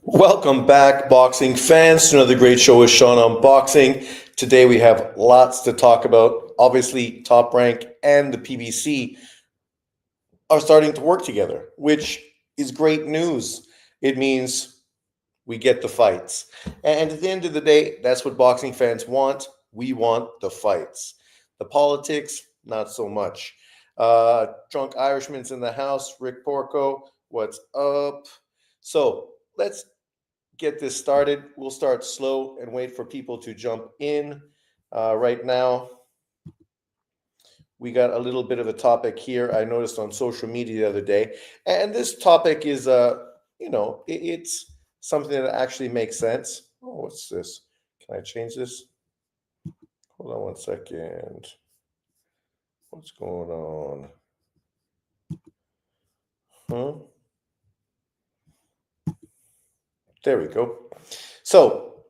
Welcome back, boxing fans, to another great show with Sean on Boxing. Today we have lots to talk about. Obviously, Top Rank and the PBC are starting to work together, which is great news. It means we get the fights. And at the end of the day, that's what boxing fans want. We want the fights. The politics, not so much. Drunk Irishman's in the house. Rick Porco, what's up? So let's get this started. We'll start slow and wait for people to jump in. Right now, we got a little bit of a topic here I noticed on social media the other day. And this topic is, it's something that actually makes sense. Oh, what's this? Can I change this? Hold on one second. What's going on? Huh? There we go. So,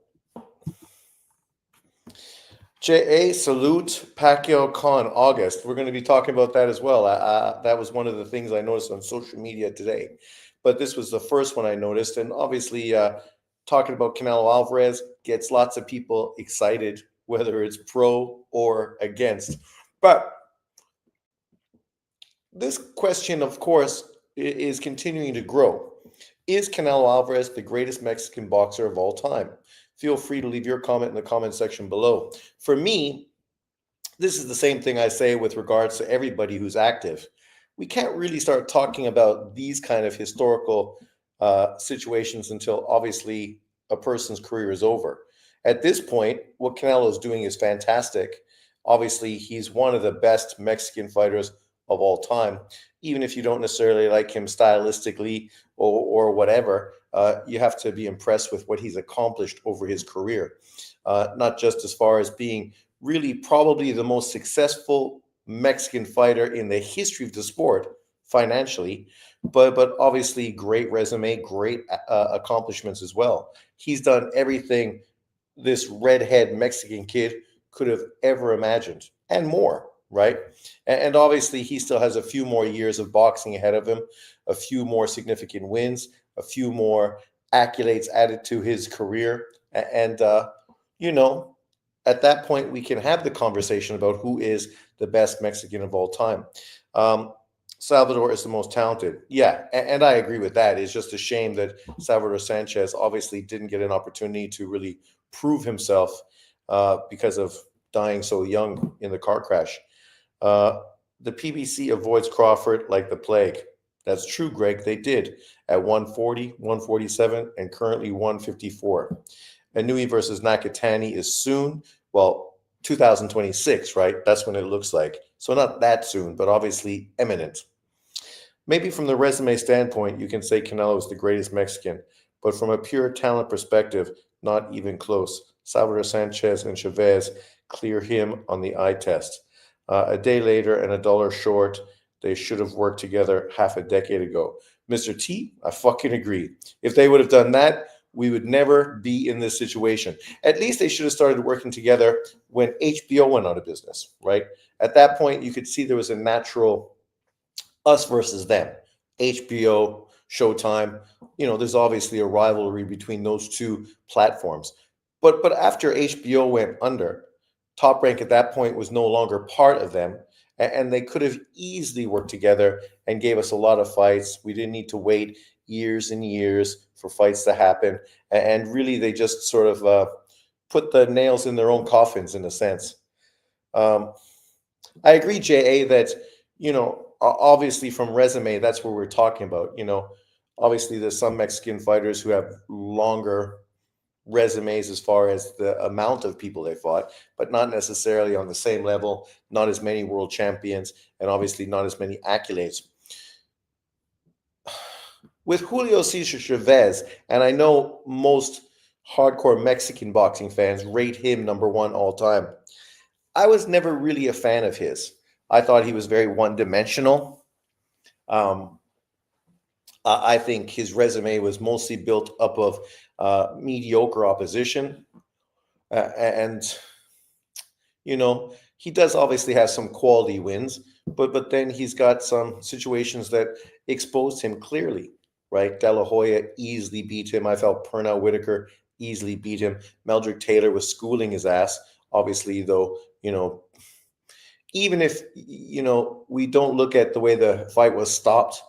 JA salute Pacquiao Khan August. We're going to be talking about that as well. That was one of the things I noticed on social media today. But this was the first one I noticed. And obviously, talking about Canelo Alvarez gets lots of people excited, whether it's pro or against. But this question, of course, is continuing to grow. Is Canelo Alvarez the greatest Mexican boxer of all time? Feel free to leave your comment in the comment section below. For me, this is the same thing I say with regards to everybody who's active. We can't really start talking about these kind of historical situations until obviously a person's career is over. At this point, what Canelo is doing is fantastic. Obviously, he's one of the best Mexican fighters of all time. Even if you don't necessarily like him stylistically or whatever, you have to be impressed with what he's accomplished over his career. Not just as far as being really probably the most successful Mexican fighter in the history of the sport financially, but obviously great resume, great accomplishments as well. He's done everything this redhead Mexican kid could have ever imagined and more, right? And obviously he still has a few more years of boxing ahead of him, a few more significant wins, a few more accolades added to his career. And, at that point, we can have the conversation about who is the best Mexican of all time. Salvador is the most talented. Yeah, and I agree with that. It's just a shame that Salvador Sanchez obviously didn't get an opportunity to really prove himself because of dying so young in the car crash. The PBC avoids Crawford like the plague. That's true, Greg. They did at 140, 147, and currently 154. Anui versus Nakatani is soon. Well, 2026, right? That's when it looks like. So not that soon, but obviously imminent. Maybe from the resume standpoint, you can say Canelo is the greatest Mexican, but from a pure talent perspective, not even close. Salvador Sanchez and Chavez clear him on the eye test. A day later and $1 short, they should have worked together half a decade ago. Mr. T, I fucking agree. If they would have done that, we would never be in this situation. At least they should have started working together when HBO went out of business, right? At that point, you could see there was a natural us versus them. HBO, Showtime, there's obviously a rivalry between those two platforms. But after HBO went under, Top Rank at that point was no longer part of them, and they could have easily worked together and gave us a lot of fights. We didn't need to wait years and years for fights to happen, and really they just sort of put the nails in their own coffins in a sense. I agree, JA, that obviously from resume, that's what we're talking about. Obviously there's some Mexican fighters who have longer resumes as far as the amount of people they fought, but not necessarily on the same level, not as many world champions, and obviously not as many accolades. With Julio Cesar Chavez, and I know most hardcore Mexican boxing fans rate him number one all time, I was never really a fan of his. I thought he was very one-dimensional. I think his resume was mostly built up of mediocre opposition. And he does obviously have some quality wins, but then he's got some situations that exposed him clearly. right? De La Hoya easily beat him. I felt Pernell Whitaker easily beat him. Meldrick Taylor was schooling his ass. Obviously, though, even if, we don't look at the way the fight was stopped,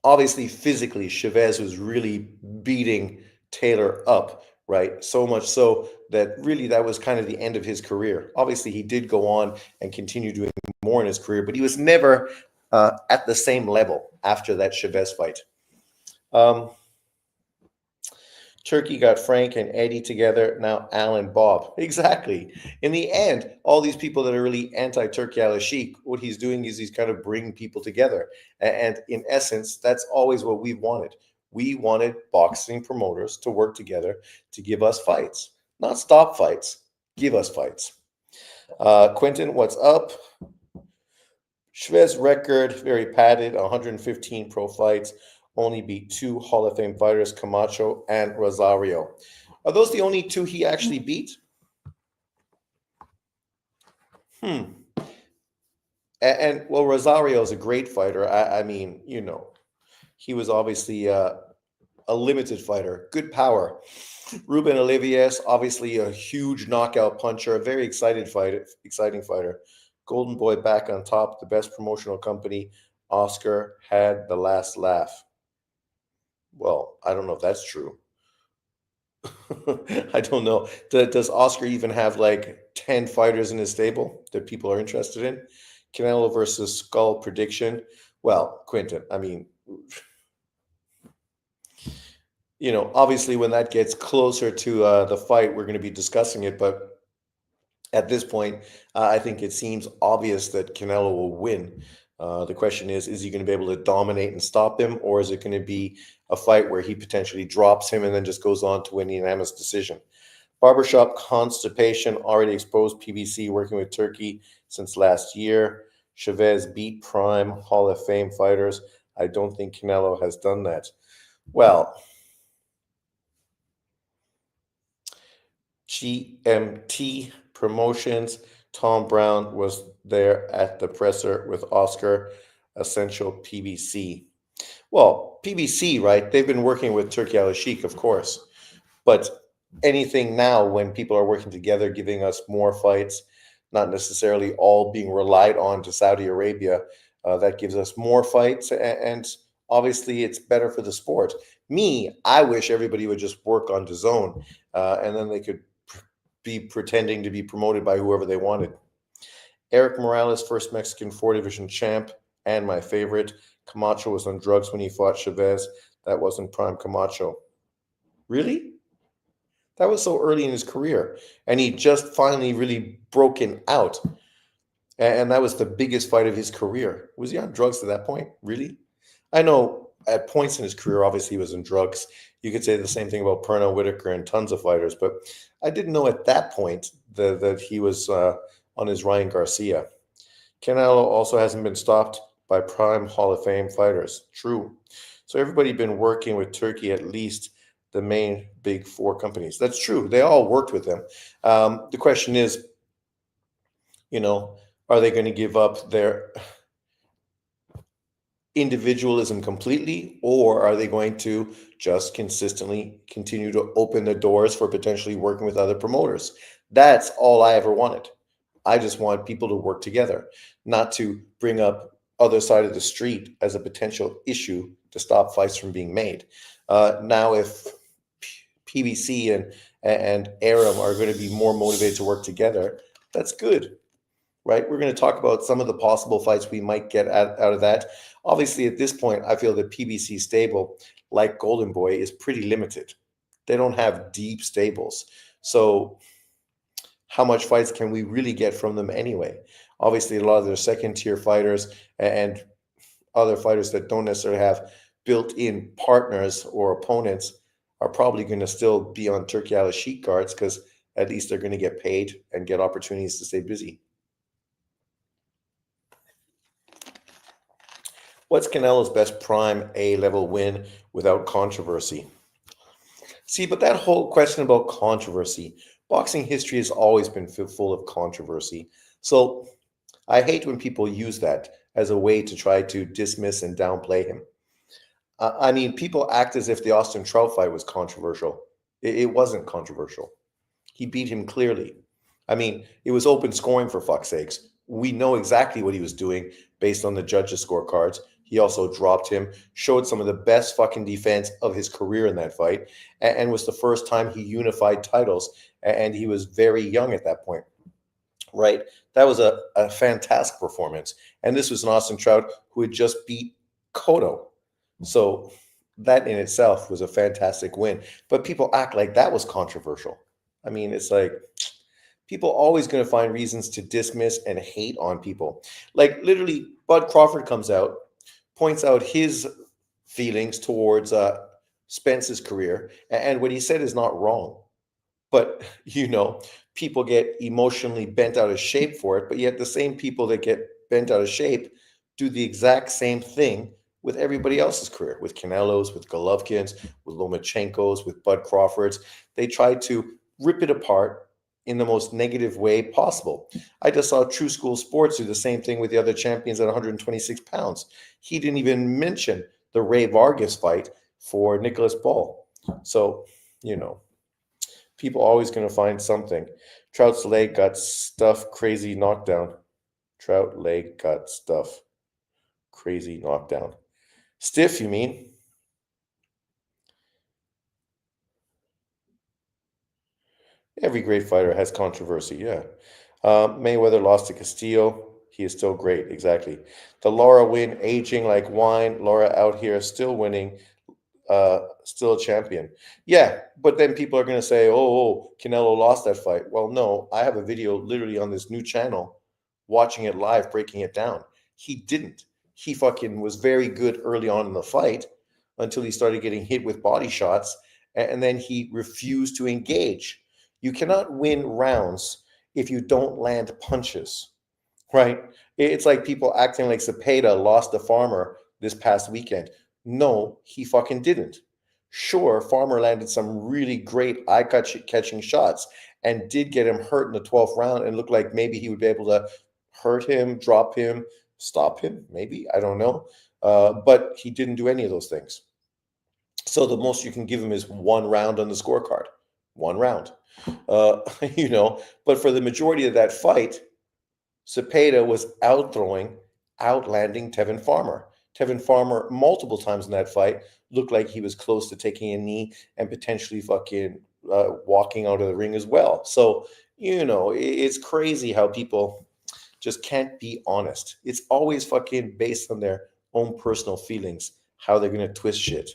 obviously physically Chavez was really beating Taylor up, right? So much so that really that was kind of the end of his career. Obviously, he did go on and continue doing more in his career, but he was never at the same level after that Chavez fight. Um, Turkey got Frank and Eddie together. Now Alan Bob. Exactly. In the end, all these people that are really anti-Turkey Al-Sheikh, what he's doing is he's kind of bringing people together. And in essence, that's always what we wanted. We wanted boxing promoters to work together to give us fights, not stop fights, give us fights. Quentin, what's up? Chavez record, very padded, 115 pro fights, only beat 2 Hall of Fame fighters, Camacho and Rosario. Are those the only 2 he actually beat? And well, Rosario is a great fighter. I mean, he was obviously a limited fighter, good power. Ruben Olivier, obviously a huge knockout puncher, a very exciting fighter. Golden Boy back on top, the best promotional company. Oscar had the last laugh. Well, I don't know if that's true. I don't know. Does Oscar even have like 10 fighters in his stable that people are interested in? Canelo versus Skull prediction. Well, Quinton, I mean, obviously when that gets closer to the fight, we're going to be discussing it. But at this point, I think it seems obvious that Canelo will win. The question is he going to be able to dominate and stop him, or is it going to be a fight where he potentially drops him and then just goes on to win the unanimous decision? Barbershop constipation already exposed PBC working with Turkey since last year. Chavez beat Prime Hall of Fame fighters. I don't think Canelo has done that. Well, GMT Promotions. Tom Brown was there at the presser with Oscar. Essential PBC. Well, PBC, right? They've been working with Turkey Al-Sheikh, of course. But anything now when people are working together, giving us more fights, not necessarily all being relied on to Saudi Arabia, that gives us more fights. And obviously, it's better for the sport. I wish everybody would just work on DAZN, and then they could be pretending to be promoted by whoever they wanted. Eric Morales, first Mexican 4-division champ, and my favorite. Camacho was on drugs when he fought Chavez. That wasn't prime Camacho. Really? That was so early in his career. And he just finally really broken out. And that was the biggest fight of his career. Was he on drugs at that point? Really? I know at points in his career, obviously he was on drugs. You could say the same thing about Pernell Whitaker and tons of fighters. But I didn't know at that point that he was on his Ryan Garcia. Canelo also hasn't been stopped by prime Hall of Fame fighters. True. So everybody been working with Turkey, at least the main big 4 companies. That's true. They all worked with them. The question is, are they going to give up their individualism completely, or are they going to just consistently continue to open the doors for potentially working with other promoters? That's all I ever wanted. I just want people to work together, not to bring up other side of the street as a potential issue to stop fights from being made. Now, if PBC and Aram are going to be more motivated to work together, that's good, right? We're going to talk about some of the possible fights we might get out of that. Obviously, at this point, I feel that PBC stable, like Golden Boy, is pretty limited. They don't have deep stables. So how much fights can we really get from them anyway? Obviously, a lot of their second-tier fighters and other fighters that don't necessarily have built-in partners or opponents are probably going to still be on Turkey Al-Sheikh cards because at least they're going to get paid and get opportunities to stay busy. What's Canelo's best prime A-level win without controversy? See, but that whole question about controversy, boxing history has always been full of controversy. So I hate when people use that. as a way to try to dismiss and downplay him. I mean, people act as if the Austin Trout fight was controversial. It wasn't controversial. He beat him clearly. I mean, it was open scoring for fuck's sakes. We know exactly what he was doing based on the judges' scorecards. He also dropped him, showed some of the best fucking defense of his career in that fight, and was the first time he unified titles. And he was very young at that point, right? That was a fantastic performance. And this was an Austin Trout who had just beat Cotto. So that in itself was a fantastic win. But people act like that was controversial. I mean, it's like people always going to find reasons to dismiss and hate on people. Like literally, Bud Crawford comes out, points out his feelings towards Spence's career, and what he said is not wrong. But people get emotionally bent out of shape for it. But yet the same people that get bent out of shape do the exact same thing with everybody else's career, with Canelo's, with Golovkin's, with Lomachenko's, with Bud Crawford's. They try to rip it apart in the most negative way possible. I just saw True School Sports do the same thing with the other champions at 126 pounds. He didn't even mention the Ray Vargas fight for Nicholas Ball. So, people always going to find something. Trout's leg got stuff, crazy knockdown. Trout leg got stuff, crazy knockdown. Stiff, you mean? Every great fighter has controversy, yeah. Mayweather lost to Castillo. He is still great, exactly. The Laura win, aging like wine. Laura out here still winning, still a champion. Yeah, but then people are going to say, oh, Canelo lost that fight. Well, no, I have a video literally on this new channel, watching it live, breaking it down. He didn't. He fucking was very good early on in the fight until he started getting hit with body shots, and then he refused to engage. You cannot win rounds if you don't land punches, right? It's like people acting like Cepeda lost to Farmer this past weekend. No, he fucking didn't. Sure, Farmer landed some really great eye-catching shots and did get him hurt in the 12th round and looked like maybe he would be able to hurt him, drop him, stop him, maybe, I don't know. But he didn't do any of those things. So the most you can give him is 1 round on the scorecard. 1 round. But for the majority of that fight, Cepeda was outlanding Tevin Farmer. Tevin Farmer, multiple times in that fight, looked like he was close to taking a knee and potentially fucking walking out of the ring as well. So, it's crazy how people just can't be honest. It's always fucking based on their own personal feelings, how they're going to twist shit.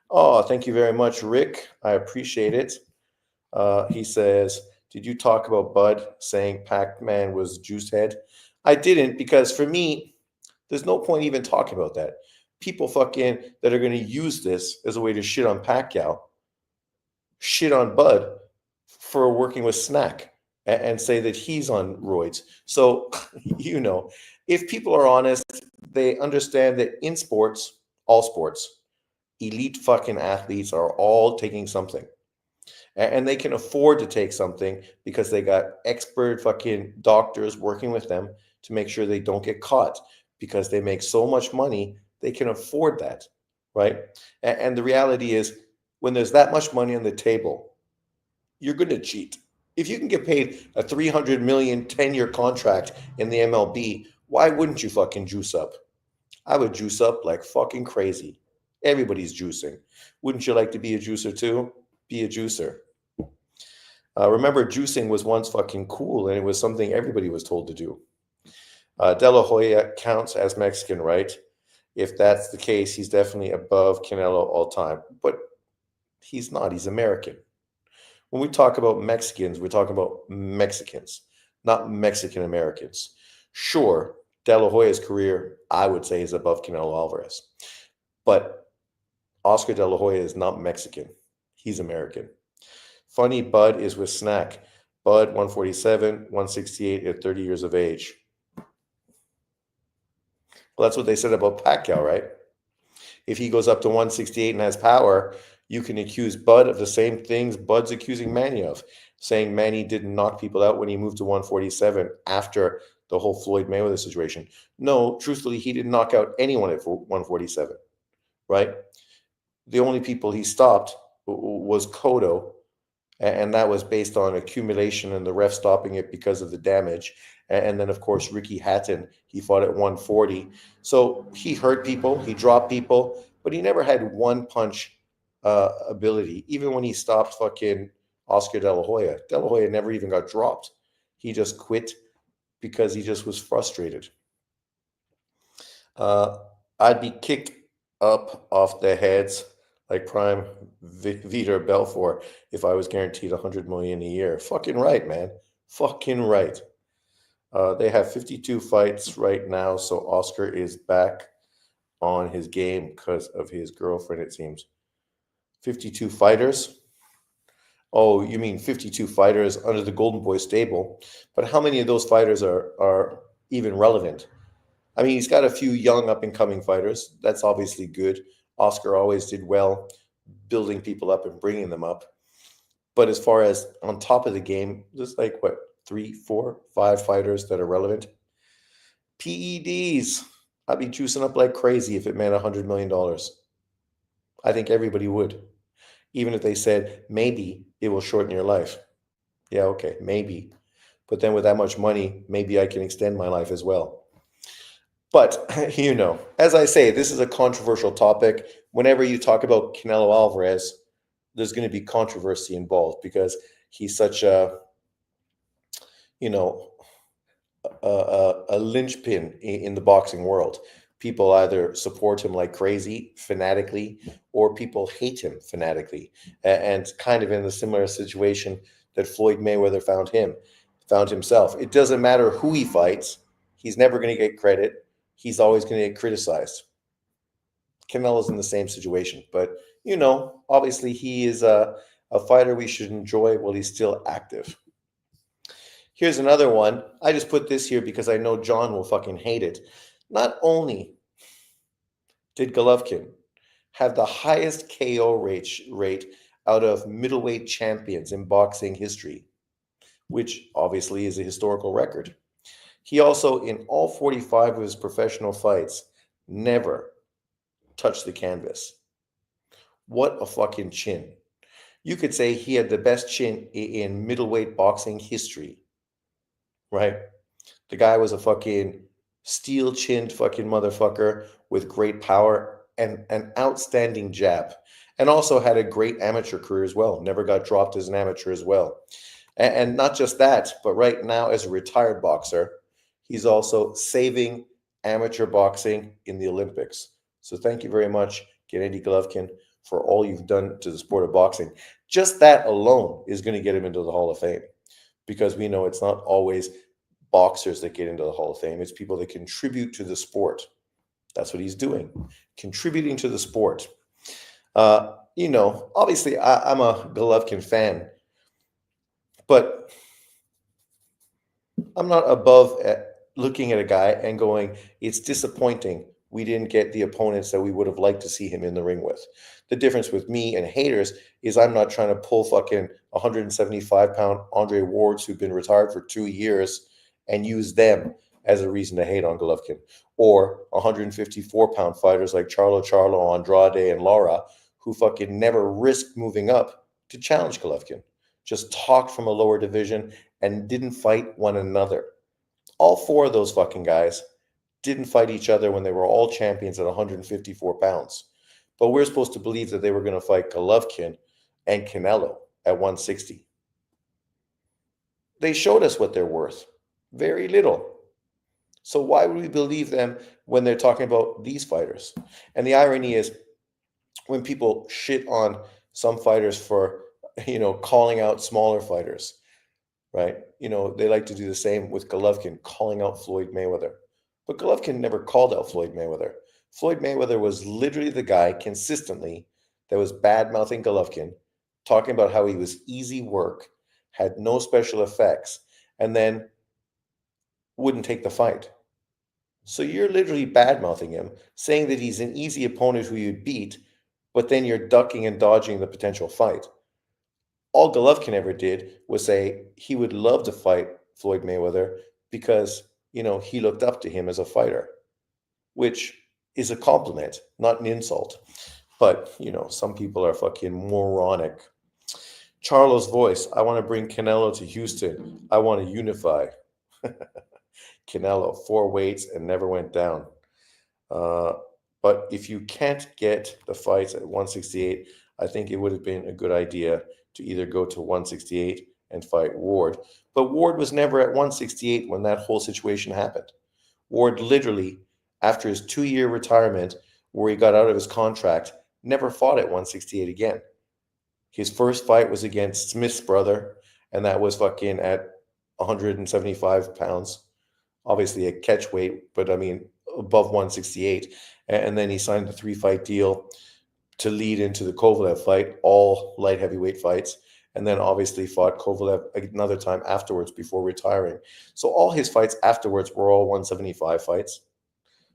Oh, thank you very much, Rick. I appreciate it. He says, did you talk about Bud saying Pac-Man was juice head? I didn't, because for me, there's no point even talking about that. People fucking that are going to use this as a way to shit on Pacquiao, shit on Bud for working with Snack and say that he's on roids. So, if people are honest, they understand that in sports, all sports, elite fucking athletes are all taking something. And they can afford to take something because they got expert fucking doctors working with them to make sure they don't get caught, because they make so much money, they can afford that, right? And the reality is, when there's that much money on the table, you're going to cheat. If you can get paid a $300 million 10-year contract in the MLB, why wouldn't you fucking juice up? I would juice up like fucking crazy. Everybody's juicing. Wouldn't you like to be a juicer too? Be a juicer. Remember, juicing was once fucking cool, and it was something everybody was told to do. De La Hoya counts as Mexican, right? If that's the case, he's definitely above Canelo all time. But he's not. He's American. When we talk about Mexicans, we're talking about Mexicans, not Mexican Americans. Sure, De La Hoya's career, I would say, is above Canelo Alvarez. But Oscar De La Hoya is not Mexican. He's American. Funny Bud is with Snack. Bud, 147, 168 at 30 years of age. Well, that's what they said about Pacquiao, right? If he goes up to 168 and has power, you can accuse Bud of the same things Bud's accusing Manny of, saying Manny didn't knock people out when he moved to 147 after the whole Floyd Mayweather situation. No, truthfully, he didn't knock out anyone at 147, right? The only people he stopped was Cotto, and that was based on accumulation and the ref stopping it because of the damage. And then, of course, Ricky Hatton, he fought at 140. So he hurt people, he dropped people, but he never had one punch ability. Even when he stopped fucking Oscar De La Hoya, De La Hoya never even got dropped. He just quit because he just was frustrated. Uh, I'd be kicked up off their heads like Prime Vitor Belfort if I was guaranteed 100 million a year. Fucking right, man. Fucking right. They have 52 fights right now, so Oscar is back on his game because of his girlfriend, it seems. 52 fighters? Oh, you mean 52 fighters under the Golden Boy stable? But how many of those fighters are even relevant? I mean, he's got a few young up and coming fighters. That's obviously good. Oscar always did well building people up and bringing them up. But as far as on top of the game, there's like what, 3, 4, 5 fighters that are relevant. PEDs. I'd be juicing up like crazy if it meant $100 million. I think everybody would. Even if they said maybe it will shorten your life. Yeah, okay, maybe. But then with that much money, maybe I can extend my life as well. But, as I say, this is a controversial topic. Whenever you talk about Canelo Alvarez, there's going to be controversy involved because he's such you know, a linchpin in the boxing world. People either support him like crazy, fanatically, or people hate him fanatically. And kind of in the similar situation that Floyd Mayweather found himself. It doesn't matter who he fights, he's never going to get credit. He's always going to get criticized. Canelo's in the same situation, but obviously he is a fighter we should enjoy while he's still active. Here's another one. I just put this here because I know John will fucking hate it. Not only did Golovkin have the highest KO rate out of middleweight champions in boxing history, which obviously is a historical record. He also, in all 45 of his professional fights, never touched the canvas. What a fucking chin. You could say he had the best chin in middleweight boxing history, right? The guy was a fucking steel-chinned fucking motherfucker with great power and an outstanding jab, and also had a great amateur career as well. Never got dropped as an amateur as well. And not just that, but right now as a retired boxer, he's also saving amateur boxing in the Olympics. So thank you very much, Gennady Golovkin, for all you've done to the sport of boxing. Just that alone is going to get him into the Hall of Fame, because we know it's not always boxers that get into the Hall of Fame. It's people that contribute to the sport. That's what he's doing, contributing to the sport. Obviously I'm a Golovkin fan, but I'm not above looking at a guy and going, it's disappointing we didn't get the opponents that we would have liked to see him in the ring with. The difference with me and haters is I'm not trying to pull fucking 175-pound Andre Wards who've been retired for 2 years and use them as a reason to hate on Golovkin, or 154-pound fighters like Charlo, Andrade, and Lara, who fucking never risked moving up to challenge Golovkin. Just talked from a lower division and didn't fight one another. All 4 of those fucking guys didn't fight each other when they were all champions at 154 pounds. But we're supposed to believe that they were going to fight Golovkin and Canelo at 160. They showed us what they're worth. Very little. So why would we believe them when they're talking about these fighters? And the irony is, when people shit on some fighters for, calling out smaller fighters, right? They like to do the same with Golovkin, calling out Floyd Mayweather. But Golovkin never called out Floyd Mayweather. Floyd Mayweather was literally the guy consistently that was bad-mouthing Golovkin, talking about how he was easy work, had no special effects, and then wouldn't take the fight. So you're literally bad-mouthing him, saying that he's an easy opponent who you'd beat, but then you're ducking and dodging the potential fight. All Golovkin ever did was say he would love to fight Floyd Mayweather because he looked up to him as a fighter, which is a compliment, not an insult. But, some people are fucking moronic. Charlo's voice, I want to bring Canelo to Houston. I want to unify. Canelo, 4 weights and never went down. Uh, but if you can't get the fights at 168, I think it would have been a good idea to either go to 168 and fight Ward. But Ward was never at 168 when that whole situation happened. Ward literally, after his 2-year retirement, where he got out of his contract, never fought at 168 again. His first fight was against Smith's brother, and that was fucking at 175 pounds. Obviously a catch weight, but I mean, above 168. And then he signed the 3-fight deal to lead into the Kovalev fight, all light heavyweight fights. And then obviously fought Kovalev another time afterwards before retiring. So all his fights afterwards were all 175 fights.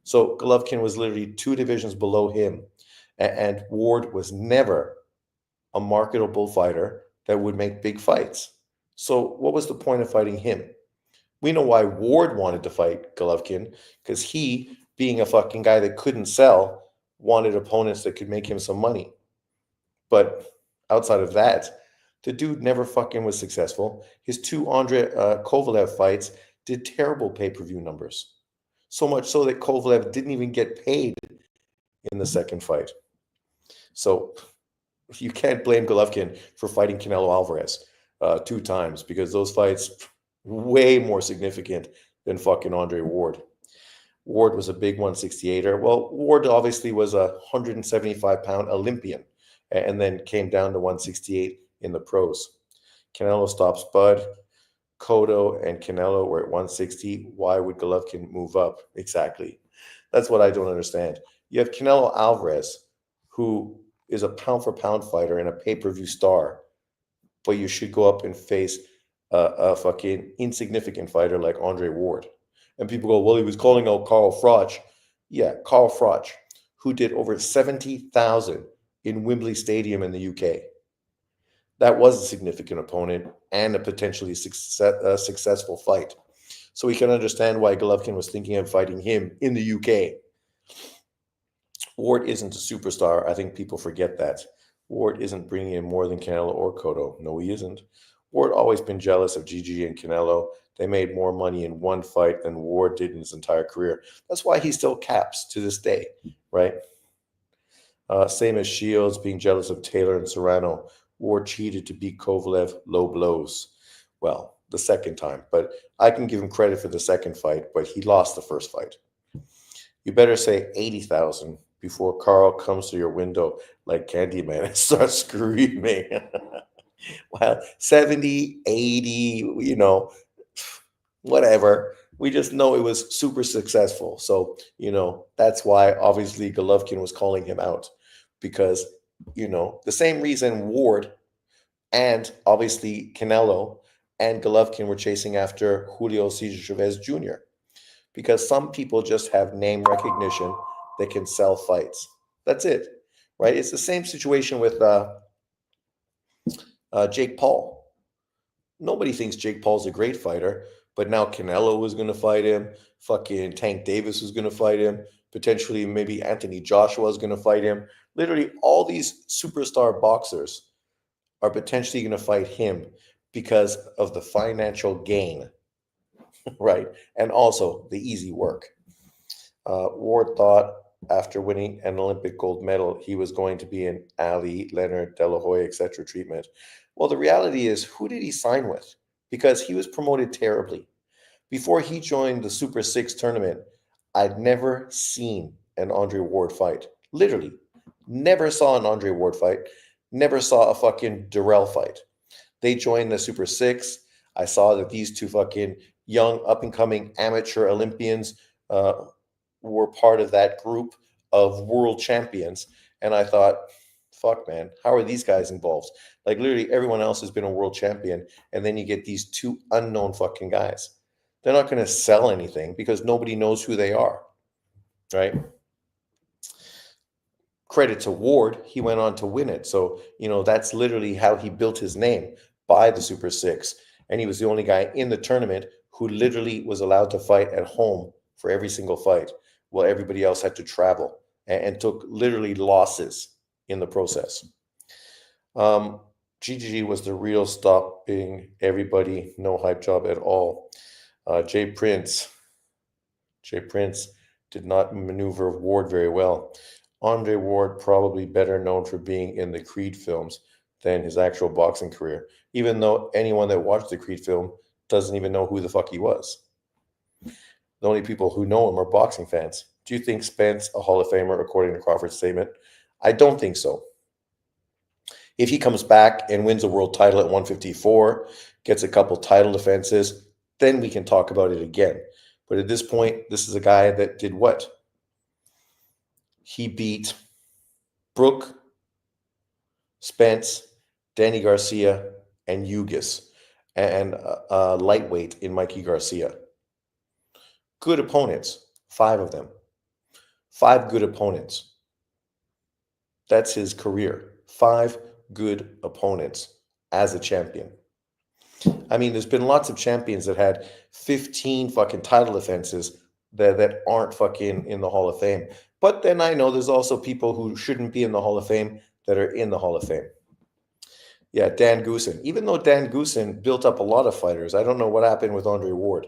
So Golovkin was literally 2 divisions below him. And Ward was never a marketable fighter that would make big fights. So what was the point of fighting him? We know why Ward wanted to fight Golovkin, because he, being a fucking guy that couldn't sell, wanted opponents that could make him some money. But outside of that, the dude never fucking was successful. His 2 Andre Kovalev fights did terrible pay-per-view numbers. So much so that Kovalev didn't even get paid in the second fight. So you can't blame Golovkin for fighting Canelo Alvarez 2 times, because those fights way more significant than fucking Andre Ward. Ward was a big 168er. Well, Ward obviously was a 175-pound Olympian and then came down to 168 in the pros. Canelo stops Bud. Cotto and Canelo were at 160. Why would Golovkin move up? Exactly. That's what I don't understand. You have Canelo Alvarez, who is a pound-for-pound fighter and a pay-per-view star, but you should go up and face a fucking insignificant fighter like Andre Ward. And people go, well, he was calling out Carl Froch. Yeah, Carl Froch, who did over 70,000 in Wembley Stadium in the UK. That was a significant opponent and a potentially successful fight. So we can understand why Golovkin was thinking of fighting him in the UK. Ward isn't a superstar. I think people forget that. Ward isn't bringing in more than Canelo or Cotto. No, he isn't. Ward always been jealous of Gigi and Canelo. They made more money in one fight than Ward did in his entire career. That's why he still caps to this day, right? Same as Shields being jealous of Taylor and Serrano. Ward cheated to beat Kovalev, low blows. Well, the second time. But I can give him credit for the second fight, but he lost the first fight. You better say 80,000 before Carl comes to your window like Candyman and starts screaming. Well, 70, 80, whatever. We just know it was super successful. So, that's why obviously Golovkin was calling him out, because, the same reason Ward and obviously Canelo and Golovkin were chasing after Julio Cesar Chavez Jr., because some people just have name recognition that can sell fights. That's it, right? It's the same situation with Jake Paul. Nobody thinks Jake Paul's a great fighter, but now Canelo was going to fight him. Fucking Tank Davis was going to fight him. Potentially maybe Anthony Joshua is going to fight him. Literally all these superstar boxers are potentially going to fight him because of the financial gain, right? And also the easy work. Ward thought after winning an Olympic gold medal, he was going to be an Ali, Leonard, De La Hoya, etc. treatment. Well, the reality is, who did he sign with? Because he was promoted terribly. Before he joined the Super 6 tournament, I'd never seen an Andre Ward fight. Literally, never saw an Andre Ward fight. Never saw a fucking Durrell fight. They joined the Super 6. I saw that these two fucking young, up-and-coming amateur Olympians were part of that group of world champions. And I thought, fuck, man, how are these guys involved? Like, literally everyone else has been a world champion, and then you get these 2 unknown fucking guys. They're not going to sell anything because nobody knows who they are, right? Credit to Ward, he went on to win it. So, that's literally how he built his name, by the Super 6. And he was the only guy in the tournament who literally was allowed to fight at home for every single fight, while everybody else had to travel and took literally losses in the process. Um, GGG was the real stopping everybody, no hype job at all. Jay Prince did not maneuver Ward very well. Andre Ward probably better known for being in the Creed films than his actual boxing career, even though anyone that watched the Creed film doesn't even know who the fuck he was. The only people who know him are boxing fans. Do you think Spence a Hall of Famer according to Crawford's statement? I don't think so. If he comes back and wins a world title at 154, gets a couple title defenses, then we can talk about it again. But at this point, this is a guy that did what? He beat Brooke, Spence, Danny Garcia, and Ugis, and lightweight in Mikey Garcia. Good opponents, 5 of them. 5 good opponents. That's his career. 5 good opponents as a champion. I mean, there's been lots of champions that had 15 fucking title defenses that aren't fucking in the Hall of Fame. But then I know there's also people who shouldn't be in the Hall of Fame that are in the Hall of Fame. Yeah, Dan Goosen. Even though Dan Goosen built up a lot of fighters, I don't know what happened with Andre Ward.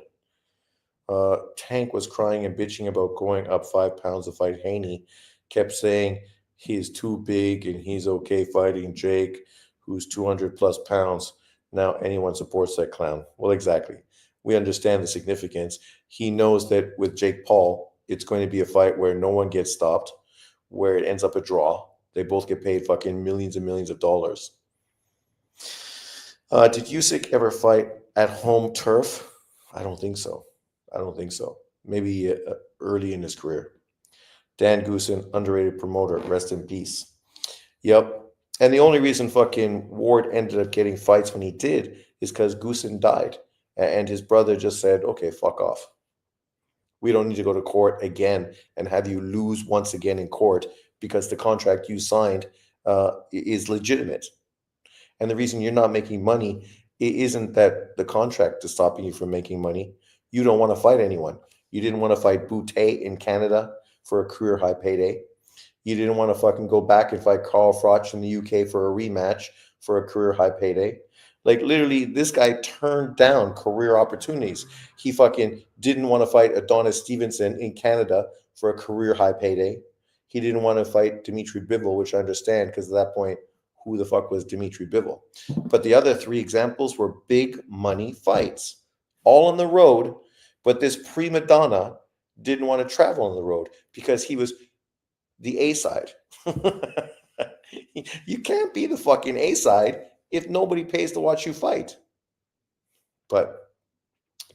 Tank was crying and bitching about going up 5 pounds to fight Haney. Kept saying he's too big and he's okay fighting Jake, who's 200 plus pounds. Now anyone supports that clown. Well, exactly. We understand the significance. He knows that with Jake Paul, it's going to be a fight where no one gets stopped, where it ends up a draw. They both get paid fucking millions and millions of dollars. Did Usyk ever fight at home turf? I don't think so. Maybe early in his career. Dan Goosen, underrated promoter. Rest in peace. Yep. And the only reason fucking Ward ended up getting fights when he did is because Goosen died. And his brother just said, okay, fuck off. We don't need to go to court again and have you lose once again in court because the contract you signed is legitimate. And the reason you're not making money isn't that the contract is stopping you from making money. You don't want to fight anyone. You didn't want to fight Boutte in Canada for a career high payday. You didn't want to fucking go back and fight Carl Froch in the UK for a rematch for a career high payday. Like literally, this guy turned down career opportunities. He fucking didn't want to fight Adonis Stevenson in Canada for a career high payday. He didn't want to fight Dimitri Bivol, which I understand because at that point, who the fuck was Dimitri Bivol? But the other 3 examples were big money fights, all on the road. But this prima donna didn't want to travel on the road because he was the A side. You can't be the fucking A side if nobody pays to watch you fight. But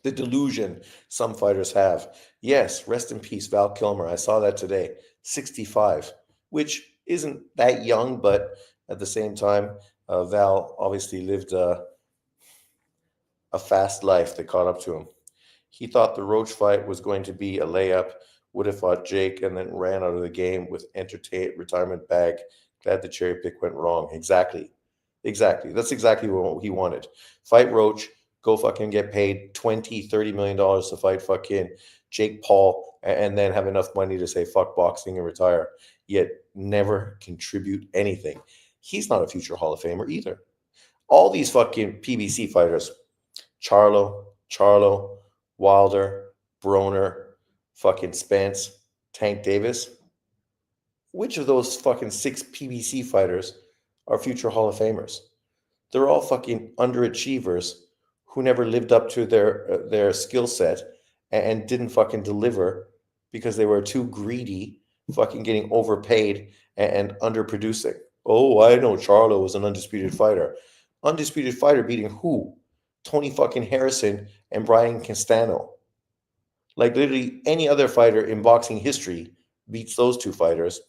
the delusion some fighters have. Yes, rest in peace, Val Kilmer. I saw that today, 65, which isn't that young, but at the same time, Val obviously lived a fast life that caught up to him. He thought the Roach fight was going to be a layup, would have fought Jake, and then ran out of the game with entertainment retirement bag. Glad the cherry pick went wrong. Exactly. That's exactly what he wanted. Fight Roach, go fucking get paid $20-30 million to fight fucking Jake Paul, and then have enough money to say fuck boxing and retire, yet never contribute anything. He's not a future Hall of Famer either. All these fucking PBC fighters, Charlo, Wilder, Broner, fucking Spence, Tank Davis. Which of those fucking 6 PBC fighters are future Hall of Famers? They're all fucking underachievers who never lived up to their skill set and didn't fucking deliver because they were too greedy, fucking getting overpaid and underproducing. Oh, I know Charlo was an undisputed fighter. Undisputed fighter beating who? Tony fucking Harrison and Brian Castano. Like literally any other fighter in boxing history beats those 2 fighters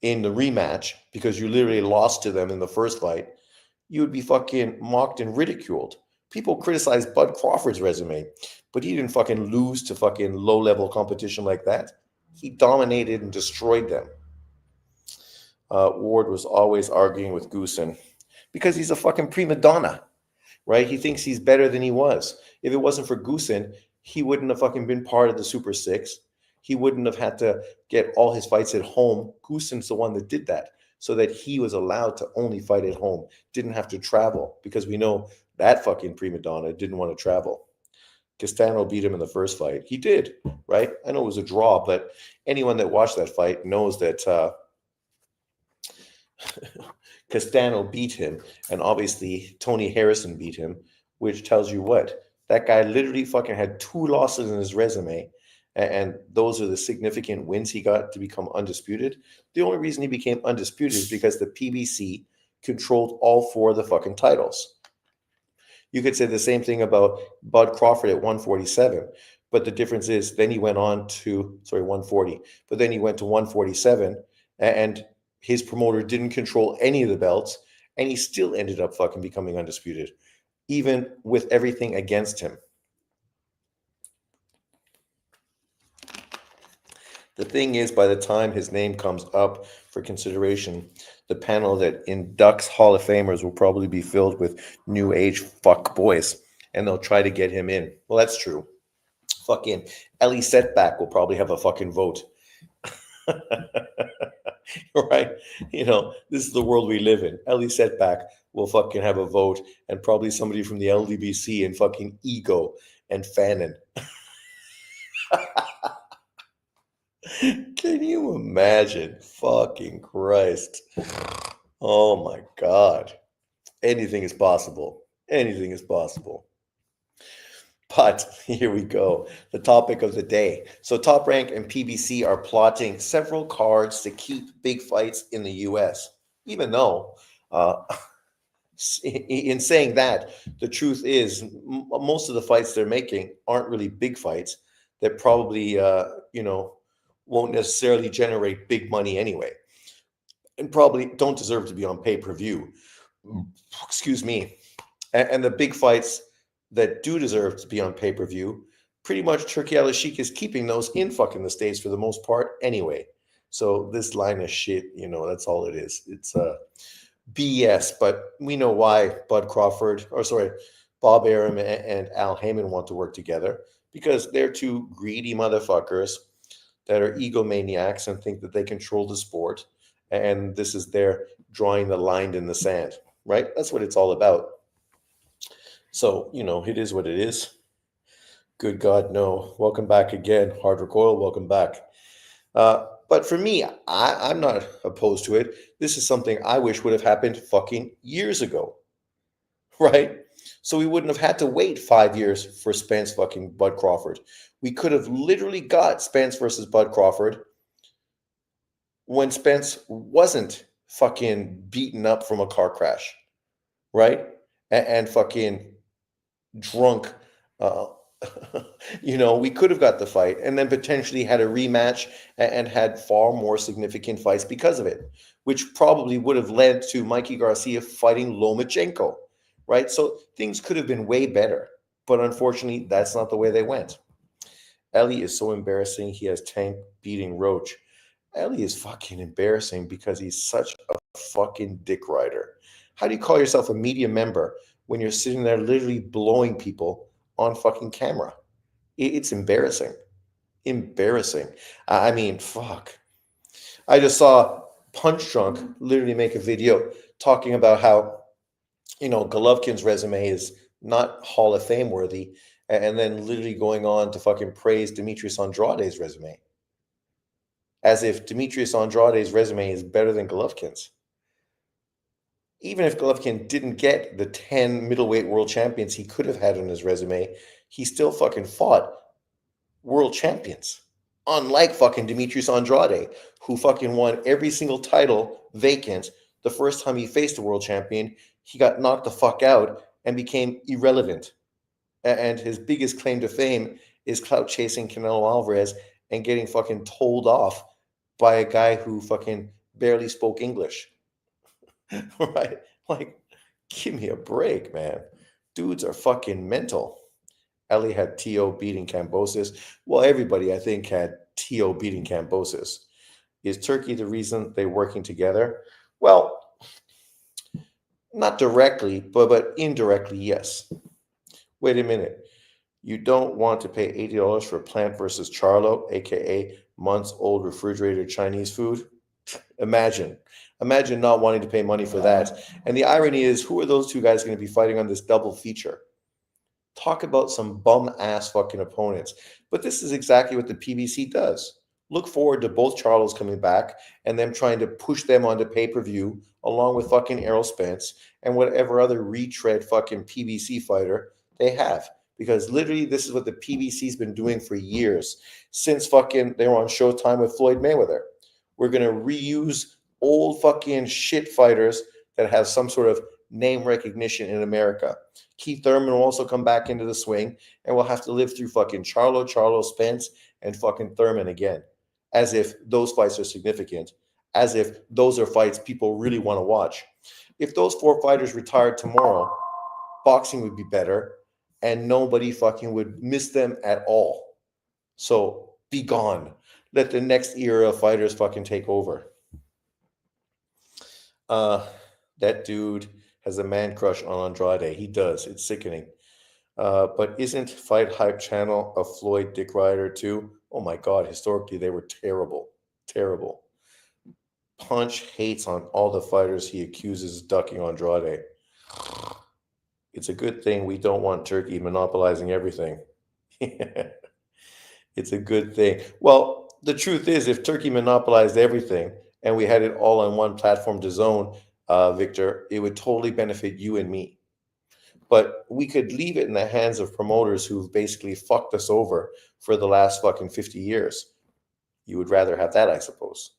in the rematch because you literally lost to them in the first fight. You would be fucking mocked and ridiculed. People criticize Bud Crawford's resume, but he didn't fucking lose to fucking low-level competition like that. He dominated and destroyed them. Ward was always arguing with Goosen because he's a fucking prima donna. right? He thinks he's better than he was. If it wasn't for Goosen, he wouldn't have fucking been part of the Super Six. He wouldn't have had to get all his fights at home. Goosen's the one that did that so that he was allowed to only fight at home, didn't have to travel, because we know that fucking prima donna didn't want to travel. Castano beat him in the first fight. He did, right? I know it was a draw, but anyone that watched that fight knows that Castano beat him, and obviously Tony Harrison beat him, which tells you what? That guy literally fucking had 2 losses in his resume, and those are the significant wins he got to become undisputed. The only reason he became undisputed is because the PBC controlled all 4 of the fucking titles. You could say the same thing about Bud Crawford at 147, but the difference is then he went on to 140, but then he went to 147, and his promoter didn't control any of the belts, and he still ended up fucking becoming undisputed, even with everything against him. The thing is, by the time his name comes up for consideration, the panel that inducts Hall of Famers will probably be filled with new age fuck boys, and they'll try to get him in. Well, that's true. Fucking Ellie Setback will probably have a fucking vote. Right? You know, this is the world we live in. Ellie Setback will fucking have a vote, and probably somebody from the LDBC and fucking Ego and Fannin. Can you imagine? Fucking Christ. Oh my God. Anything is possible. Anything is possible. But here we go. The topic of the day. So Top Rank and PBC are plotting several cards to keep big fights in the US. Even though, in saying that, the truth is most of the fights they're making aren't really big fights that probably, won't necessarily generate big money anyway, and probably don't deserve to be on pay-per-view. Excuse me. And the big fights that do deserve to be on pay-per-view, pretty much Turkey Al Sheikh is keeping those in fucking the States for the most part anyway. So this line of shit, that's all it is. It's BS, but we know why Bob Arum and Al Heyman want to work together, because they're 2 greedy motherfuckers that are egomaniacs and think that they control the sport. And this is their drawing the line in the sand, right? That's what it's all about. So, it is what it is. Good God, no. Welcome back again. Hard Recoil, welcome back. But for me, I'm not opposed to it. This is something I wish would have happened fucking years ago, right? So we wouldn't have had to wait 5 years for Spence fucking Bud Crawford. We could have literally got Spence versus Bud Crawford when Spence wasn't fucking beaten up from a car crash, right? And fucking drunk. We could have got the fight and then potentially had a rematch and had far more significant fights because of it, which probably would have led to Mikey Garcia fighting Lomachenko, right? So things could have been way better, but unfortunately, that's not the way they went. Ellie is so embarrassing. He has Tank beating Roach. Ellie is fucking embarrassing because he's such a fucking dick rider. How do you call yourself a media member when you're sitting there literally blowing people on fucking camera? It's embarrassing. Embarrassing. I mean, fuck. I just saw Punch Drunk literally make a video talking about how, Golovkin's resume is not Hall of Fame worthy, and then literally going on to fucking praise Demetrius Andrade's resume, as if Demetrius Andrade's resume is better than Golovkin's. Even if Golovkin didn't get the 10 middleweight world champions he could have had on his resume, he still fucking fought world champions. Unlike fucking Demetrius Andrade, who fucking won every single title vacant the first time he faced a world champion. He got knocked the fuck out and became irrelevant. And his biggest claim to fame is clout chasing Canelo Alvarez and getting fucking told off by a guy who fucking barely spoke English. Right? Like, give me a break, man. Dudes are fucking mental. Ellie had T.O. beating Kambosos. Well, everybody, I think, had T.O. beating Kambosos. Is Turkey the reason they're working together? Well, Not directly, but indirectly, yes. Wait a minute. You don't want to pay $80 for Plant versus Charlo, aka months old refrigerated Chinese food? Imagine. Imagine not wanting to pay money for that. And the irony is, who are those two guys going to be fighting on this double feature? Talk about some bum ass fucking opponents. But this is exactly what the PBC does. Look forward to both Charles coming back and them trying to push them onto pay per view along with fucking Errol Spence and whatever other retread fucking PBC fighter they have. Because literally, this is what the PBC's been doing for years since fucking they were on Showtime with Floyd Mayweather. We're gonna reuse old fucking shit fighters that have some sort of name recognition in America. Keith Thurman will also come back into the swing, and we'll have to live through fucking Charlo, Spence, and fucking Thurman again, as if those fights are significant, as if those are fights people really want to watch. If those four fighters retired tomorrow, boxing would be better, and nobody fucking would miss them at all. So be gone. Let the next era of fighters fucking take over. Uh, that dude has a man crush on Andrade. He does. It's sickening. But isn't Fight Hype Channel a Floyd Dick Rider too? Oh my God, historically they were terrible. Terrible. Punch hates on all the fighters he accuses ducking Andrade. It's a good thing we don't want Turkey monopolizing everything. It's a good thing. Well, the truth is, if Turkey monopolized everything and we had it all on one platform to zone, Victor, it would totally benefit you and me. But we could leave it in the hands of promoters who've basically fucked us over for the last fucking 50 years. You would rather have that, I suppose.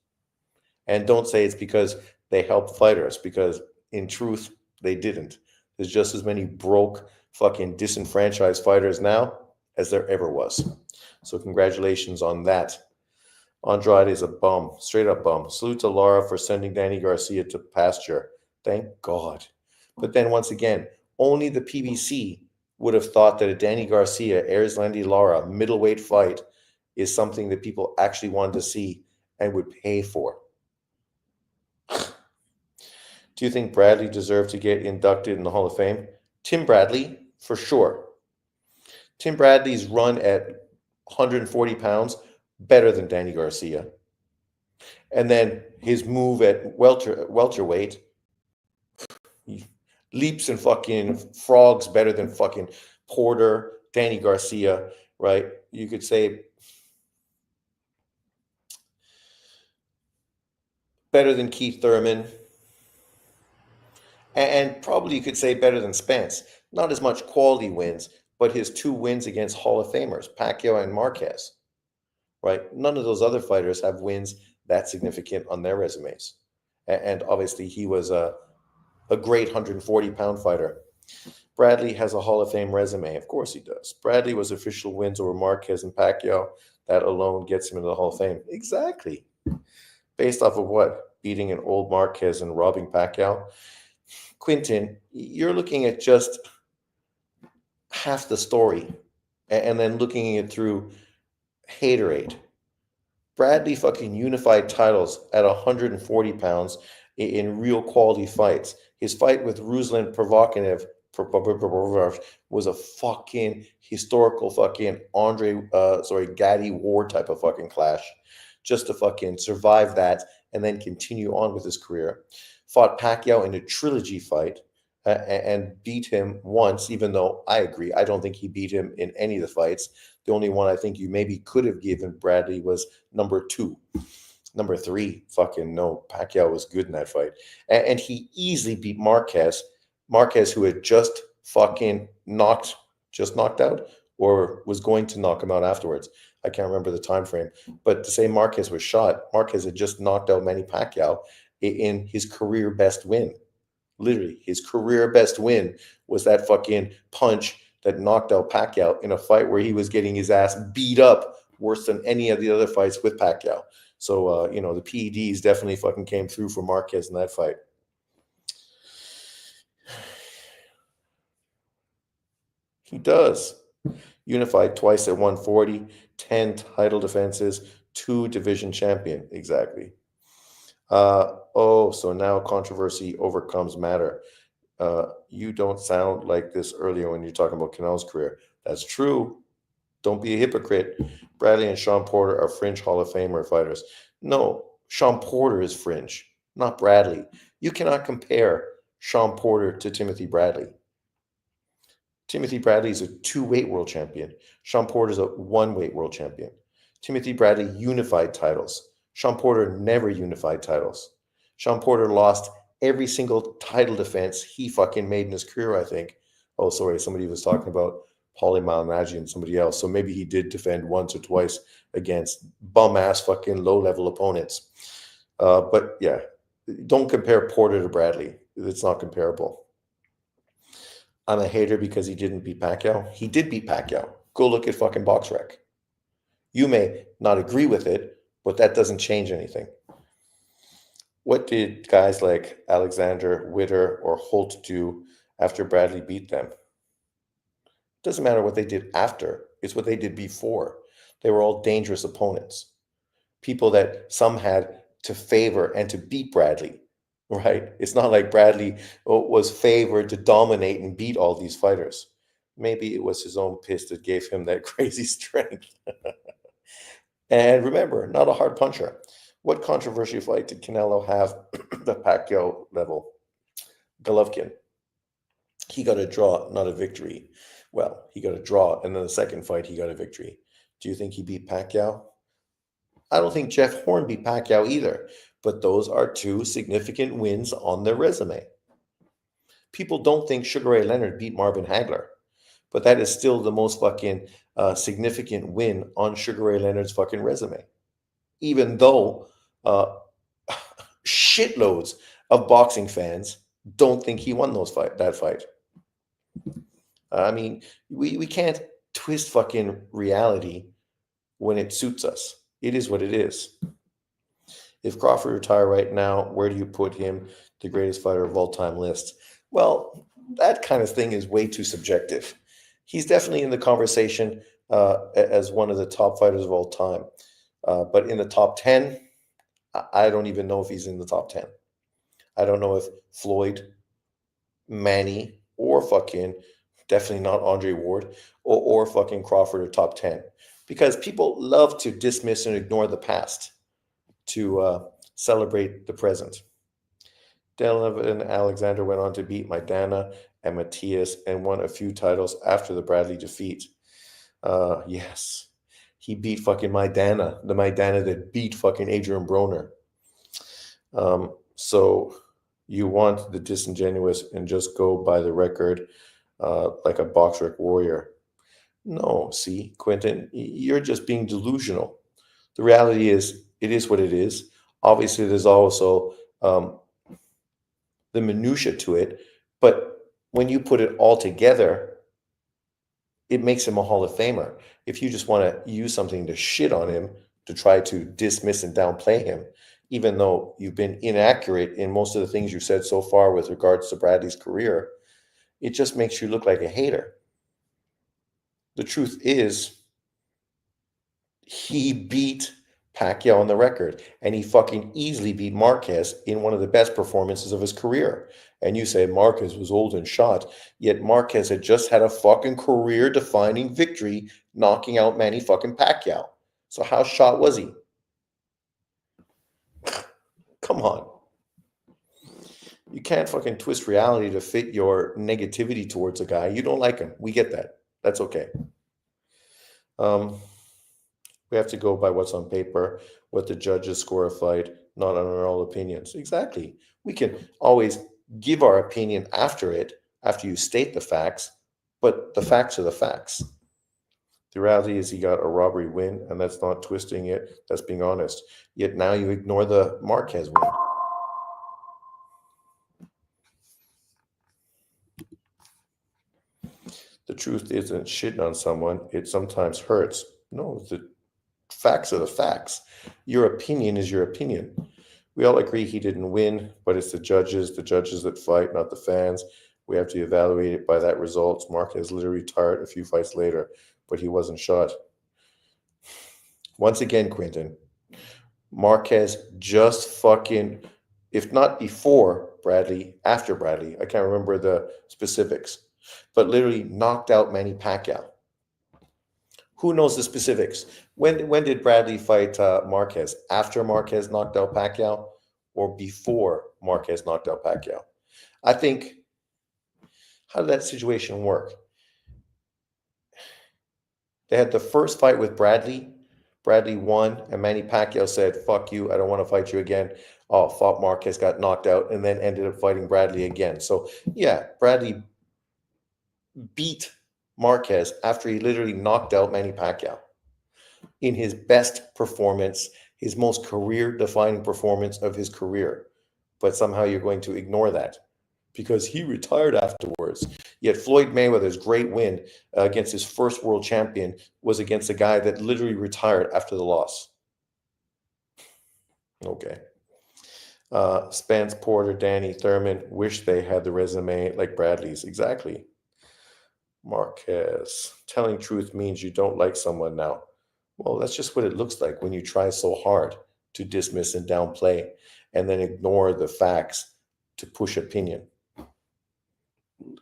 And don't say it's because they helped fighters, because in truth, they didn't. There's just as many broke, fucking disenfranchised fighters now as there ever was. So congratulations on that. Andrade is a bum, straight up bum. Salute to Lara for sending Danny Garcia to pasture. Thank God. But then once again, only the PBC would have thought that a Danny Garcia, Erislandy Lara middleweight fight is something that people actually wanted to see and would pay for. Do you think Bradley deserved to get inducted in the Hall of Fame? Tim Bradley, for sure. Tim Bradley's run at 140 pounds, better than Danny Garcia. And then his move at welterweight, leaps and fucking frogs better than fucking Porter, Danny Garcia, right? You could say better than Keith Thurman. And probably you could say better than Spence. Not as much quality wins, but his two wins against Hall of Famers, Pacquiao and Marquez, right? None of those other fighters have wins that significant on their resumes. And obviously he was a great 140-pound fighter. Bradley has a Hall of Fame resume. Of course he does. Bradley was official wins over Marquez and Pacquiao. That alone gets him into the Hall of Fame. Exactly. Based off of what? Beating an old Marquez and robbing Pacquiao? Quinton, you're looking at just half the story and then looking at it through haterade. Bradley fucking unified titles at 140 pounds in real quality fights. His fight with Ruslan Provocanev was a fucking historical fucking Gatti Ward type of fucking clash. Just to fucking survive that and then continue on with his career. Fought Pacquiao in a trilogy fight and beat him once, even though I agree, I don't think he beat him in any of the fights. The only one I think you maybe could have given Bradley was number 2. Number 3, fucking no. Pacquiao was good in that fight. And he easily beat Marquez. Marquez, who had just fucking knocked out or was going to knock him out afterwards. I can't remember the time frame. But to say Marquez was shot, Marquez had just knocked out Manny Pacquiao in his career best win. Literally, his career best win was that fucking punch that knocked out Pacquiao in a fight where he was getting his ass beat up worse than any of the other fights with Pacquiao. So, the PEDs definitely fucking came through for Marquez in that fight. He does. Unified twice at 140, 10 title defenses, 2 division champion. Exactly. So now controversy overcomes matter. You don't sound like this earlier when you're talking about Canelo's career. That's true. Don't be a hypocrite. Bradley and Sean Porter are fringe Hall of Famer fighters. No, Sean Porter is fringe, not Bradley. You cannot compare Sean Porter to Timothy Bradley. Timothy Bradley is a two-weight world champion. Sean Porter is a one-weight world champion. Timothy Bradley unified titles. Sean Porter never unified titles. Sean Porter lost every single title defense he fucking made in his career, I think. Oh, sorry, somebody was talking about Paulie Malignaggi and somebody else. So maybe he did defend once or twice against bum-ass fucking low-level opponents. But yeah, don't compare Porter to Bradley. It's not comparable. I'm a hater because he didn't beat Pacquiao. He did beat Pacquiao. Go look at fucking BoxRec. You may not agree with it, but that doesn't change anything. What did guys like Alexander, Witter, or Holt do after Bradley beat them? Doesn't matter what they did after, it's what they did before. They were all dangerous opponents. People that some had to favor and to beat Bradley, right? It's not like Bradley was favored to dominate and beat all these fighters. Maybe it was his own piss that gave him that crazy strength. And remember, not a hard puncher. What controversial fight did Canelo have the Pacquiao level? Golovkin. He got a draw, not a victory. Well, he got a draw, and then the second fight, he got a victory. Do you think he beat Pacquiao? I don't think Jeff Horn beat Pacquiao either, but those are two significant wins on their resume. People don't think Sugar Ray Leonard beat Marvin Hagler, but that is still the most fucking significant win on Sugar Ray Leonard's fucking resume. Even though shitloads of boxing fans don't think he won that fight. I mean, we can't twist fucking reality when it suits us. It is what it is. If Crawford retired right now, where do you put him, the greatest fighter of all time list? Well, that kind of thing is way too subjective. He's definitely in the conversation as one of the top fighters of all time. But in the top 10, I don't even know if he's in the top 10. I don't know if Floyd, Manny, or fucking, definitely not Andre Ward, or fucking Crawford are top 10. Because people love to dismiss and ignore the past to celebrate the present. Donovan Alexander went on to beat Maidana and Matias and won a few titles after the Bradley defeat. Yes, he beat fucking Maidana, the Maidana that beat fucking Adrian Broner. So you want the disingenuous and just go by the record like a BoxRec warrior. No, see, Quentin, you're just being delusional. The reality is, it is what it is. Obviously, there's also the minutia to it, but when you put it all together, it makes him a Hall of Famer. If you just want to use something to shit on him, to try to dismiss and downplay him, even though you've been inaccurate in most of the things you've said so far with regards to Bradley's career, it just makes you look like a hater. The truth is, he beat Pacquiao on the record, and he fucking easily beat Marquez in one of the best performances of his career. And you say Marquez was old and shot, yet Marquez had just had a fucking career-defining victory knocking out Manny fucking Pacquiao. So how shot was he? Come on. You can't fucking twist reality to fit your negativity towards a guy. You don't like him. We get that. That's okay. We have to go by what's on paper, what the judges score a fight, not on our own opinions. Exactly. We can always give our opinion after you state the facts, but the facts are the facts. The reality is he got a robbery win, and that's not twisting it. That's being honest. Yet now you ignore the Marquez win. The truth isn't shitting on someone. It sometimes hurts. No, the facts are the facts. Your opinion is your opinion. We all agree he didn't win, but it's the judges that fight, not the fans. We have to evaluate it by that result. Marquez literally retired a few fights later, but he wasn't shot. Once again, Quentin, Marquez just fucking, if not before, Bradley, after Bradley. I can't remember the specifics, but literally knocked out Manny Pacquiao. Who knows the specifics? When did Bradley fight Marquez? After Marquez knocked out Pacquiao or before Marquez knocked out Pacquiao? I think, how did that situation work? They had the first fight with Bradley. Bradley won, and Manny Pacquiao said, fuck you, I don't want to fight you again. Oh, fought Marquez, got knocked out, and then ended up fighting Bradley again. So, yeah, Bradley beat Marquez after he literally knocked out Manny Pacquiao in his best performance, his most career-defining performance of his career. But somehow you're going to ignore that because he retired afterwards. Yet Floyd Mayweather's great win against his first world champion was against a guy that literally retired after the loss. Okay. Spence, Porter, Danny, Thurman wish they had the resume like Bradley's. Exactly. Marquez, telling truth means you don't like someone now. Well, that's just what it looks like when you try so hard to dismiss and downplay and then ignore the facts to push opinion.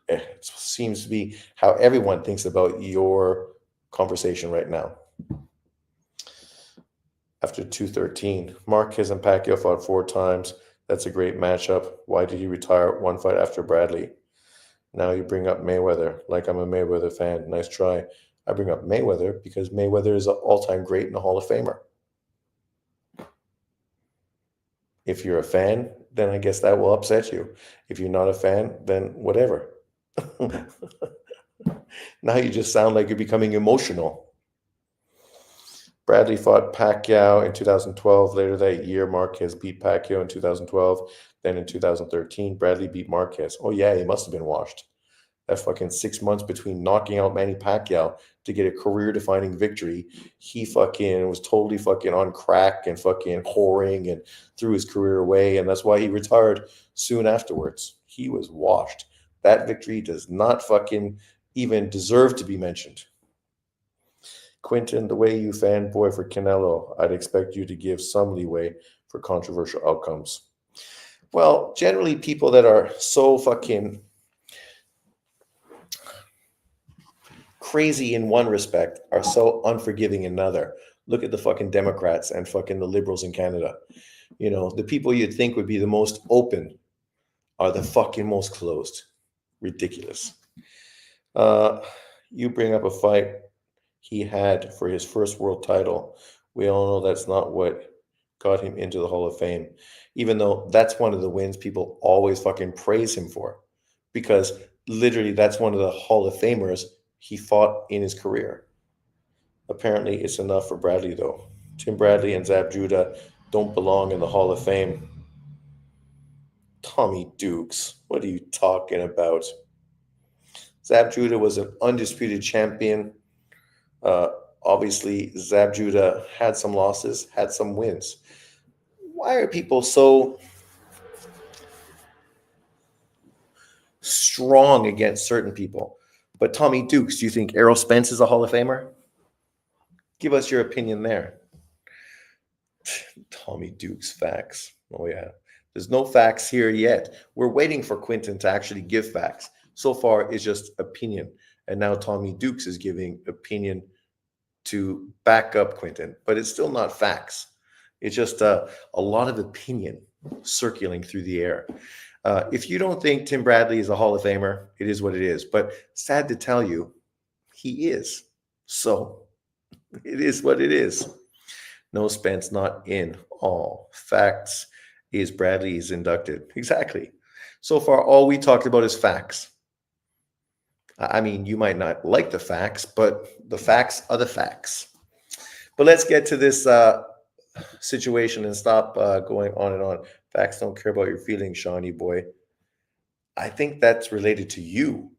It seems to be how everyone thinks about your conversation right now. After 213, Marquez and Pacquiao fought 4 times. That's a great matchup. Why did he retire one fight after Bradley? Now you bring up Mayweather, like I'm a Mayweather fan. Nice try. I bring up Mayweather because Mayweather is an all-time great and a Hall of Famer. If you're a fan, then I guess that will upset you. If you're not a fan, then whatever. Now you just sound like you're becoming emotional. Bradley fought Pacquiao in 2012. Later that year, Marquez beat Pacquiao in 2012. Then in 2013, Bradley beat Marquez. Oh yeah, he must have been washed. That fucking 6 months between knocking out Manny Pacquiao to get a career-defining victory, he fucking was totally fucking on crack and fucking whoring and threw his career away, and that's why he retired soon afterwards. He was washed. That victory does not fucking even deserve to be mentioned. Quentin, the way you fanboy for Canelo, I'd expect you to give some leeway for controversial outcomes. Well, generally people that are so fucking crazy in one respect are so unforgiving in another. Look at the fucking Democrats and fucking the liberals in Canada. You know, the people you'd think would be the most open are the fucking most closed. Ridiculous. You bring up a fight he had for his first world title. We all know that's not what got him into the Hall of Fame, even though that's one of the wins people always fucking praise him for, because literally that's one of the Hall of Famers he fought in his career. Apparently it's enough for Bradley though. Tim Bradley and Zab Judah don't belong in the Hall of Fame. Tommy Dukes, what are you talking about? Zab Judah was an undisputed champion. Obviously, Zab Judah had some losses, had some wins. Why are people so strong against certain people? But Tommy Dukes, do you think Errol Spence is a Hall of Famer? Give us your opinion there. Tommy Dukes, facts. Oh, yeah. There's no facts here yet. We're waiting for Quentin to actually give facts. So far, it's just opinion. And now Tommy Dukes is giving opinion to back up Quentin. But it's still not facts. It's just a lot of opinion circulating through the air. If you don't think Tim Bradley is a Hall of Famer, it is what it is. But sad to tell you, he is. So it is what it is. No, Spence not in all. Facts is Bradley is inducted. Exactly. So far, all we talked about is facts. I mean, you might not like the facts, but the facts are the facts. But let's get to this situation and stop going on and on. Facts don't care about your feelings, Shawnee boy. I think that's related to you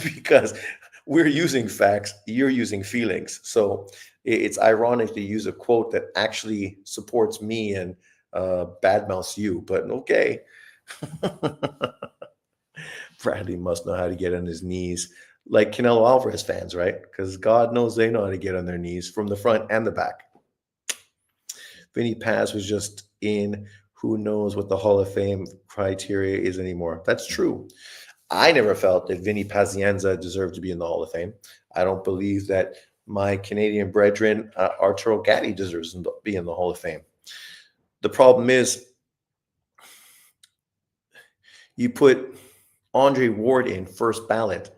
because we're using facts, you're using feelings. So it's ironic to use a quote that actually supports me and badmouths you, but okay. Bradley must know how to get on his knees, like Canelo Alvarez fans, right? Because God knows they know how to get on their knees from the front and the back. Vinny Paz was just in. Who knows what the Hall of Fame criteria is anymore? That's true. I never felt that Vinny Pazienza deserved to be in the Hall of Fame. I don't believe that my Canadian brethren, Arturo Gatti, deserves to be in the Hall of Fame. The problem is, you put Andre Ward in first ballot,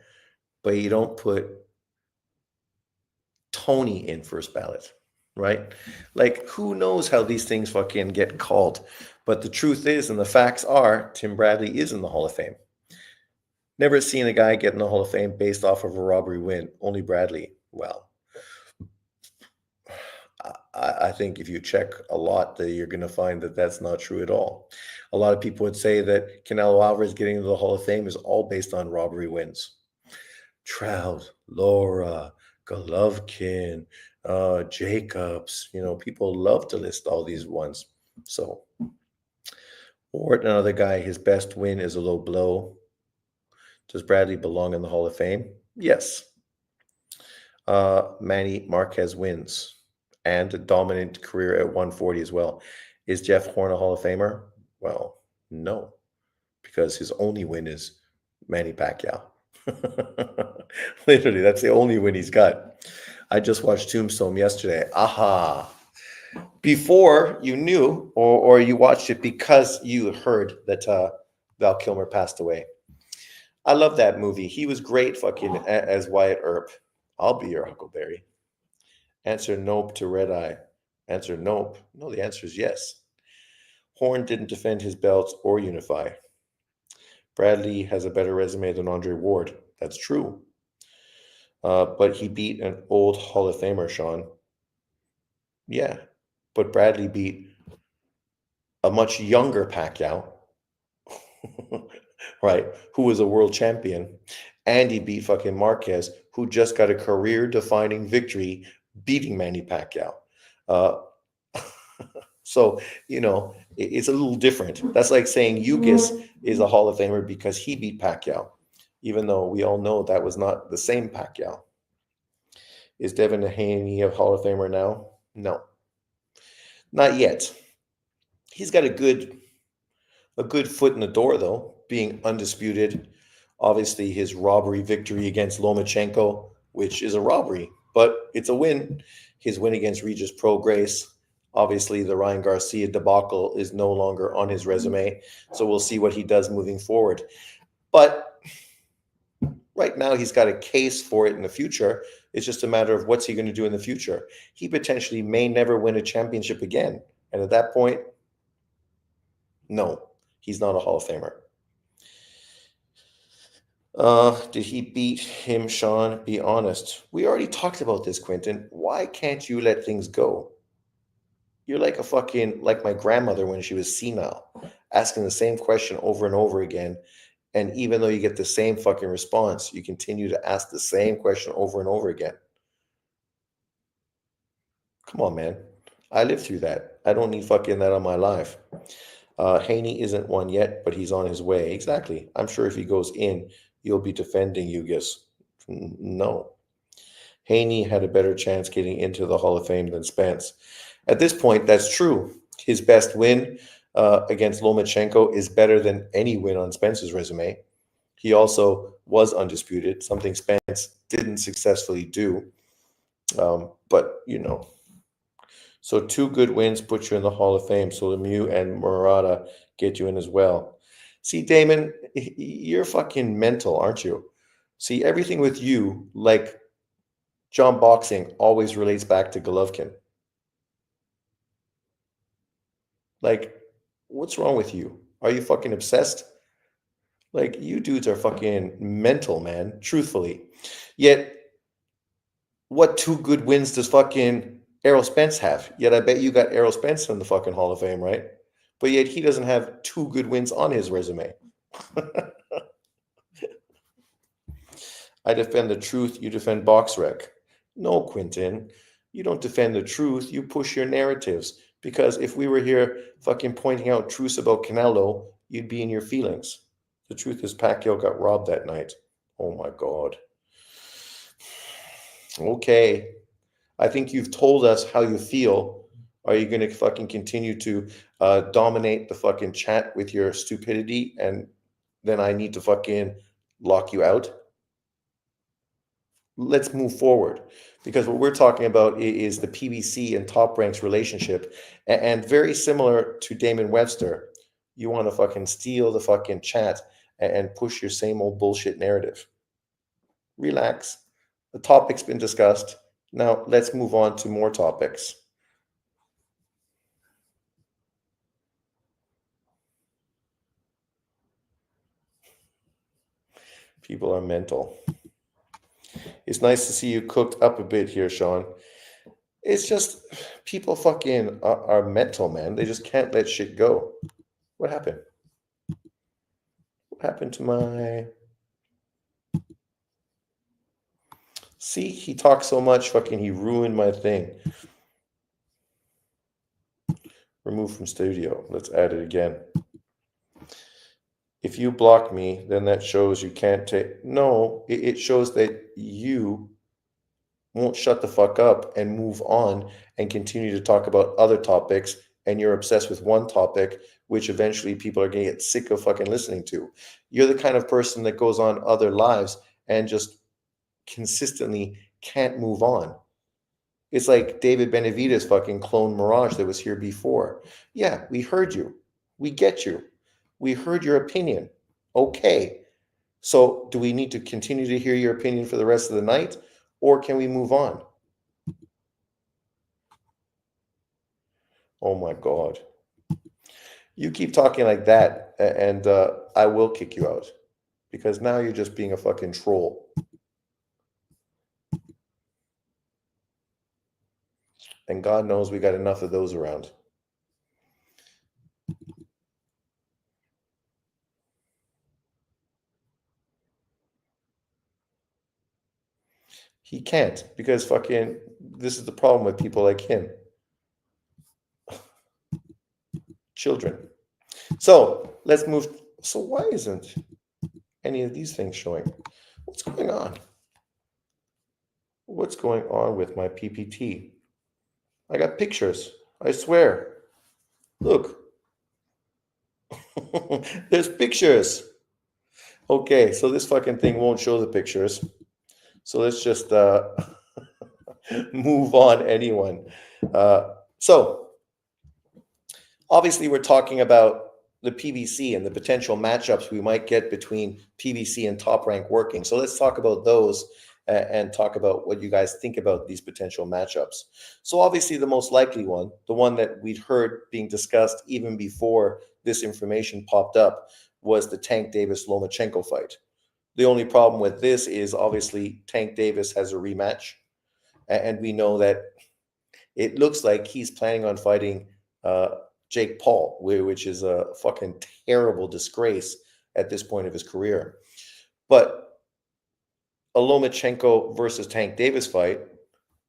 but you don't put Tony in first ballot, right? Like, who knows how these things fucking get called? But the truth is, and the facts are, Tim Bradley is in the Hall of Fame. Never seen a guy get in the Hall of Fame based off of a robbery win. Only Bradley. Well, I think if you check a lot, that you're going to find that that's not true at all. A lot of people would say that Canelo Alvarez getting into the Hall of Fame is all based on robbery wins. Trout, Laura, Golovkin, Jacobs. People love to list all these ones. So, or another guy, his best win is a low blow. Does Bradley belong in the Hall of Fame? Yes. Manny Marquez wins and a dominant career at 140 as well. Is Jeff Horn a Hall of Famer? Well, no, because his only win is Manny Pacquiao. Literally, that's the only win he's got. I just watched Tombstone yesterday. Aha. Before you knew, or you watched it because you heard that Val Kilmer passed away. I love that movie. He was great fucking as Wyatt Earp. I'll be your Huckleberry. Answer nope to Red Eye. Answer nope. No, the answer is yes. Horn didn't defend his belts or unify. Bradley has a better resume than Andre Ward. That's true. But he beat an old Hall of Famer, Sean. Yeah. But Bradley beat a much younger Pacquiao, right, who was a world champion. And he beat fucking Marquez, who just got a career-defining victory beating Manny Pacquiao. So, it's a little different. That's like saying Yugis is a Hall of Famer because he beat Pacquiao, even though we all know that was not the same Pacquiao. Is Devin Haney a Hall of Famer now? No. Not yet. He's got a good foot in the door, though, being undisputed. Obviously, his robbery victory against Lomachenko, which is a robbery, but it's a win. His win against Regis Prograis. Obviously, the Ryan Garcia debacle is no longer on his resume, so we'll see what he does moving forward. But right now, he's got a case for it in the future. It's just a matter of what's he going to do in the future. He potentially may never win a championship again. And at that point, no, he's not a Hall of Famer. Did he beat him, Sean? Be honest. We already talked about this, Quentin. Why can't you let things go? You're like my grandmother when she was senile, asking the same question over and over again. And even though you get the same fucking response, you continue to ask the same question over and over again. Come on, man. I lived through that. I don't need fucking that on my life. Haney isn't one yet, but he's on his way. Exactly. I'm sure if he goes in, you'll be defending Yugis. No. Haney had a better chance getting into the Hall of Fame than Spence. At this point, that's true. His best win against Lomachenko is better than any win on Spence's resume. He also was undisputed, something Spence didn't successfully do. But, So 2 good wins put you in the Hall of Fame. So Lemieux and Murata get you in as well. See, Damon, you're fucking mental, aren't you? See, everything with you, like John Boxing, always relates back to Golovkin. Like, what's wrong with you? Are you fucking obsessed? Like, you dudes are fucking mental, man, truthfully. Yet, what 2 good wins does fucking Errol Spence have? Yet I bet you got Errol Spence in the fucking Hall of Fame, right? But yet he doesn't have 2 good wins on his resume. I defend the truth, you defend BoxRec. No, Quentin, you don't defend the truth, you push your narratives. Because if we were here fucking pointing out truths about Canelo, you'd be in your feelings. The truth is Pacquiao got robbed that night. Oh my God. Okay. I think you've told us how you feel Are you going to fucking continue to dominate the fucking chat with your stupidity, and then I need to fucking lock you out? Let's move forward, because what we're talking about is the PBC and Top Rank's relationship, and very similar to Damon Webster. You want to fucking steal the fucking chat and push your same old bullshit narrative. Relax. The topic's been discussed. Now let's move on to more topics. People are mental. It's nice to see you cooked up a bit here, Sean. It's just people fucking are mental, man. They just can't let shit go. What happened? What happened to my... See, he talked so much, fucking he ruined my thing. Remove from studio. Let's add it again. If you block me, then that shows you can't take... No, it shows that you won't shut the fuck up and move on and continue to talk about other topics, and you're obsessed with one topic, which eventually people are going to get sick of fucking listening to. You're the kind of person that goes on other lives and just consistently can't move on. It's like David Benavides' fucking clone Mirage that was here before. Yeah, we heard you. We get you. We heard your opinion. Okay. So do we need to continue to hear your opinion for the rest of the night, or can we move on? Oh my God. You keep talking like that, and I will kick you out, because now you're just being a fucking troll. And God knows we got enough of those around. He can't, because fucking this is the problem with people like him. Children. So let's move. So why isn't any of these things showing? What's going on? What's going on with my PPT? I got pictures. I swear. Look. There's pictures. Okay, so this fucking thing won't show the pictures. So let's just move on, anyone. So obviously we're talking about the PBC and the potential matchups we might get between PBC and Top Rank working. So let's talk about those and talk about what you guys think about these potential matchups. So obviously the most likely one, the one that we'd heard being discussed even before this information popped up, was the Tank Davis-Lomachenko fight. The only problem with this is obviously Tank Davis has a rematch, and we know that it looks like he's planning on fighting Jake Paul, which is a fucking terrible disgrace at this point of his career. But a Lomachenko versus Tank Davis fight,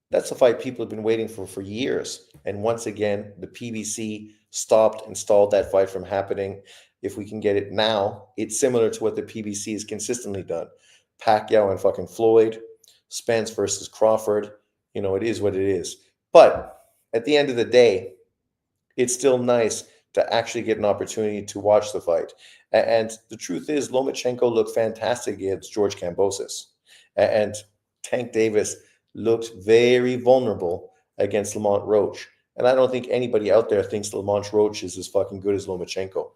that's a fight people have been waiting for years. And once again, the PBC stopped and stalled that fight from happening. If we can get it now, it's similar to what the PBC has consistently done. Pacquiao and fucking Floyd, Spence versus Crawford. You know, it is what it is. But at the end of the day, it's still nice to actually get an opportunity to watch the fight. And the truth is, Lomachenko looked fantastic against George Kambosos. And Tank Davis looked very vulnerable against Lamont Roach. And I don't think anybody out there thinks Lamont Roach is as fucking good as Lomachenko.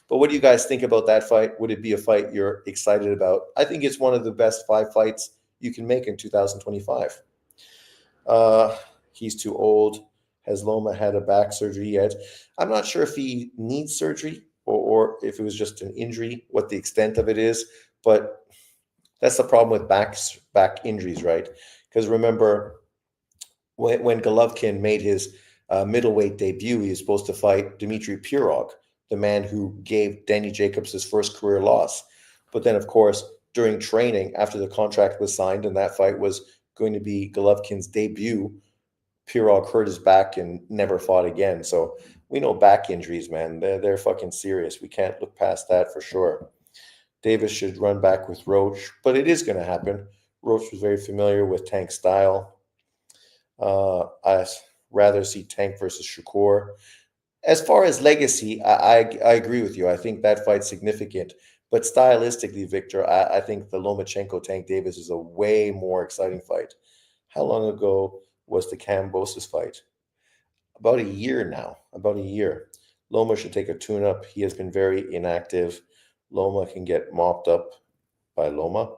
But what do you guys think about that fight? Would it be a fight you're excited about? I think it's one of the best 5 fights you can make in 2025. He's too old. Has Loma had a back surgery yet? I'm not sure if he needs surgery or if it was just an injury, what the extent of it is. But that's the problem with back injuries, right? Because remember, when Golovkin made his middleweight debut, he was supposed to fight Dmitry Pirog, the man who gave Danny Jacobs his first career loss. But then, of course, during training, after the contract was signed and that fight was going to be Golovkin's debut, Pirog hurt his back and never fought again. So we know back injuries, man. They're fucking serious. We can't look past that for sure. Davis should run back with Roach, but it is going to happen. Roach was very familiar with Tank's style. rather see Tank versus Shakur. As far as legacy, I agree with you. I think that fight's significant. But stylistically, Victor, I think the Lomachenko Tank Davis is a way more exciting fight. How long ago was the Kambosos fight? About a year now. About a year. Loma should take a tune up. He has been very inactive. Loma can get mopped up by Loma.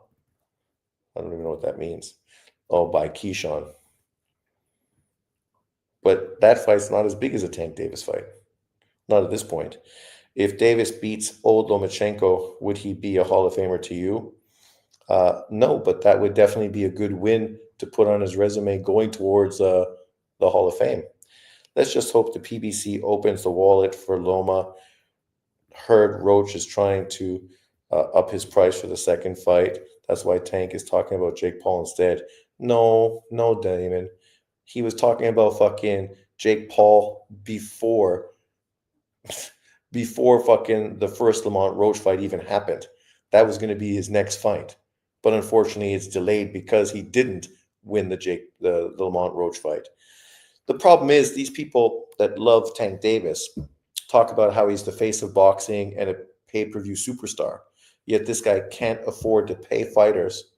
I don't even know what that means. Oh, by Keyshawn. But that fight's not as big as a Tank Davis fight. Not at this point. If Davis beats old Lomachenko, would he be a Hall of Famer to you? No, but that would definitely be a good win to put on his resume going towards the Hall of Fame. Let's just hope the PBC opens the wallet for Loma. Heard Roach is trying to up his price for the second fight. That's why Tank is talking about Jake Paul instead. No, no, Damon. He was talking about fucking Jake Paul before fucking the first Lamont Roach fight even happened. That was going to be his next fight. But unfortunately, it's delayed because he didn't win the Lamont Roach fight. The problem is these people that love Tank Davis talk about how he's the face of boxing and a pay-per-view superstar. Yet this guy can't afford to pay fighters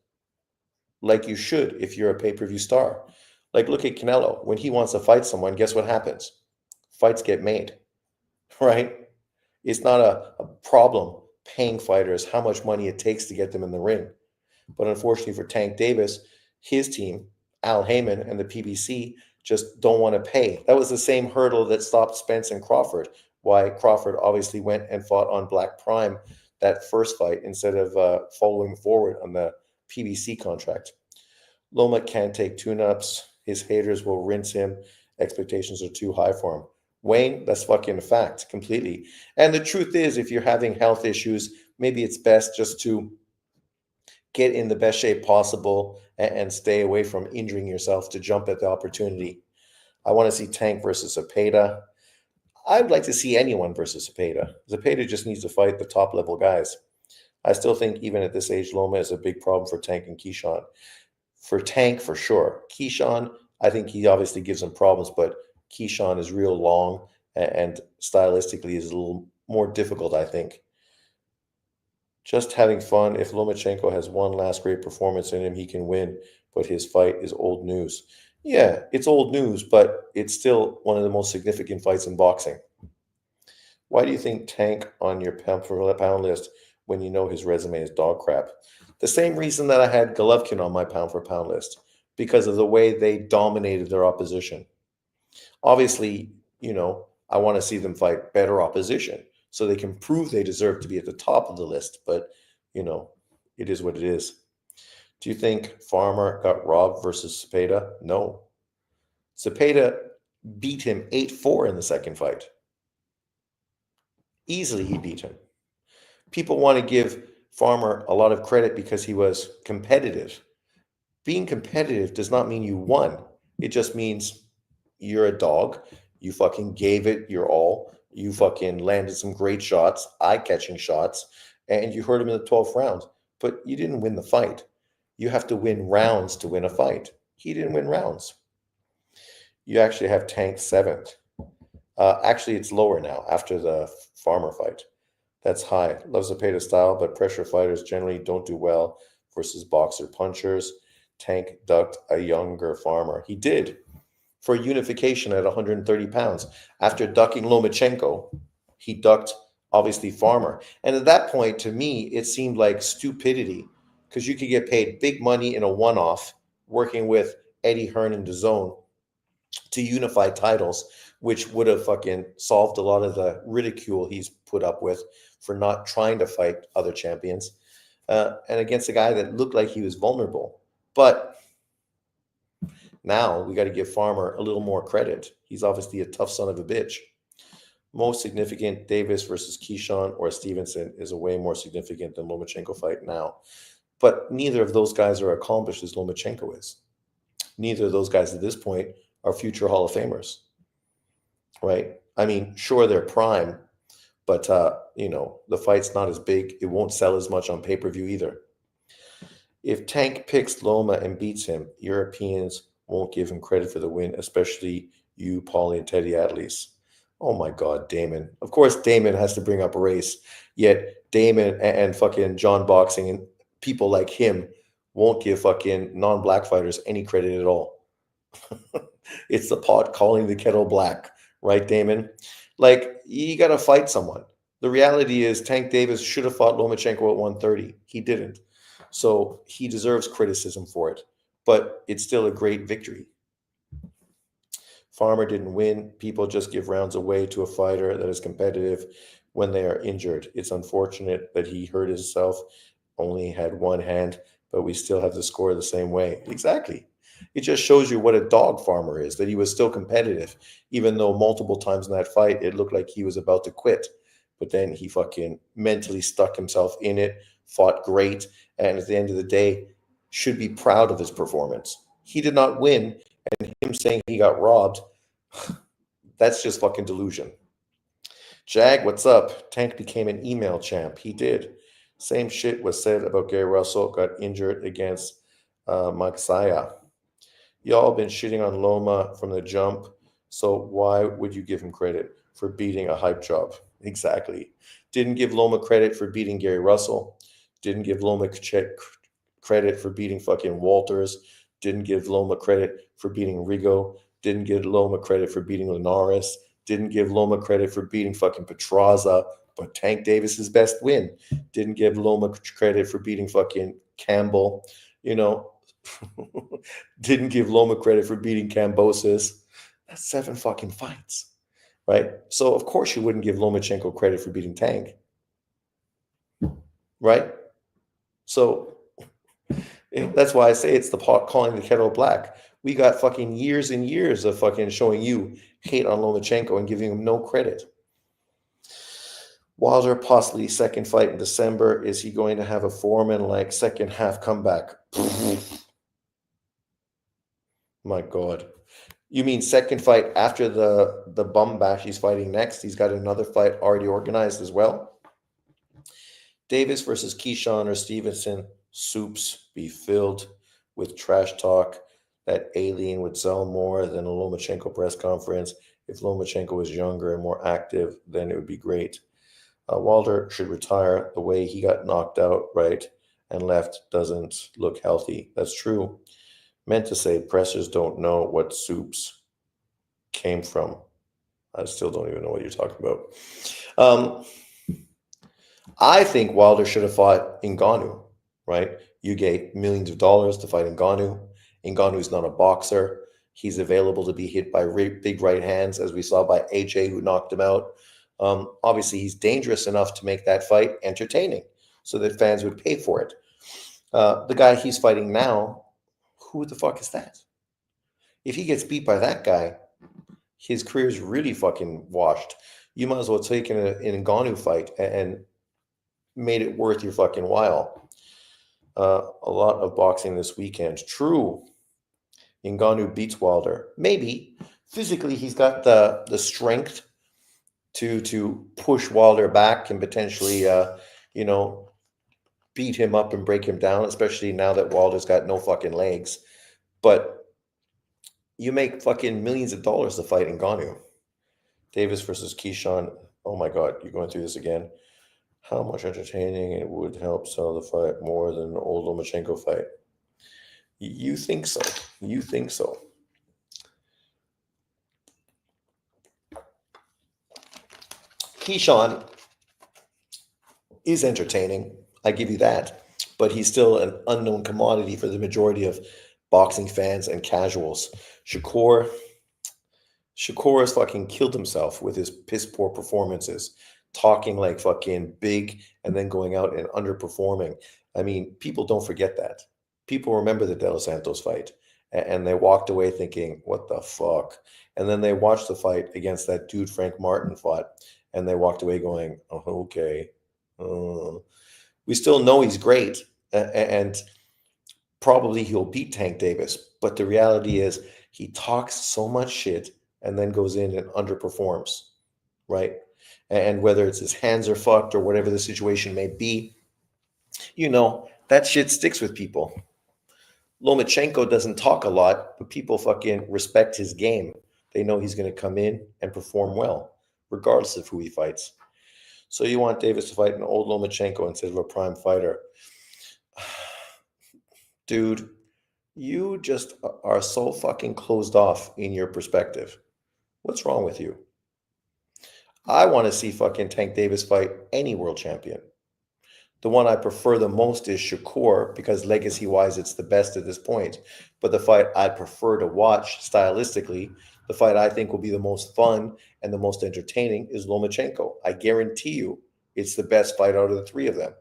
like you should if you're a pay-per-view star. Like, look at Canelo. When he wants to fight someone, guess what happens? Fights get made, right? It's not a problem paying fighters how much money it takes to get them in the ring. But unfortunately for Tank Davis, his team, Al Heyman and the PBC, just don't want to pay. That was the same hurdle that stopped Spence and Crawford, why Crawford obviously went and fought on Black Prime that first fight instead of following forward on the PBC contract. Loma can't take tune-ups. His haters will rinse him. Expectations are too high for him. Wayne, that's fucking a fact completely. And the truth is, if you're having health issues, maybe it's best just to get in the best shape possible and stay away from injuring yourself to jump at the opportunity. I want to see Tank versus Zepeda. I'd like to see anyone versus Zepeda. Zepeda just needs to fight the top level guys. I still think even at this age, Loma is a big problem for Tank and Keyshawn. For Tank, for sure. Keyshawn, I think he obviously gives him problems, but Keyshawn is real long and stylistically is a little more difficult, I think. Just having fun. If Lomachenko has one last great performance in him, he can win, but his fight is old news. Yeah, it's old news, but it's still one of the most significant fights in boxing. Why do you think Tank on your pound for pound list when you know his resume is dog crap? The same reason that I had Golovkin on my pound for pound list, because of the way they dominated their opposition. Obviously, I want to see them fight better opposition so they can prove they deserve to be at the top of the list. But, it is what it is. Do you think Farmer got robbed versus Zepeda? No. Zepeda beat him 8-4 in the second fight. Easily he beat him. People want to give Farmer a lot of credit because he was competitive. Being competitive does not mean you won. It just means you're a dog. You fucking gave it your all. You fucking landed some great shots, eye-catching shots, and you hurt him in the 12th round. But you didn't win the fight. You have to win rounds to win a fight. He didn't win rounds. You actually have Tank 7th. Actually, it's lower now after the Farmer fight. That's high. Loves Zepeda style, but pressure fighters generally don't do well versus boxer punchers. Tank ducked a younger Farmer. He did for unification at 130 pounds. After ducking Lomachenko, he ducked, obviously, Farmer. And at that point, to me, it seemed like stupidity because you could get paid big money in a one-off working with Eddie Hearn and DAZN to unify titles, which would have fucking solved a lot of the ridicule he's put up with for not trying to fight other champions and against a guy that looked like he was vulnerable. But now we got to give Farmer a little more credit. He's obviously a tough son of a bitch. Most significant, Davis versus Keyshawn or Stevenson is a way more significant than Lomachenko fight now. But neither of those guys are accomplished as Lomachenko is. Neither of those guys at this point are future Hall of Famers, right? I mean, sure, they're prime, but, the fight's not as big. It won't sell as much on pay-per-view either. If Tank picks Loma and beats him, Europeans won't give him credit for the win, especially You, Paulie, and Teddy Atlas. Oh my God, Damon. Of course, Damon has to bring up a race. Yet Damon and fucking John Boxing and people like him won't give fucking non-black fighters any credit at all. It's the pot calling the kettle black, right, Damon? Like, you got to fight someone. The reality is, Tank Davis should have fought Lomachenko at 130. He didn't. So he deserves criticism for it. But it's still a great victory. Farmer didn't win. People just give rounds away to a fighter that is competitive when they are injured. It's unfortunate that he hurt himself, only had one hand, but we still have to score the same way. Exactly. It just shows you what a dog Farmer is, that he was still competitive, even though multiple times in that fight it looked like he was about to quit. But then he fucking mentally stuck himself in it, fought great, and at the end of the day, should be proud of his performance. He did not win, and him saying he got robbed, that's just fucking delusion. Jag, what's up? Tank became an email champ. He did. Same shit was said about Gary Russell, got injured against Magsaya. Y'all been shitting on Loma from the jump, so why would you give him credit for beating a hype job? Exactly. Didn't give Loma credit for beating Gary Russell. Didn't give Loma credit for beating fucking Walters. Didn't give Loma credit for beating Rigo. Didn't give Loma credit for beating Linares. Didn't give Loma credit for beating fucking Petraza, but Tank Davis's best win. Didn't give Loma credit for beating fucking Campbell. You know, didn't give Loma credit for beating Kambosos. That's 7 fucking fights, right? So of course you wouldn't give Lomachenko credit for beating Tank, right? So that's why I say it's the pot calling the kettle black. We got fucking years and years of fucking showing you hate on Lomachenko and giving him no credit. Wilder possibly second fight in December. Is he going to have a Foreman-like second half comeback? My God. You mean second fight after the bum bash he's fighting next? He's got another fight already organized as well. Davis versus Keyshawn or Stevenson. Soups be filled with trash talk. That alien would sell more than a Lomachenko press conference. If Lomachenko was younger and more active, then it would be great. Wilder should retire. The way he got knocked out, right, and left doesn't look healthy. That's true. Meant to say pressers don't know what Soups came from. I still don't even know what you're talking about. I think Wilder should have fought Ngannou, right? You gave millions of dollars to fight Ngannou. Ngannou's not a boxer. He's available to be hit by big right hands, as we saw by AJ, who knocked him out. Obviously, he's dangerous enough to make that fight entertaining so that fans would pay for it. The guy he's fighting now, who the fuck is that? If he gets beat by that guy, his career's really fucking washed. You might as well take an Ngannou fight and made it worth your fucking while. A lot of boxing this weekend. True. Ngannou beats Wilder. Maybe. Physically, he's got the strength to push Wilder back and potentially, beat him up and break him down, especially now that Wilder's got no fucking legs. But you make fucking millions of dollars to fight Ngannou. Davis versus Keyshawn. Oh my God, you're going through this again. How much entertaining it would help sell the fight more than the old Lomachenko fight? You think so? You think so? Keyshawn is entertaining. I give you that. But he's still an unknown commodity for the majority of boxing fans and casuals. Shakur has fucking killed himself with his piss poor performances, talking like fucking big and then going out and underperforming. I mean, people don't forget that. People remember the De Los Santos fight and they walked away thinking, what the fuck? And then they watched the fight against that dude Frank Martin fought and they walked away going, oh, okay. We still know he's great and probably he'll beat Tank Davis. But the reality is he talks so much shit and then goes in and underperforms, right? And whether it's his hands are fucked or whatever the situation may be, that shit sticks with people. Lomachenko doesn't talk a lot, but people fucking respect his game. They know he's going to come in and perform well, regardless of who he fights. So you want Davis to fight an old Lomachenko instead of a prime fighter. Dude, you just are so fucking closed off in your perspective. What's wrong with you? I want to see fucking Tank Davis fight any world champion. The one I prefer the most is Shakur because legacy wise, it's the best at this point. But the fight I prefer to watch stylistically, the fight I think will be the most fun and the most entertaining is Lomachenko. I guarantee you it's the best fight out of the three of them.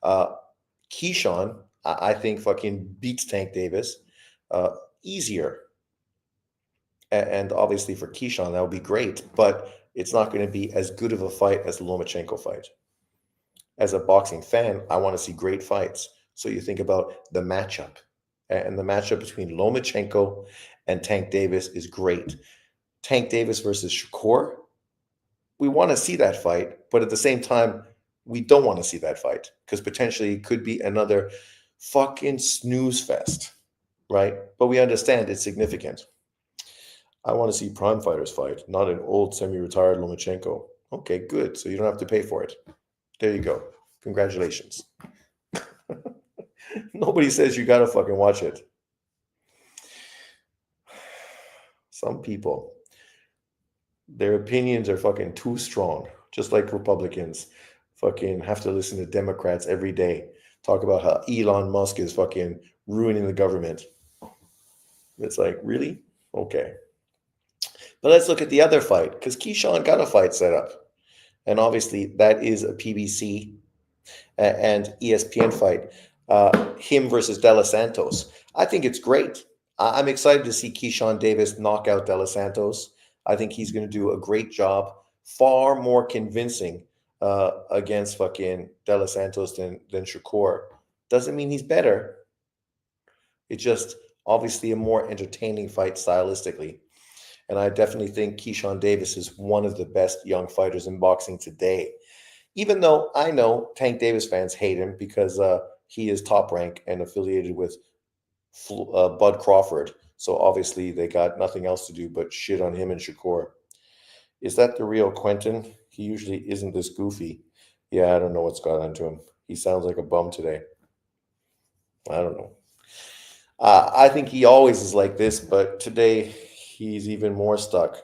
Uh, Keyshawn, I think fucking beats Tank Davis uh, easier. And obviously for Keyshawn, that would be great. But it's not going to be as good of a fight as the Lomachenko fight. As a boxing fan, I want to see great fights. So you think about the matchup. And the matchup between Lomachenko and Tank Davis is great. Tank Davis versus Shakur, we want to see that fight. But at the same time, we don't want to see that fight because potentially it could be another fucking snooze fest, right? But we understand it's significant. I want to see prime fighters fight, not an old semi-retired Lomachenko. Okay, good. So you don't have to pay for it. There you go. Congratulations. Nobody says you gotta fucking watch it. Some people, their opinions are fucking too strong, just like Republicans fucking have to listen to Democrats every day talk about how Elon Musk is fucking ruining the government. It's like, really? Okay. But let's look at the other fight because Keyshawn got a fight set up. And obviously, that is a PBC and ESPN fight. Him versus De Los Santos. I think it's great. I'm excited to see Keyshawn Davis knock out De Los Santos. I think he's going to do a great job, far more convincing against fucking De Los Santos than Shakur. Doesn't mean he's better. It's just obviously a more entertaining fight stylistically. And I definitely think Keyshawn Davis is one of the best young fighters in boxing today. Even though I know Tank Davis fans hate him because he is top rank and affiliated with Bud Crawford. So obviously they got nothing else to do but shit on him and Shakur. Is that the real Quentin? He usually isn't this goofy. Yeah, I don't know what's got onto him. He sounds like a bum today. I don't know. I think he always is like this, but today he's even more stuck.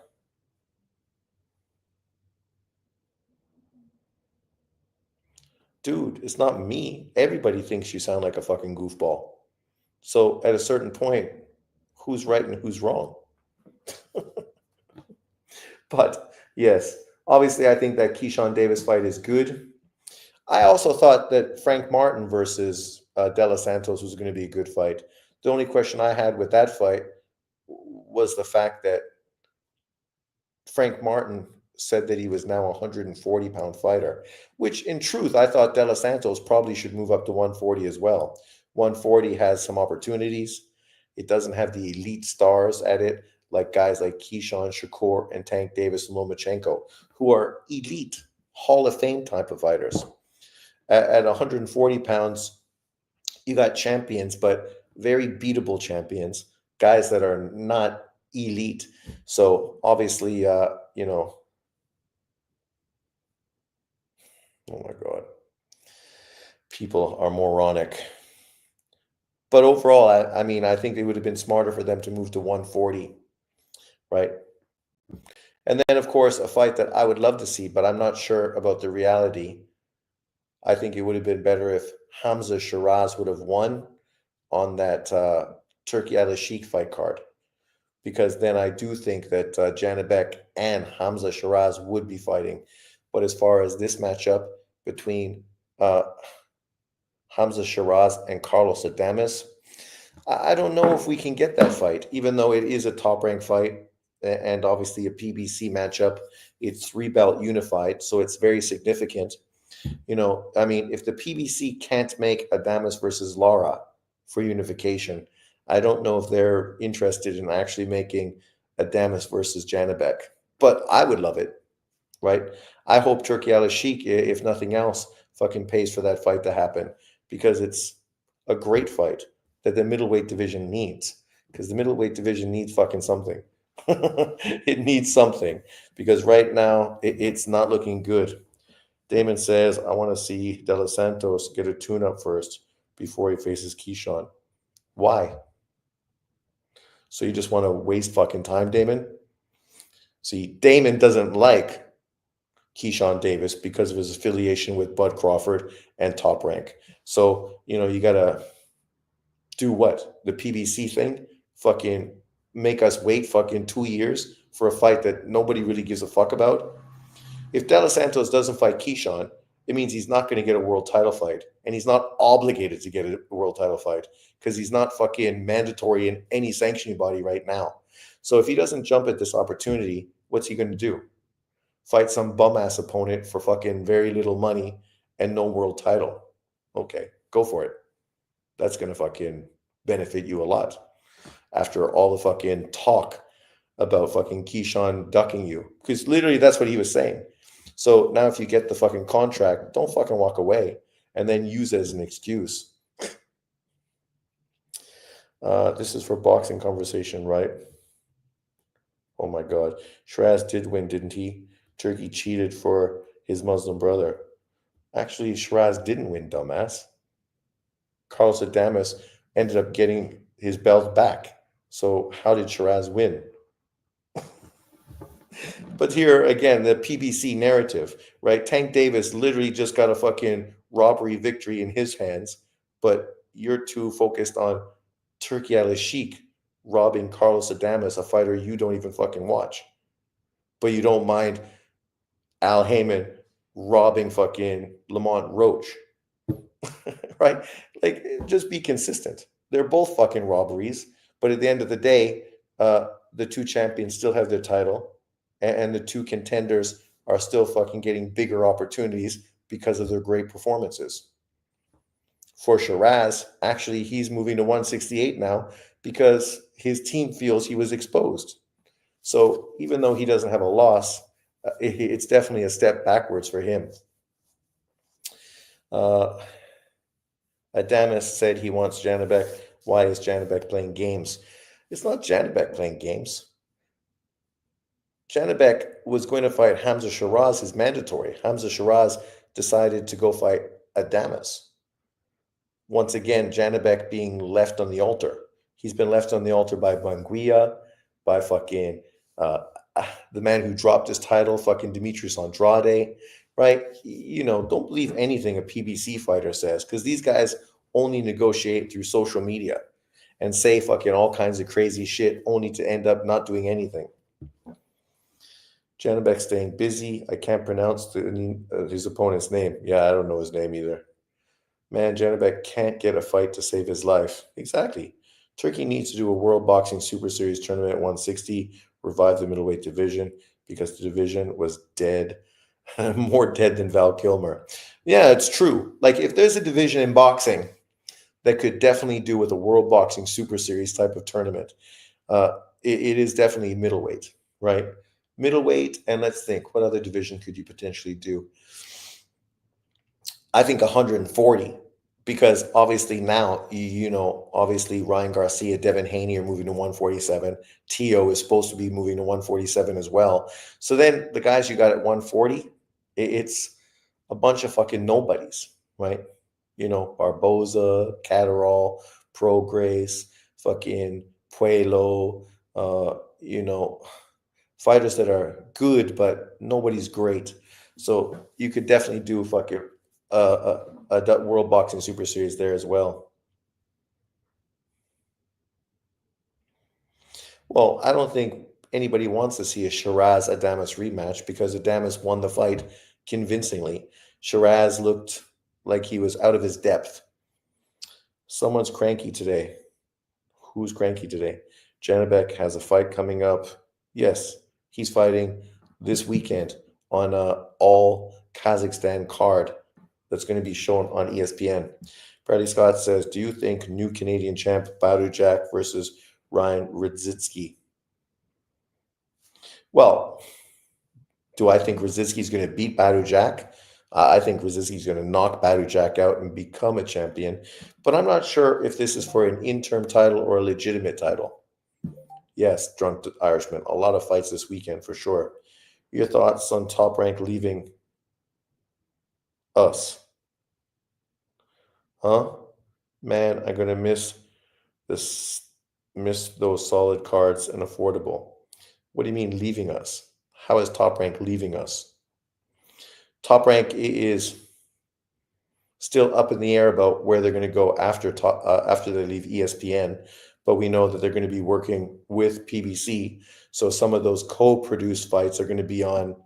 Dude, it's not me. Everybody thinks you sound like a fucking goofball. So at a certain point, who's right and who's wrong? But yes, obviously, I think that Keyshawn Davis fight is good. I also thought that Frank Martin versus De Los Santos was going to be a good fight. The only question I had with that fight was the fact that Frank Martin said that he was now a 140-pound fighter, which in truth, I thought De Los Santos probably should move up to 140 as well. 140 has some opportunities. It doesn't have the elite stars at it, like guys like Keyshawn, Shakur, and Tank Davis and Lomachenko, who are elite Hall of Fame type of fighters. At 140 pounds, you got champions, but very beatable champions, guys that are not elite. So obviously, you know, oh my God, people are moronic. But overall, I mean, I think it would have been smarter for them to move to 140, right? And then, of course, a fight that I would love to see, but I'm not sure about the reality. I think it would have been better if Hamza Shiraz would have won on that Turkey Al-Sheikh fight card. Because then I do think that Janibek and Hamza Shiraz would be fighting. But as far as this matchup between Hamza Shiraz and Carlos Adames, I don't know if we can get that fight, even though it is a top-ranked fight and obviously a PBC matchup. It's 3-belt unified, so it's very significant. You know, I mean, if the PBC can't make Adames versus Lara for unification, I don't know if they're interested in actually making Adames versus Janibek. But I would love it, right? I hope Turkey Al-Sheikh, if nothing else, fucking pays for that fight to happen because it's a great fight that the middleweight division needs because the middleweight division needs fucking something. It needs something because right now it's not looking good. Damon says, I want to see De Los Santos get a tune up first before he faces Keyshawn. Why? So you just want to waste fucking time, Damon? See, Damon doesn't like Keyshawn Davis because of his affiliation with Bud Crawford and Top Rank. So, you got to do what? The PBC thing? Fucking make us wait fucking 2 years for a fight that nobody really gives a fuck about? If De Los Santos doesn't fight Keyshawn, it means he's not going to get a world title fight. And he's not obligated to get a world title fight because he's not fucking mandatory in any sanctioning body right now. So if he doesn't jump at this opportunity, what's he going to do? Fight some bum ass opponent for fucking very little money and no world title? Okay, go for it. That's going to fucking benefit you a lot after all the fucking talk about fucking Keyshawn ducking you. Because literally that's what he was saying. So now if you get the fucking contract, don't fucking walk away and then use it as an excuse. This is for boxing conversation, right? Oh my God. Shiraz did win, didn't he? Turkey cheated for his Muslim brother. Actually, Shiraz didn't win, dumbass. Carlos Adames ended up getting his belt back. So how did Shiraz win? But here again, the PBC narrative, right? Tank Davis literally just got a fucking robbery victory in his hands, but you're too focused on Turki Al-Sheikh robbing Carlos Adames, a fighter you don't even fucking watch. But you don't mind Al Heyman robbing fucking Lamont Roach, right? Like, just be consistent. They're both fucking robberies, but at the end of the day, the two champions still have their title, and the two contenders are still fucking getting bigger opportunities because of their great performances. For Shiraz, actually, he's moving to 168 now because his team feels he was exposed. So even though he doesn't have a loss, it's definitely a step backwards for him. Adamus said he wants Janibek. Why is Janibek playing games? It's not Janibek playing games. Janibek was going to fight Hamza Shiraz, his mandatory. Hamza Shiraz decided to go fight Adamus. Once again, Janibek being left on the altar. He's been left on the altar by Banguia, by fucking the man who dropped his title, fucking Demetrius Andrade, right? Don't believe anything a PBC fighter says because these guys only negotiate through social media and say fucking all kinds of crazy shit only to end up not doing anything. Janibek staying busy. I can't pronounce his opponent's name. Yeah, I don't know his name either. Man, Janibek can't get a fight to save his life. Exactly. Turkey needs to do a World Boxing Super Series tournament at 160, revive the middleweight division because the division was dead, more dead than Val Kilmer. Yeah, it's true. Like, if there's a division in boxing that could definitely do with a World Boxing Super Series type of tournament, it is definitely middleweight, right? Middleweight, and let's think, what other division could you potentially do? I think 140, because obviously now, obviously Ryan Garcia, Devin Haney are moving to 147. Tio is supposed to be moving to 147 as well. So then the guys you got at 140, it's a bunch of fucking nobodies, right? Barboza, Catterall, Prograis, fucking Puelo, fighters that are good, but nobody's great. So you could definitely do fucking a World Boxing Super Series there as well. Well, I don't think anybody wants to see a Shiraz Adames rematch because Adames won the fight convincingly. Shiraz looked like he was out of his depth. Someone's cranky today. Who's cranky today? Janibek has a fight coming up. Yes, he's fighting this weekend on a all Kazakhstan card that's going to be shown on ESPN. Bradley Scott says, do you think new Canadian champ Badou Jack versus Ryan Radzitsky? Well, do I think Radzitsky's going to beat Badou Jack? I think Radzitsky's going to knock Badou Jack out and become a champion. But I'm not sure if this is for an interim title or a legitimate title. Yes, Drunk Irishman. A lot of fights this weekend for sure. Your thoughts on Top Rank leaving us? Huh? Man, I'm gonna this miss those solid cards and affordable. What do you mean leaving us? How is Top Rank leaving us? Top Rank is still up in the air about where they're going to go after they leave ESPN, but we know that they're going to be working with PBC. So some of those co-produced fights are going to be on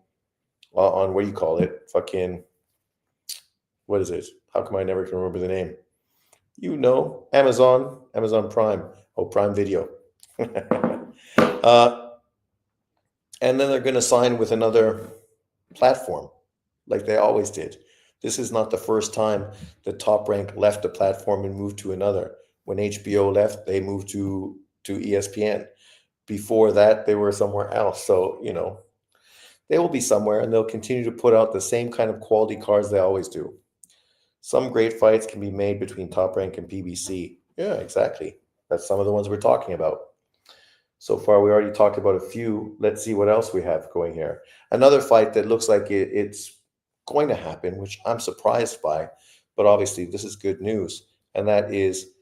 what do you call it? Fucking what is it? How come I never can remember the name? You know, Amazon Prime, Prime Video. uh, and then they're going to sign with another platform, like they always did. This is not the first time that Top Rank left a platform and moved to another. When HBO left, they moved to ESPN. Before that, they were somewhere else. So, they will be somewhere and they'll continue to put out the same kind of quality cards they always do. Some great fights can be made between Top Rank and PBC. Yeah, exactly. That's some of the ones we're talking about. So far, we already talked about a few. Let's see what else we have going here. Another fight that looks like it's going to happen, which I'm surprised by, but obviously this is good news, and that is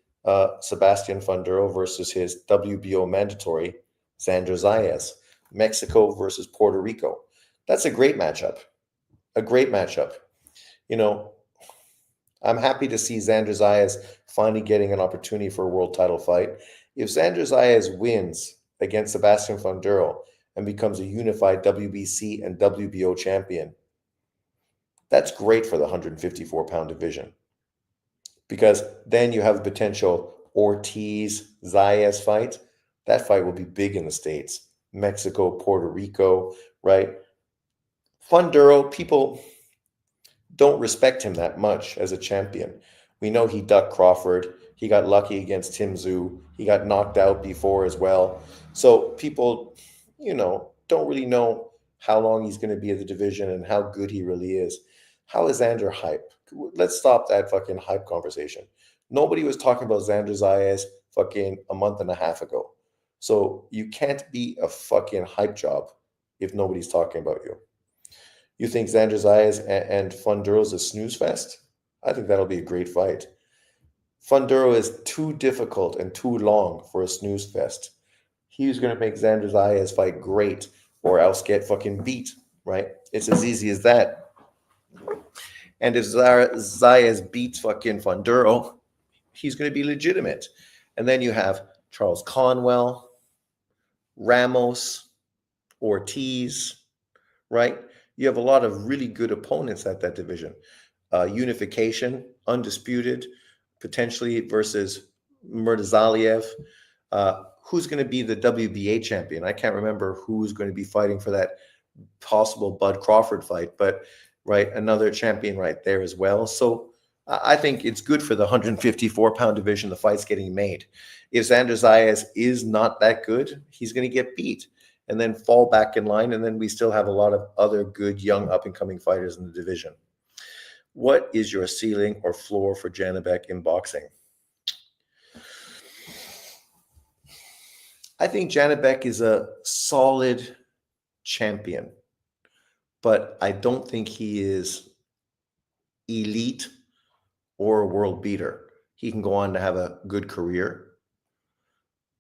Sebastian Funduro versus his WBO mandatory, Xander Zayas, Mexico versus Puerto Rico. That's a great matchup. A great matchup. You know, I'm happy to see Xander Zayas finally getting an opportunity for a world title fight. If Xander Zayas wins against Sebastian Funduro and becomes a unified WBC and WBO champion, that's great for the 154-pound division, because then you have the potential Ortiz-Zayas fight. That fight will be big in the States. Mexico, Puerto Rico, right? Funduro, people don't respect him that much as a champion. We know he ducked Crawford. He got lucky against Tim Tszyu. He got knocked out before as well. So people, don't really know how long he's going to be in the division and how good he really is. How is Xander hype? Let's stop that fucking hype conversation. Nobody was talking about Xander Zayas fucking a month and a half ago. So you can't be a fucking hype job if nobody's talking about you. You think Xander Zayas and Funduro's a snooze fest? I think that'll be a great fight. Funduro is too difficult and too long for a snooze fest. He's going to make Xander Zayas fight great or else get fucking beat, right? It's as easy as that. And if Zayas beats fucking Funduro, he's going to be legitimate. And then you have Charles Conwell, Ramos, Ortiz, right? You have a lot of really good opponents at that division. Unification, undisputed, potentially versus Murtazaliev. Who's going to be the WBA champion? I can't remember who's going to be fighting for that possible Bud Crawford fight, but right, another champion right there as well. So I think it's good for the 154-pound division. The fight's getting made. If Xander Zayas is not that good, he's going to get beat and then fall back in line. And then we still have a lot of other good young up-and-coming fighters in the division. What is your ceiling or floor for Janibek in boxing? I think Janibek is a solid champion, but I don't think he is elite or a world beater. He can go on to have a good career.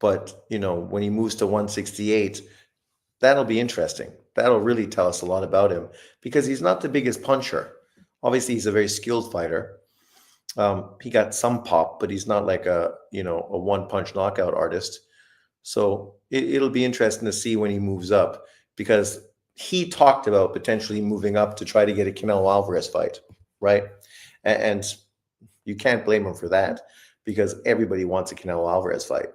But, when he moves to 168, that'll be interesting. That'll really tell us a lot about him because he's not the biggest puncher. Obviously, he's a very skilled fighter. He got some pop, but he's not like a one-punch knockout artist. So it'll be interesting to see when he moves up, because he talked about potentially moving up to try to get a Canelo Alvarez fight, right? And you can't blame him for that because everybody wants a Canelo Alvarez fight.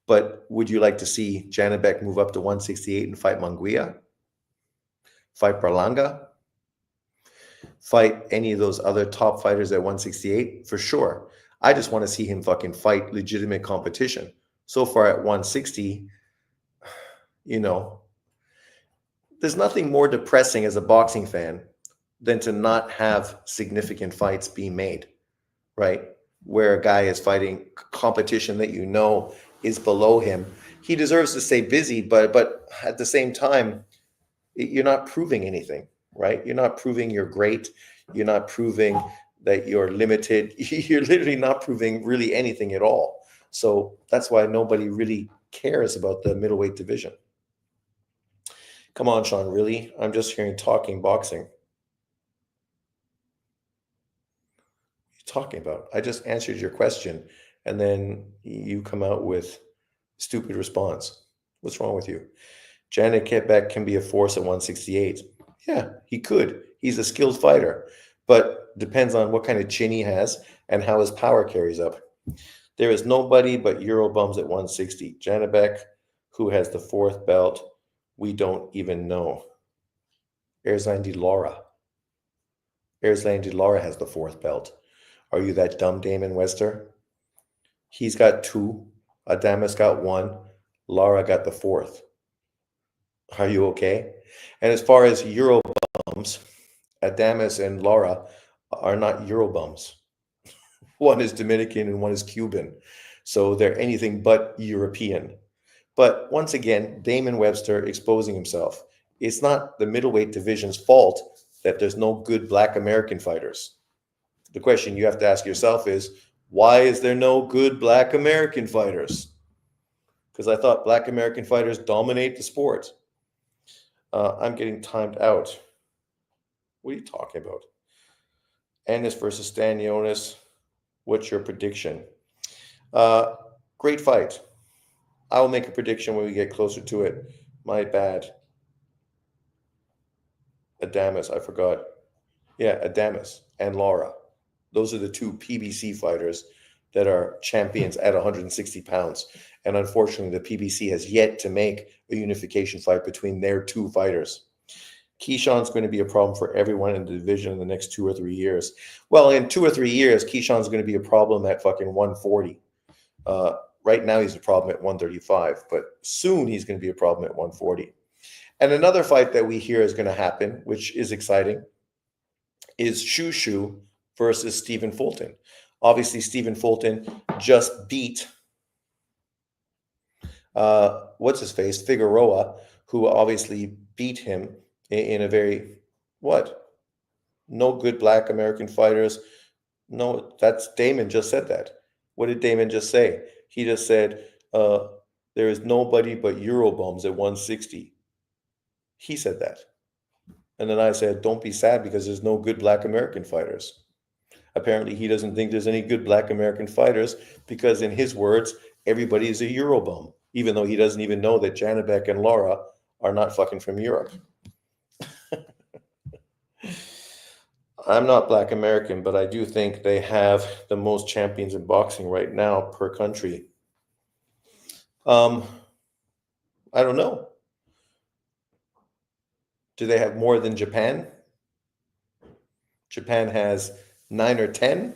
But would you like to see Janibek move up to 168 and fight Munguia? Fight Berlanga? Fight any of those other top fighters at 168? For sure. I just want to see him fucking fight legitimate competition. So far at 160, there's nothing more depressing as a boxing fan than to not have significant fights being made, right? Where a guy is fighting competition that is below him, he deserves to stay busy, but at the same time, you're not proving anything, right? You're not proving you're great. You're not proving that you're limited. You're literally not proving really anything at all. So that's why nobody really cares about the middleweight division. Come on, Sean, really? I'm just hearing talking boxing. What are you talking about? I just answered your question, and then you come out with stupid response. What's wrong with you? Janet Quebec can be a force at 168. Yeah, he could. He's a skilled fighter, but depends on what kind of chin he has and how his power carries up. There is nobody but Eurobums at 160. Janabek, who has the fourth belt, we don't even know. Erzlan de Lara. Erzlan de Lara has the fourth belt. Are you that dumb, Damon Wester? He's got two. Adamus got one. Lara got the fourth. Are you okay? And as far as Eurobums, Adamus and Lara are not Eurobums. One is Dominican and one is Cuban. So they're anything but European. But once again, Damon Webster exposing himself. It's not the middleweight division's fault that there's no good Black American fighters. The question you have to ask yourself is, why is there no good Black American fighters? Because I thought Black American fighters dominate the sport. I'm getting timed out. What are you talking about? Ennis versus Stanionis. What's your prediction? Great fight. I will make a prediction when we get closer to it. My bad. Adamus, I forgot. Yeah, Adamus and Lara. Those are the two PBC fighters that are champions at 160 pounds. And unfortunately, the PBC has yet to make a unification fight between their two fighters. Keyshawn's going to be a problem for everyone in the division in the next 2 or 3 years. Well, in 2 or 3 years, Keyshawn's going to be a problem at fucking 140. Right now, he's a problem at 135, but soon he's going to be a problem at 140. And another fight that we hear is going to happen, which is exciting, is Shushu versus Stephen Fulton. Obviously, Stephen Fulton just beat what's his face, Figueroa, who obviously beat him in a very no good Black American fighters. No, that's Damon just said that. What did Damon just say? He just said there is nobody but Eurobums at 160. He said that. And then I said, don't be sad because there's no good Black American fighters. Apparently, he doesn't think there's any good Black American fighters because, in his words, everybody is a Eurobum, even though he doesn't even know that Janabek and Lara are not fucking from Europe. I'm not Black American, but I do think they have the most champions in boxing right now per country. I don't know. Do they have more than Japan? Japan has 9 or 10.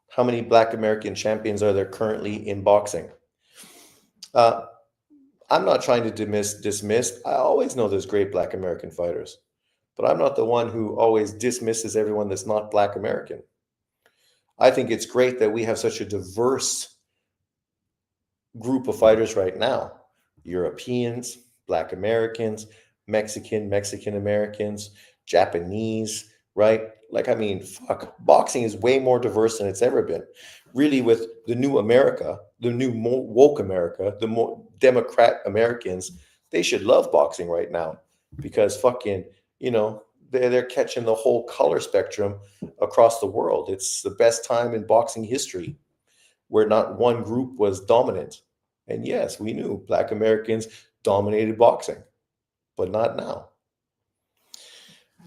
How many Black American champions are there currently in boxing? I'm not trying to dismiss. I always know there's great Black American fighters, but I'm not the one who always dismisses everyone that's not Black American. I think it's great that we have such a diverse group of fighters right now. Europeans, Black Americans, Mexican Americans, Japanese, right? Like, I mean, fuck, boxing is way more diverse than it's ever been. Really, with the new America, the new woke America, the more Democrat Americans, they should love boxing right now because fucking, they're catching the whole color spectrum across the world. It's the best time in boxing history where not one group was dominant. And yes, we knew Black Americans dominated boxing, but not now.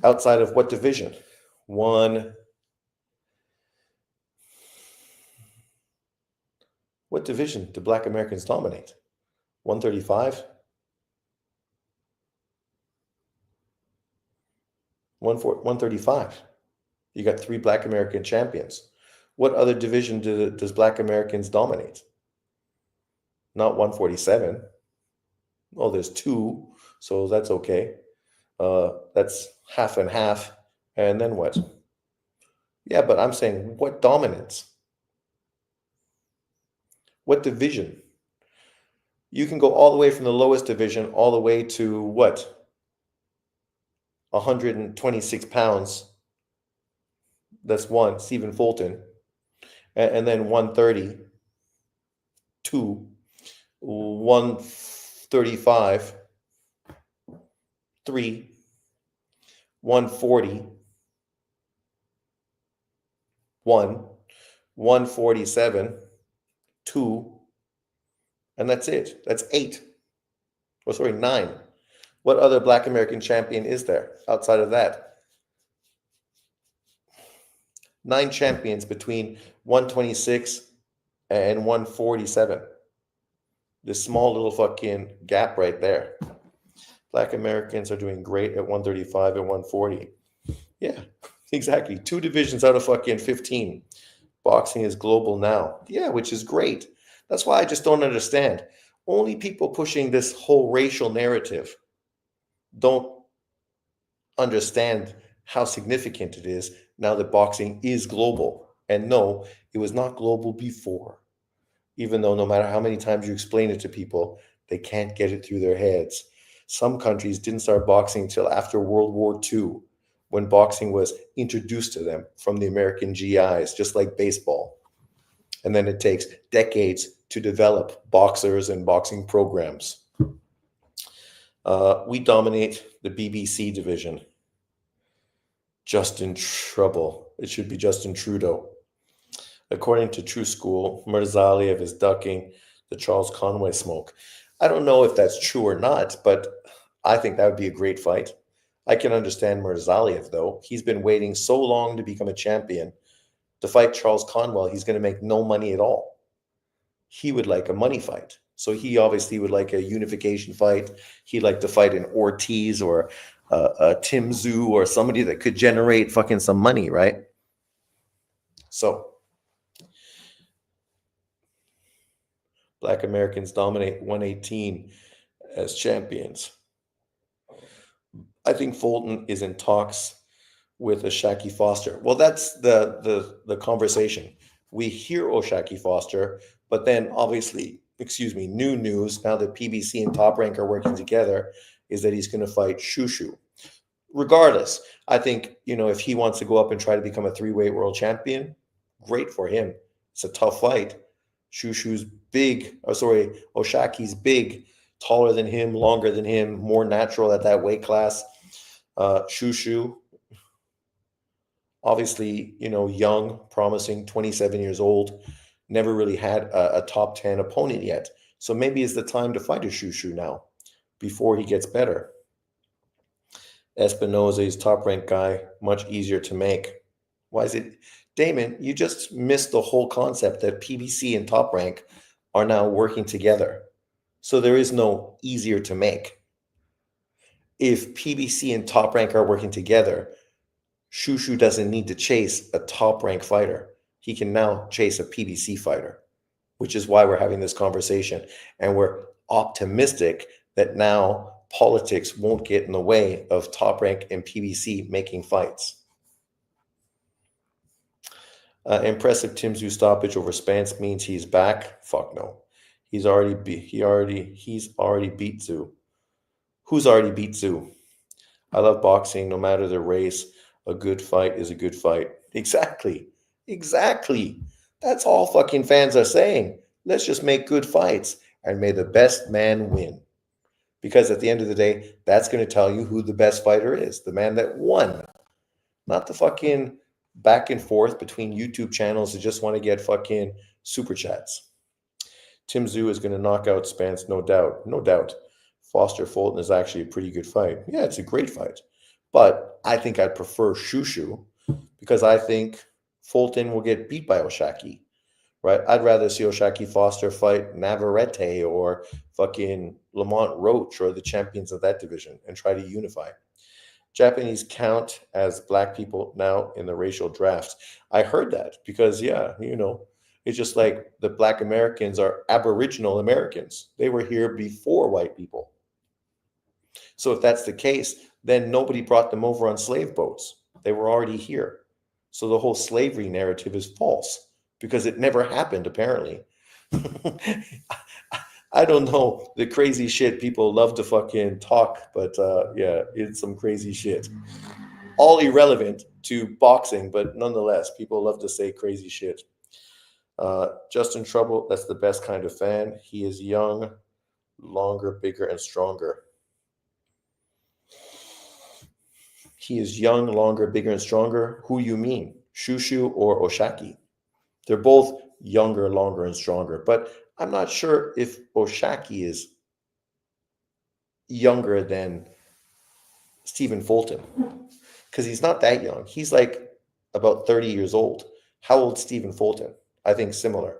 Outside of what division? What division do Black Americans dominate? 135? 135. You got 3 Black American champions. What other division does Black Americans dominate? Not 147. Oh, there's 2, so that's okay. That's half and half. And then what? Yeah, but I'm saying what dominance? What division? You can go all the way from the lowest division all the way to what? 126 pounds. That's one, Stephen Fulton. And then 130, two, 135, three, 140, one, 147, two, and that's it. That's eight. Oh, sorry, nine. What other Black American champion is there outside of that? 9 champions between 126 and 147. This small little fucking gap right there. Black Americans are doing great at 135 and 140. Yeah, exactly. 2 divisions out of fucking 15. Boxing is global now. Yeah, which is great. That's why I just don't understand. Only people pushing this whole racial narrative don't understand how significant it is now that boxing is global. And no, it was not global before. Even though no matter how many times you explain it to people, they can't get it through their heads. Some countries didn't start boxing until after World War II, when boxing was introduced to them from the American GIs, just like baseball. And then it takes decades to develop boxers and boxing programs. We dominate the BBC division. Justin Trouble. It should be Justin Trudeau. According to True School, Mirzaliev is ducking the Charles Conway smoke. I don't know if that's true or not, but I think that would be a great fight. I can understand Mirzaliev, though. He's been waiting so long to become a champion. To fight Charles Conway, he's going to make no money at all. He would like a money fight. So he obviously would like a unification fight. He'd like to fight an Ortiz or a Tim Tszyu or somebody that could generate fucking some money, right? So Black Americans dominate 118 as champions. I think Fulton is in talks with Oshaki Foster. Well, that's the conversation. We hear Oshaki Foster, but then obviously, new news now that PBC and Top Rank are working together is that he's going to fight Shushu. Regardless, I think, if he wants to go up and try to become a 3-weight world champion, great for him. It's a tough fight. Shushu's big, Oshaki's big, taller than him, longer than him, more natural at that weight class. Shushu, obviously, young, promising, 27 years old, never really had a top 10 opponent yet. So maybe it's the time to fight a Shushu now before he gets better. Espinoza is top ranked guy, much easier to make. Why is it? Damon, you just missed the whole concept that PBC and Top Rank are now working together. So there is no easier to make. If PBC and Top Rank are working together, Shushu doesn't need to chase a Top Rank fighter. He can now chase a PBC fighter, which is why we're having this conversation. And we're optimistic that now politics won't get in the way of Top Rank and PBC making fights. Impressive Tim Tszyu stoppage over Spence means he's back. Fuck no. He's already beat Tszyu. Who's already beat Tszyu? I love boxing, no matter the race. A good fight is a good fight. Exactly. That's all fucking fans are saying. Let's just make good fights and may the best man win. Because at the end of the day, that's going to tell you who the best fighter is. The man that won. Not the fucking back and forth between YouTube channels that just want to get fucking super chats. Tim Tszyu is going to knock out Spence, no doubt. Foster Fulton is actually a pretty good fight. Yeah, it's a great fight. But I think I'd prefer Shushu because I think Fulton will get beat by Oshaki, right? I'd rather see Oshaki Foster fight Navarrete or fucking Lamont Roach or the champions of that division and try to unify. Japanese count as black people now in the racial draft. I heard that because, it's just like the Black Americans are Aboriginal Americans. They were here before white people. So if that's the case, then nobody brought them over on slave boats. They were already here. So the whole slavery narrative is false because it never happened, apparently. I don't know the crazy shit people love to fucking talk, but yeah, it's some crazy shit. All irrelevant to boxing, but nonetheless, people love to say crazy shit. Justin Trouble, that's the best kind of fan. He is young, longer, bigger, and stronger. He is young, longer, bigger, and stronger. Who you mean? Shushu or Oshaki? They're both younger, longer, and stronger. But I'm not sure if Oshaki is younger than Stephen Fulton because he's not that young. He's like about 30 years old. How old Stephen Fulton? I think similar.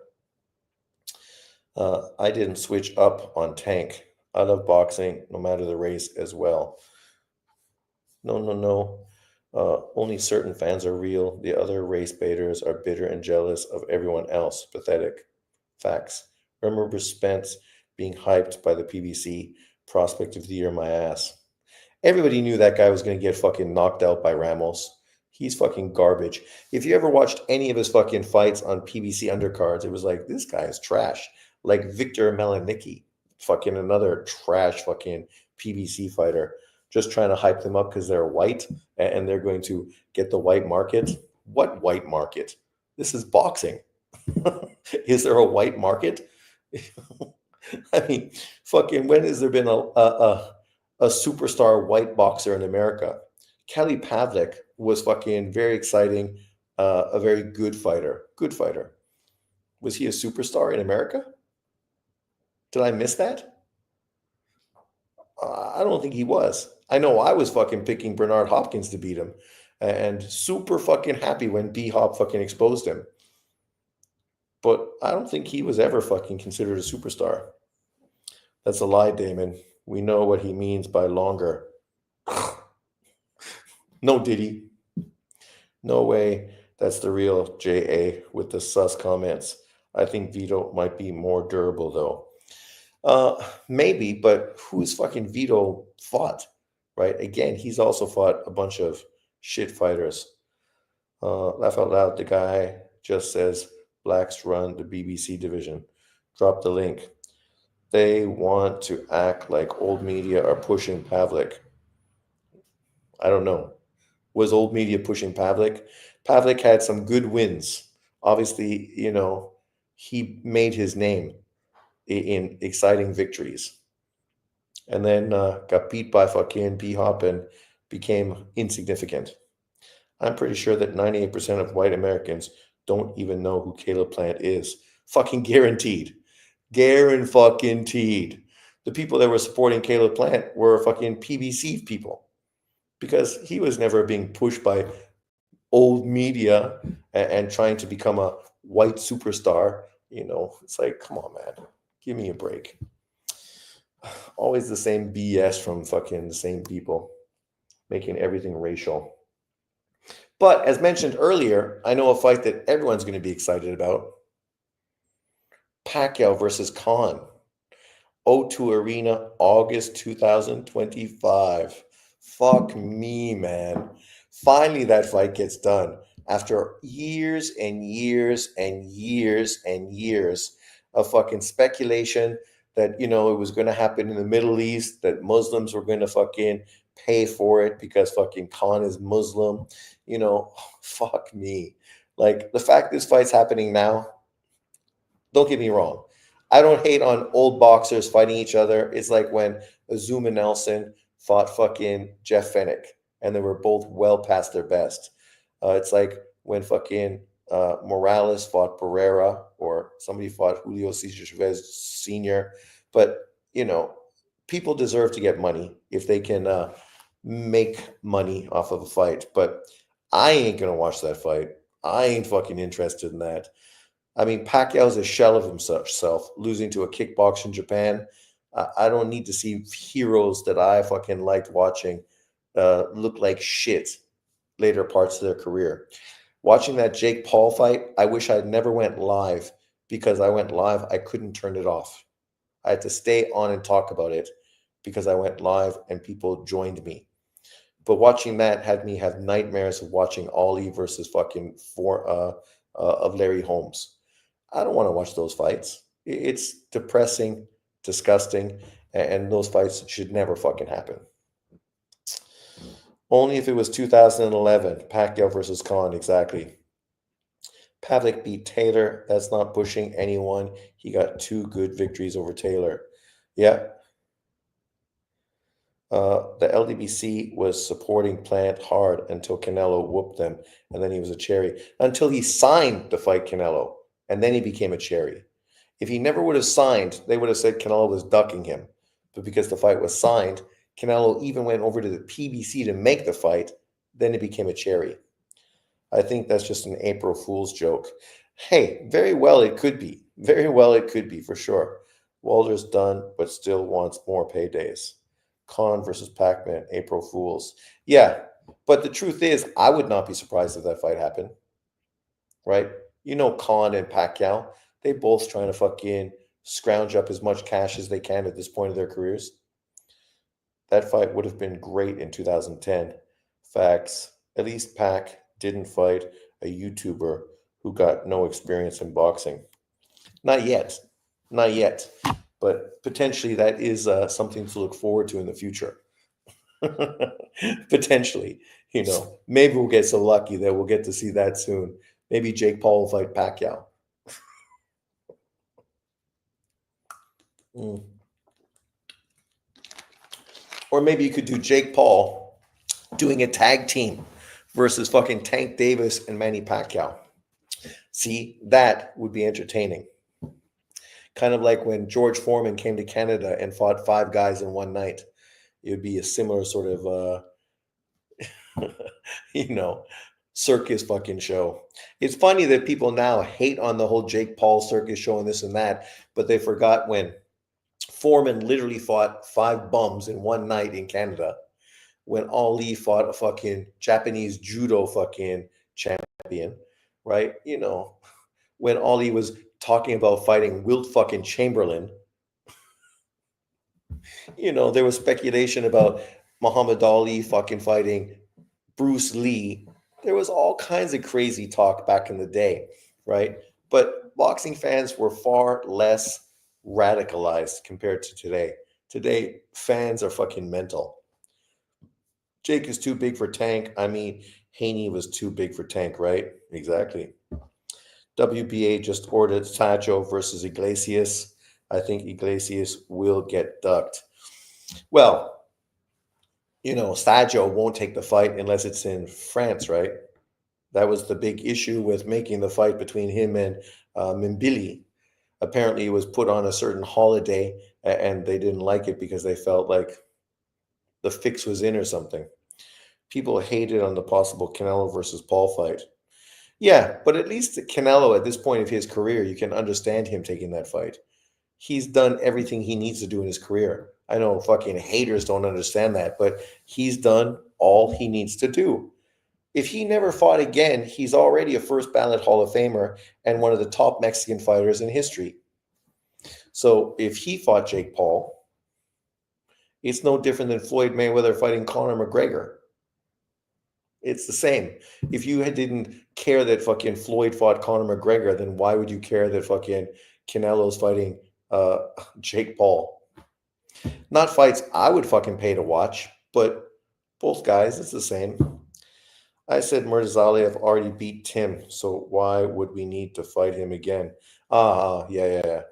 I didn't switch up on Tank. I love boxing, no matter the race as well. No, no, no. Only certain fans are real. The other race baiters are bitter and jealous of everyone else. Pathetic. Facts. Remember Spence being hyped by the PBC prospect of the year, my ass. Everybody knew that guy was going to get fucking knocked out by Ramos. He's fucking garbage. If you ever watched any of his fucking fights on PBC undercards, it was like, this guy is trash. Like Victor Melanicki, fucking another trash fucking PBC fighter, just trying to hype them up because they're white and they're going to get the white market. What white market? This is boxing. Is there a white market? I mean, fucking, when has there been a superstar white boxer in America? Kelly Pavlik was fucking very exciting, a very good fighter. Good fighter. Was he a superstar in America? Did I miss that? I don't think he was. I know I was fucking picking Bernard Hopkins to beat him and super fucking happy when B Hop fucking exposed him. But I don't think he was ever fucking considered a superstar. That's a lie, Damon. We know what he means by longer. No, Diddy. No way. That's the real JA with the sus comments. I think Vito might be more durable, though. Maybe, but who's fucking Vito fought, right? Again, he's also fought a bunch of shit fighters. Laugh out loud. The guy just says blacks run the BBC division. Drop the link. They want to act like old media are pushing Pavlik. I don't know. Was old media pushing Pavlik? Pavlik had some good wins. Obviously, he made his name in exciting victories. And then got beat by fucking B Hop and became insignificant. I'm pretty sure that 98% of white Americans don't even know who Caleb Plant is. Fucking guaranteed. Guaranteed. The people that were supporting Caleb Plant were fucking PBC people because he was never being pushed by old media and trying to become a white superstar. It's like, come on, man. Give me a break. Always the same BS from fucking the same people, making everything racial. But as mentioned earlier, I know a fight that everyone's going to be excited about. Pacquiao versus Khan. O2 Arena, August 2025. Fuck me, man. Finally, that fight gets done after years and years and years and years of fucking speculation that, it was going to happen in the Middle East, that Muslims were going to fucking pay for it because fucking Khan is Muslim. Fuck me. Like, the fact this fight's happening now, don't get me wrong. I don't hate on old boxers fighting each other. It's like when Azuma Nelson fought fucking Jeff Fennick, and they were both well past their best. It's like when fucking Morales fought Barrera, or somebody fought Julio Cesar Chavez Sr. But, people deserve to get money if they can make money off of a fight. But I ain't going to watch that fight. I ain't fucking interested in that. I mean, Pacquiao's a shell of himself, losing to a kickboxer in Japan. I don't need to see heroes that I fucking liked watching look like shit later parts of their career. Watching that Jake Paul fight, I wish I'd never went live, because I went live, I couldn't turn it off. I had to stay on and talk about it because I went live and people joined me. But watching that had me have nightmares of watching Ali versus fucking of Larry Holmes. I don't want to watch those fights. It's depressing disgusting, and those fights should never fucking happen. Only if it was 2011, Pacquiao versus Khan, exactly. Pavlik beat Taylor. That's not pushing anyone. He got two good victories over Taylor. Yeah. The LDBC was supporting Plant hard until Canelo whooped them, and then he was a cherry. Until he signed to fight Canelo, and then he became a cherry. If he never would have signed, they would have said Canelo was ducking him. But because the fight was signed, Canelo even went over to the PBC to make the fight, then it became a cherry. I think that's just an April Fool's joke. Hey, very well it could be. Very well it could be, for sure. Walter's done, but still wants more paydays. Khan versus Pac-Man, April Fools. Yeah, but the truth is, I would not be surprised if that fight happened, right? You know, Khan and Pacquiao, they both trying to fucking scrounge up as much cash as they can at this point of their careers. That fight would have been great in 2010. Facts. At least Pac didn't fight a YouTuber who got no experience in boxing. Not yet. Not yet. But potentially that is something to look forward to in the future. Potentially. Maybe we'll get so lucky that we'll get to see that soon. Maybe Jake Paul will fight Pacquiao. Or maybe you could do Jake Paul doing a tag team versus fucking Tank Davis and Manny Pacquiao. See, that would be entertaining. Kind of like when George Foreman came to Canada and fought 5 guys in one night. It would be a similar sort of, circus fucking show. It's funny that people now hate on the whole Jake Paul circus show and this and that, but they forgot when Foreman literally fought 5 bums in one night in Canada, when Ali fought a fucking Japanese judo fucking champion, right? When Ali was talking about fighting Wilt fucking Chamberlain. There was speculation about Muhammad Ali fucking fighting Bruce Lee. There was all kinds of crazy talk back in the day, right? But boxing fans were far less radicalized compared to today. Today, fans are fucking mental. Jake is too big for Tank. I mean, Haney was too big for Tank, right? Exactly. WBA just ordered Sajo versus Iglesias. I think Iglesias will get ducked. Well, Sajo won't take the fight unless it's in France, right? That was the big issue with making the fight between him and Mimbili. Apparently, it was put on a certain holiday, and they didn't like it because they felt like the fix was in or something. People hated on the possible Canelo versus Paul fight. Yeah, but at least Canelo, at this point of his career, you can understand him taking that fight. He's done everything he needs to do in his career. I know fucking haters don't understand that, but he's done all he needs to do. If he never fought again, he's already a first ballot Hall of Famer and one of the top Mexican fighters in history. So if he fought Jake Paul, it's no different than Floyd Mayweather fighting Conor McGregor. It's the same. If you didn't care that fucking Floyd fought Conor McGregor, then why would you care that fucking Canelo's fighting Jake Paul? Not fights I would fucking pay to watch, but both guys, it's the same. I said Murtazali have already beat Tim, so why would we need to fight him again? Yeah.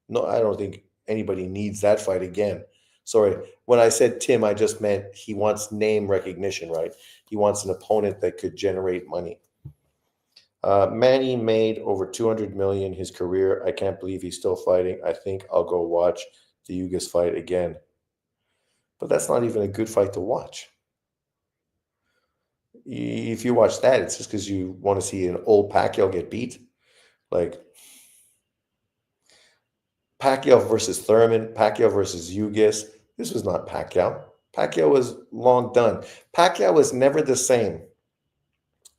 No, I don't think anybody needs that fight again. Sorry, when I said Tim, I just meant he wants name recognition, right? He wants an opponent that could generate money. Manny made over 200 million his career. I can't believe he's still fighting. I think I'll go watch the Ugas fight again. But that's not even a good fight to watch. If you watch that, it's just because you want to see an old Pacquiao get beat. Like Pacquiao versus Thurman, Pacquiao versus Ugas. This was not Pacquiao. Pacquiao was long done. Pacquiao was never the same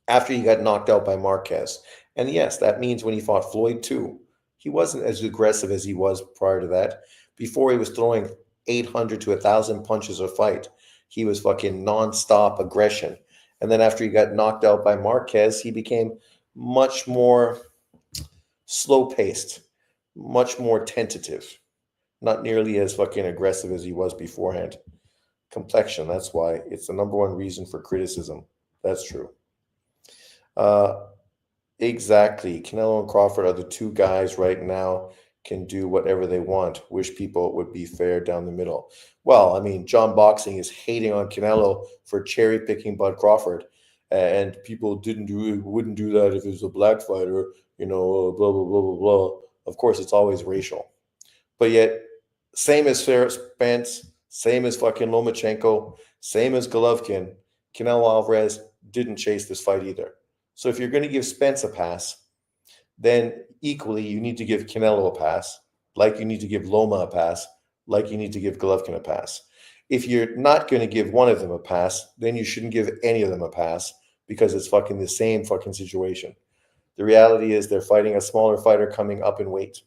after he got knocked out by Marquez. And yes, that means when he fought Floyd too. He wasn't as aggressive as he was prior to that. Before he was throwing 800 to 1,000 punches a fight. He was fucking nonstop aggression. And then after he got knocked out by Marquez, he became much more slow-paced, much more tentative. Not nearly as fucking aggressive as he was beforehand. Complexion, that's why. It's the number one reason for criticism. That's true. Uh, exactly. Canelo and Crawford are the two guys right now can do whatever they want. Wish people would be fair down the middle. Well, I mean, John Boxing is hating on Canelo for cherry picking Bud Crawford, and people wouldn't do that if it was a black fighter. Blah blah blah blah blah. Of course, it's always racial. But yet, same as Ferris Spence, same as fucking Lomachenko, same as Golovkin, Canelo Alvarez didn't chase this fight either. So if you're going to give Spence a pass, then equally you need to give Canelo a pass, like you need to give Loma a pass, like you need to give Golovkin a pass. If you're not going to give one of them a pass, then you shouldn't give any of them a pass because it's fucking the same fucking situation. The reality is they're fighting a smaller fighter coming up in weight,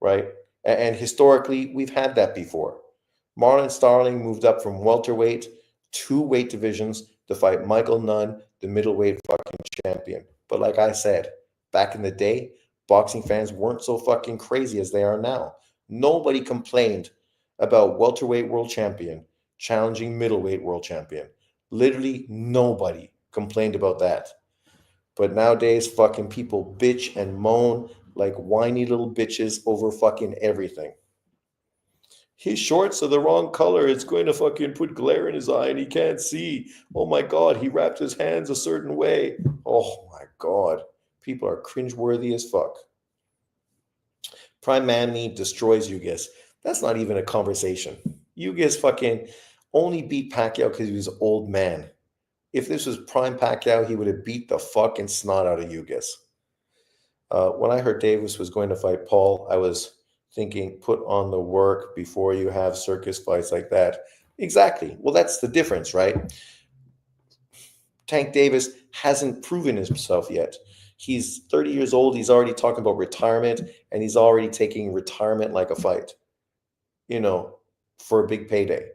right? And historically, we've had that before. Marlon Starling moved up from welterweight, 2 weight divisions, to fight Michael Nunn, the middleweight fucking champion. But like I said, back in the day, boxing fans weren't so fucking crazy as they are now. Nobody complained about welterweight world champion challenging middleweight world champion. Literally nobody complained about that. But nowadays, fucking people bitch and moan like whiny little bitches over fucking everything. His shorts are the wrong color. It's going to fucking put glare in his eye and he can't see. Oh my God, he wrapped his hands a certain way. Oh my God. People are cringeworthy as fuck. Prime Manny destroys Ugas. That's not even a conversation. Ugas fucking only beat Pacquiao because he was an old man. If this was Prime Pacquiao, he would have beat the fucking snot out of Ugas. When I heard Davis was going to fight Paul, I was thinking, put on the work before you have circus fights like that. Exactly. Well, that's the difference, right? Tank Davis hasn't proven himself yet. He's 30 years old. He's already talking about retirement, and he's already taking retirement like a fight, for a big payday.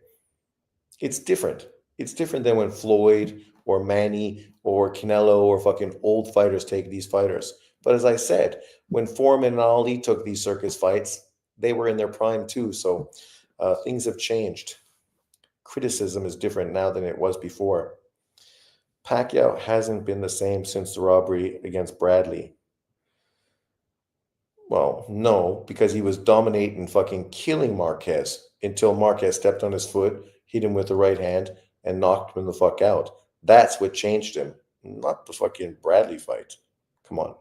It's different. It's different than when Floyd or Manny or Canelo or fucking old fighters take these fighters. But as I said, when Foreman and Ali took these circus fights, they were in their prime too. So things have changed. Criticism is different now than it was before. Pacquiao hasn't been the same since the robbery against Bradley. Well, no, because he was dominating, fucking killing Marquez until Marquez stepped on his foot, hit him with the right hand, and knocked him the fuck out. That's what changed him, not the fucking Bradley fight. Come on.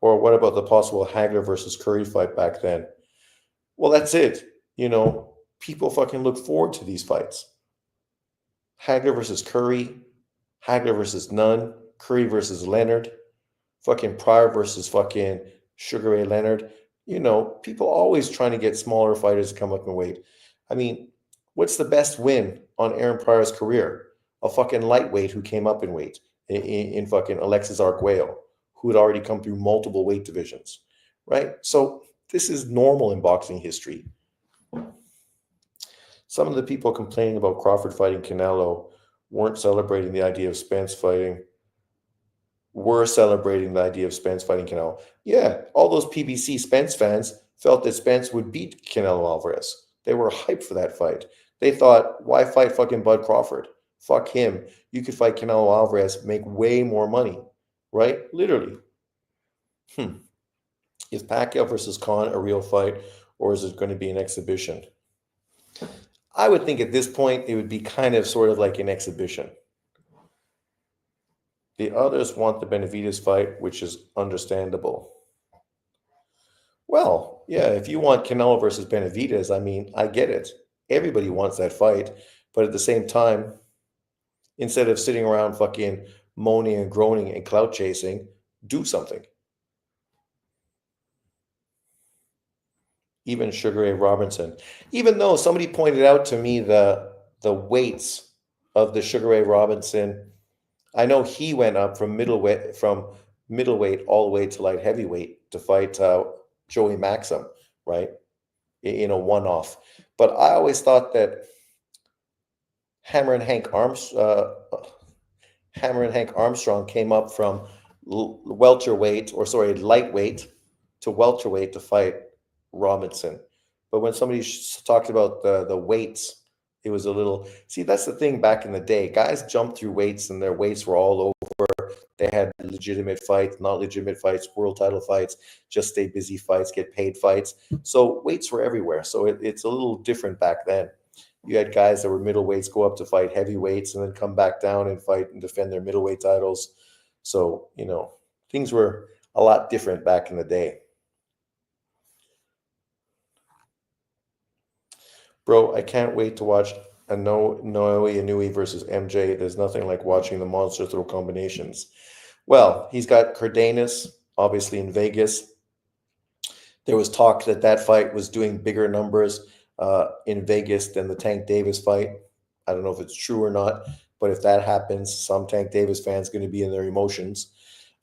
Or what about the possible Hagler versus Curry fight back then? Well, that's it. People fucking look forward to these fights. Hagler versus Curry, Hagler versus Nunn, Curry versus Leonard, fucking Pryor versus fucking Sugar Ray Leonard. People always trying to get smaller fighters to come up in weight. I mean, what's the best win on Aaron Pryor's career? A fucking lightweight who came up in weight in fucking Alexis Arguello, who had already come through multiple weight divisions, right? So this is normal in boxing history. Some of the people complaining about Crawford fighting Canelo weren't celebrating the idea of Spence fighting. Were celebrating the idea of Spence fighting Canelo. Yeah, all those PBC Spence fans felt that Spence would beat Canelo Alvarez. They were hyped for that fight. They thought, why fight fucking Bud Crawford? Fuck him. You could fight Canelo Alvarez, make way more money, right? Literally. Is Pacquiao versus Khan a real fight, or is it going to be an exhibition? I would think at this point it would be kind of sort of like an exhibition. The others want the Benavidez fight, which is understandable. Well, yeah, if you want Canelo versus Benavidez, I mean, I get it. Everybody wants that fight. But at the same time, instead of sitting around fucking moaning and groaning and clout chasing, do something. Even Sugar Ray Robinson. Even though somebody pointed out to me the weights of the Sugar Ray Robinson, I know he went up from middleweight all the way to light heavyweight to fight Joey Maxim, right? In a one-off. But I always thought that Hammer and Hank Armstrong came up from lightweight to welterweight to fight Robinson. But when somebody talked about the weights, it was a little. See, that's the thing. Back in the day, guys jumped through weights, and their weights were all over. They had legitimate fights, not legitimate fights, world title fights, just stay busy fights, get paid fights. So weights were everywhere. So it's a little different back then. You had guys that were middleweights go up to fight heavyweights and then come back down and fight and defend their middleweight titles. So, things were a lot different back in the day. Bro, I can't wait to watch a Naoya Inoue versus MJ. There's nothing like watching the monster throw combinations. Well, he's got Cardenas, obviously in Vegas. There was talk that fight was doing bigger numbers in Vegas than the Tank Davis fight. I don't know if it's true or not, but if that happens, some Tank Davis fans going to be in their emotions.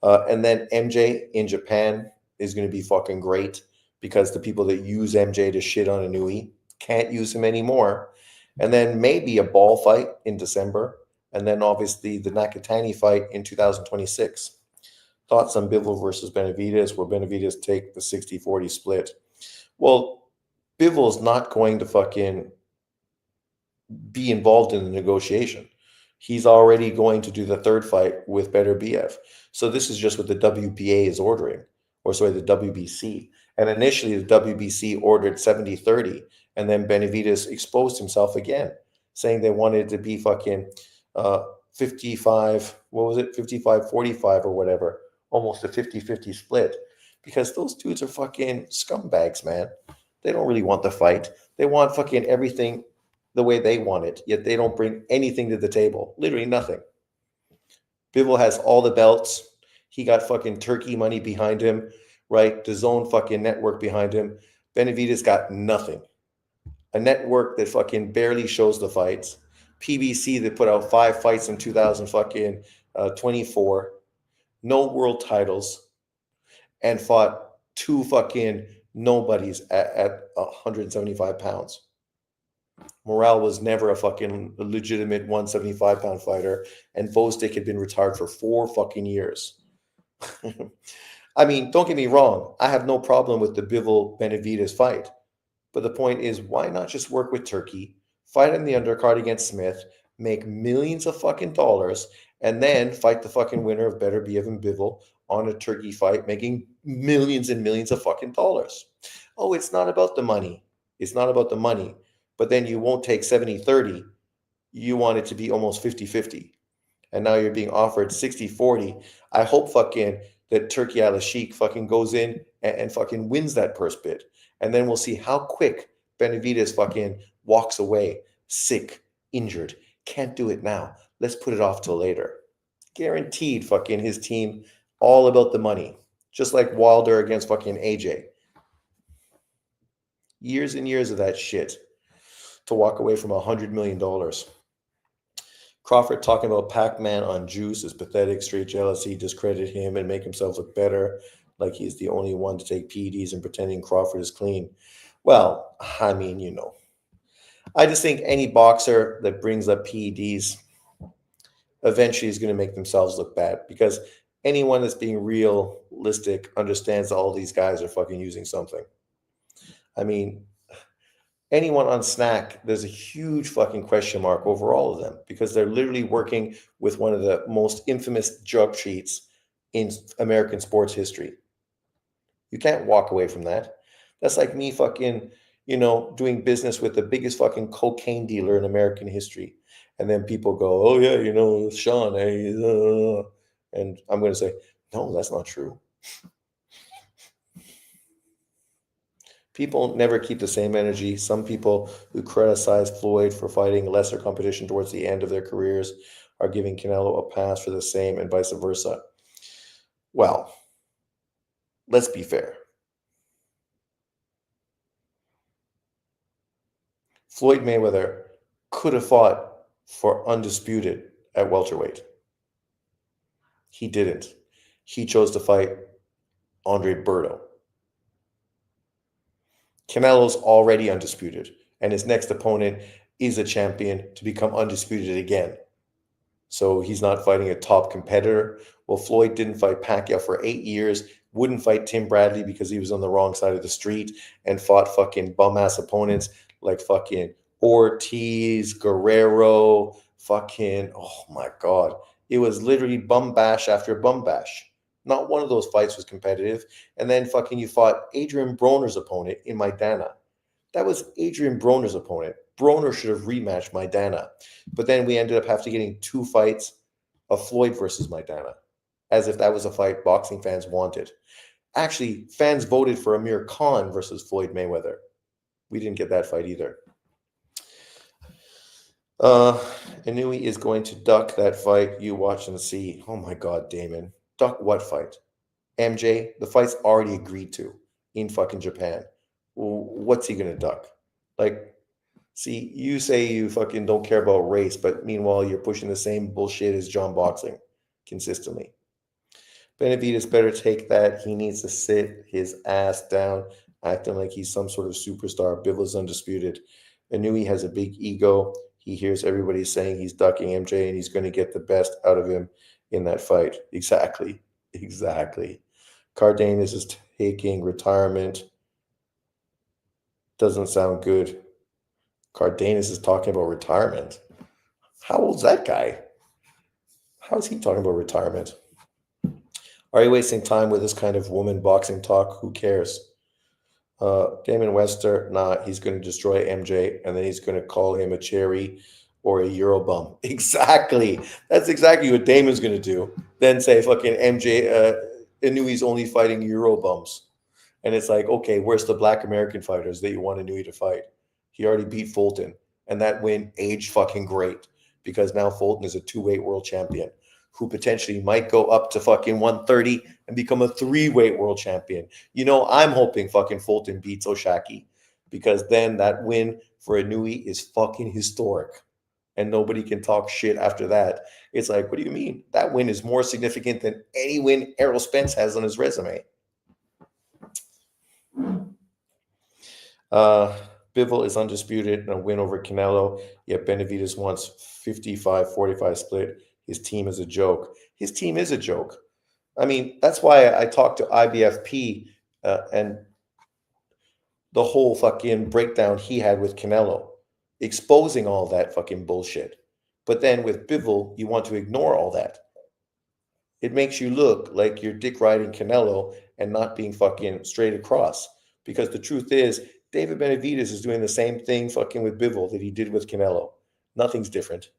And then MJ in Japan is going to be fucking great because the people that use MJ to shit on Inoue can't use him anymore. And then maybe a ball fight in December. And then obviously the Nakatani fight in 2026. Thoughts on Bivol versus Benavidez? Will Benavidez take the 60-40 split? Well, Bivol's not going to fucking be involved in the negotiation. He's already going to do the third fight with Beterbiev. So this is just what the WBA is ordering, or sorry, the WBC. And initially the WBC ordered 70-30, and then Benavidez exposed himself again, saying they wanted it to be fucking 55, what was it, 55-45 or whatever, almost a 50-50 split, because those dudes are fucking scumbags, man. They don't really want the fight. They want fucking everything the way they want it, yet they don't bring anything to the table. Literally nothing. Bivol has all the belts. He got fucking Turkey money behind him, right? The Zone fucking network behind him. Benavidez got nothing. A network that fucking barely shows the fights. PBC that put out 5 fights in 2024. No world titles. And fought 2 fucking nobodies at 175 pounds. Morale was never a fucking legitimate 175-pound fighter, and Bostic had been retired for 4 fucking years. I mean, don't get me wrong. I have no problem with the Bivol-Benavidez fight. But the point is, why not just work with Turkey, fight on the undercard against Smith, make millions of fucking dollars, and then fight the fucking winner of Beterbiev and Bivol on a Turkey fight, making millions and millions of fucking dollars. Oh, it's not about the money. It's not about the money. But then you won't take 70-30. You want it to be almost 50-50. And now you're being offered 60-40. I hope fucking that Turkey Al-Sheikh fucking goes in and fucking wins that purse bid. And then we'll see how quick Benavidez fucking walks away, sick, injured. Can't do it now. Let's put it off till later. Guaranteed fucking his team, all about the money. Just like Wilder against fucking AJ. Years and years of that shit to walk away from $100 million. Crawford talking about Pac-Man on Juice is pathetic, straight jealousy, discredit him and make himself look better, like he's the only one to take PEDs and pretending Crawford is clean. Well, I mean, I just think any boxer that brings up PEDs eventually is going to make themselves look bad, because anyone that's being realistic understands that all these guys are fucking using something. I mean, anyone on Snack, there's a huge fucking question mark over all of them, because they're literally working with one of the most infamous drug cheats in American sports history. You can't walk away from that. That's like me fucking, doing business with the biggest fucking cocaine dealer in American history. And then people go, oh yeah, Sean, and I'm going to say, no, that's not true. People never keep the same energy. Some people who criticize Floyd for fighting lesser competition towards the end of their careers are giving Canelo a pass for the same, and vice versa. Well, let's be fair. Floyd Mayweather could have fought for undisputed at welterweight. He didn't. He chose to fight Andre Berto. Canelo's already undisputed, and his next opponent is a champion to become undisputed again. So he's not fighting a top competitor. Well, Floyd didn't fight Pacquiao for 8 years, wouldn't fight Tim Bradley because he was on the wrong side of the street and fought fucking bum ass opponents like fucking Ortiz, Guerrero, fucking, oh my God. It was literally bum bash after bum bash. Not one of those fights was competitive. And then fucking you fought Adrian Broner's opponent in Maidana. That was Adrian Broner's opponent. Broner should have rematched Maidana. But then we ended up having getting 2 fights of Floyd versus Maidana, as if that was a fight boxing fans wanted. Actually, fans voted for Amir Khan versus Floyd Mayweather. We didn't get that fight either. Inui is going to duck that fight. You watch and see. Oh my God, Damon. Duck what fight? MJ, the fight's already agreed to in fucking Japan. What's he going to duck? Like, see, you say you fucking don't care about race, but meanwhile, you're pushing the same bullshit as John Boxing consistently. Benavidez better take that. He needs to sit his ass down, acting like he's some sort of superstar. Bivola's undisputed. Inui has a big ego. He hears everybody saying he's ducking MJ and he's going to get the best out of him in that fight. Exactly. Cardenas is taking retirement. Doesn't sound good. Cardenas is talking about retirement. How old's that guy? How is he talking about retirement? Are you wasting time with this kind of woman boxing talk? Who cares? Damon Wester, nah, he's going to destroy MJ, and then he's going to call him a cherry or a Eurobum. Exactly. That's exactly what Damon's going to do. Then say fucking MJ, Inui's only fighting Eurobums. And it's like, okay, where's the black American fighters that you want Inui to fight? He already beat Fulton, and that win aged fucking great because now Fulton is a 2-weight world champion who potentially might go up to fucking 130 and become a 3-weight world champion. You know, I'm hoping fucking Fulton beats Oshaki because then that win for Inui is fucking historic and nobody can talk shit after that. It's like, what do you mean? That win is more significant than any win Errol Spence has on his resume. Bivol is undisputed in a win over Canelo, yet Benavidez wants 55-45 split. His team is a joke. His team is a joke. I mean, that's why I talked to IBFP and the whole fucking breakdown he had with Canelo, exposing all that fucking bullshit. But then with Bivol, you want to ignore all that. It makes you look like you're dick riding Canelo and not being fucking straight across. Because the truth is, David Benavidez is doing the same thing fucking with Bivol that he did with Canelo. Nothing's different.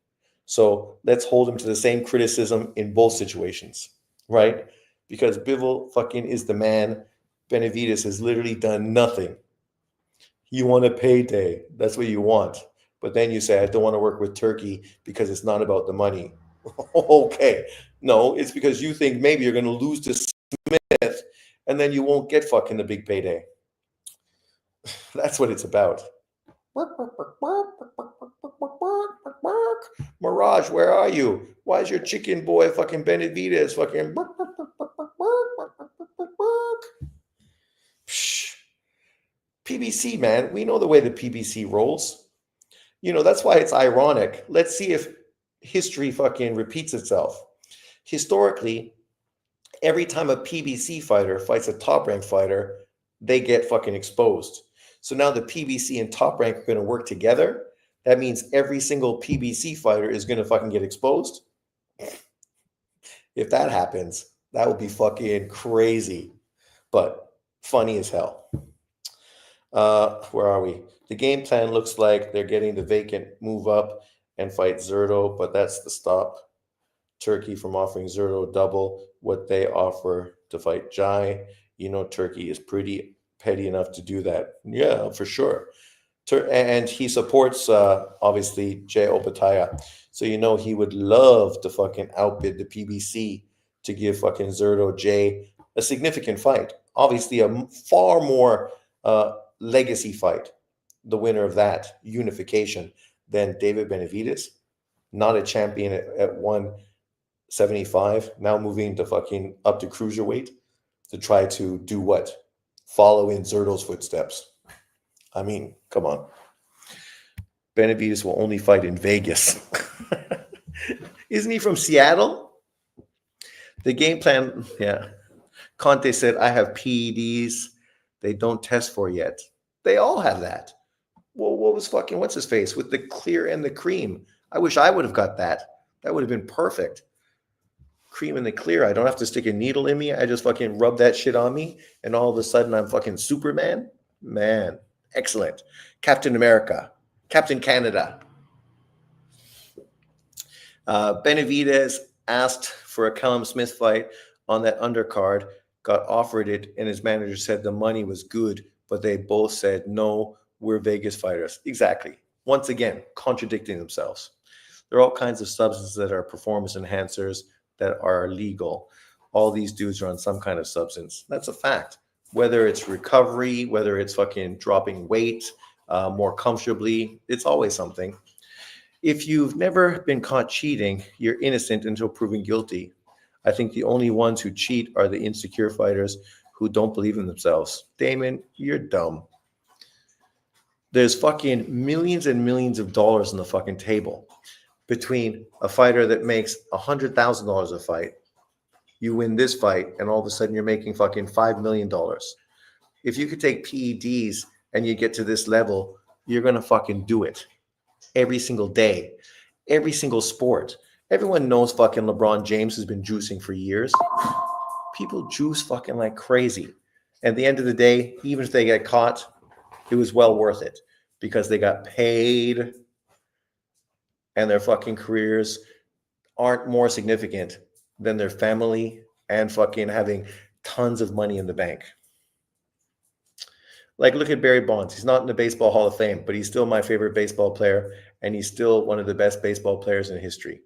So let's hold him to the same criticism in both situations, right? Because Bivol fucking is the man. Benavidez has literally done nothing. You want a payday. That's what you want. But then you say, I don't want to work with Turkey because it's not about the money. Okay. No, it's because you think maybe you're going to lose to Smith and then you won't get fucking the big payday. That's what it's about. Mirage, where are you? Why is your chicken boy fucking Benavidez fucking PBC, man? We know the way the PBC rolls. You know, that's why it's ironic. Let's see if history fucking repeats itself. Historically, every time a PBC fighter fights a top-ranked fighter, they get fucking exposed. So now the PBC and Top Rank are going to work together. That means every single PBC fighter is going to fucking get exposed. If that happens, that would be fucking crazy, but funny as hell. Where are we? The game plan looks like they're getting the vacant move up and fight Zerto, but that's the stop Turkey from offering Zerto double what they offer to fight Jai. You know, Turkey is pretty petty enough to do that. Yeah, for sure. And he supports, obviously, Jay Opataya. So, you know, he would love to fucking outbid the PBC to give fucking Zerto Jay a significant fight. Obviously, a far more legacy fight, the winner of that unification, than David Benavidez. Not a champion at 175, now moving to fucking up to cruiserweight to try to do what? Follow in Zerto's footsteps. I mean, come on. Benavidez will only fight in Vegas. Isn't he from Seattle? The game plan, yeah. Conte said, I have PEDs they don't test for yet. They all have that. Well, what was fucking, what's his face? With the clear and the cream. I wish I would have got that. That would have been perfect. Cream and the clear. I don't have to stick a needle in me. I just fucking rub that shit on me. And all of a sudden I'm fucking Superman. Man, excellent. Captain America. Captain Canada. Benavidez asked for a Callum Smith fight on that undercard, got offered it, and his manager said the money was good, but they both said, no, we're Vegas fighters. Exactly. Once again, contradicting themselves. There are all kinds of substances that are performance enhancers that are legal. All these dudes are on some kind of substance. That's a fact. Whether it's recovery, whether it's fucking dropping weight more comfortably, it's always something. If you've never been caught cheating, you're innocent until proven guilty. I think the only ones who cheat are the insecure fighters who don't believe in themselves. Damon, you're dumb. There's fucking millions and millions of dollars on the fucking table between a fighter that makes $100,000 a fight. You win this fight, and all of a sudden you're making fucking $5 million. If you could take PEDs and you get to this level, you're going to fucking do it. Every single day, every single sport. Everyone knows fucking LeBron James has been juicing for years. People juice fucking like crazy. At the end of the day, even if they get caught, it was well worth it because they got paid and their fucking careers aren't more significant than their family and fucking having tons of money in the bank. Like, look at Barry Bonds. He's not in the Baseball Hall of Fame, but he's still my favorite baseball player, and he's still one of the best baseball players in history.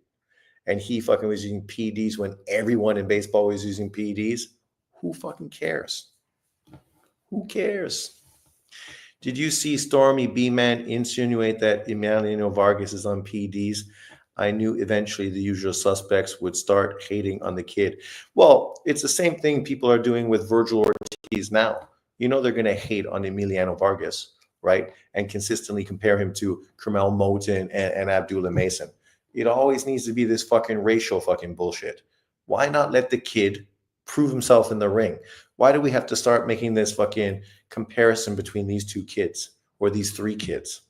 And he fucking was using PEDs when everyone in baseball was using PEDs. Who fucking cares? Who cares? Did you see Stormy B-Man insinuate that Emiliano Vargas is on PEDs? I knew eventually the usual suspects would start hating on the kid. Well, it's the same thing people are doing with Virgil Ortiz now. You know they're going to hate on Emiliano Vargas, right? And consistently compare him to Carmel Moten and Abdullah Mason. It always needs to be this fucking racial fucking bullshit. Why not let the kid prove himself in the ring? Why do we have to start making this fucking comparison between these two kids or these three kids,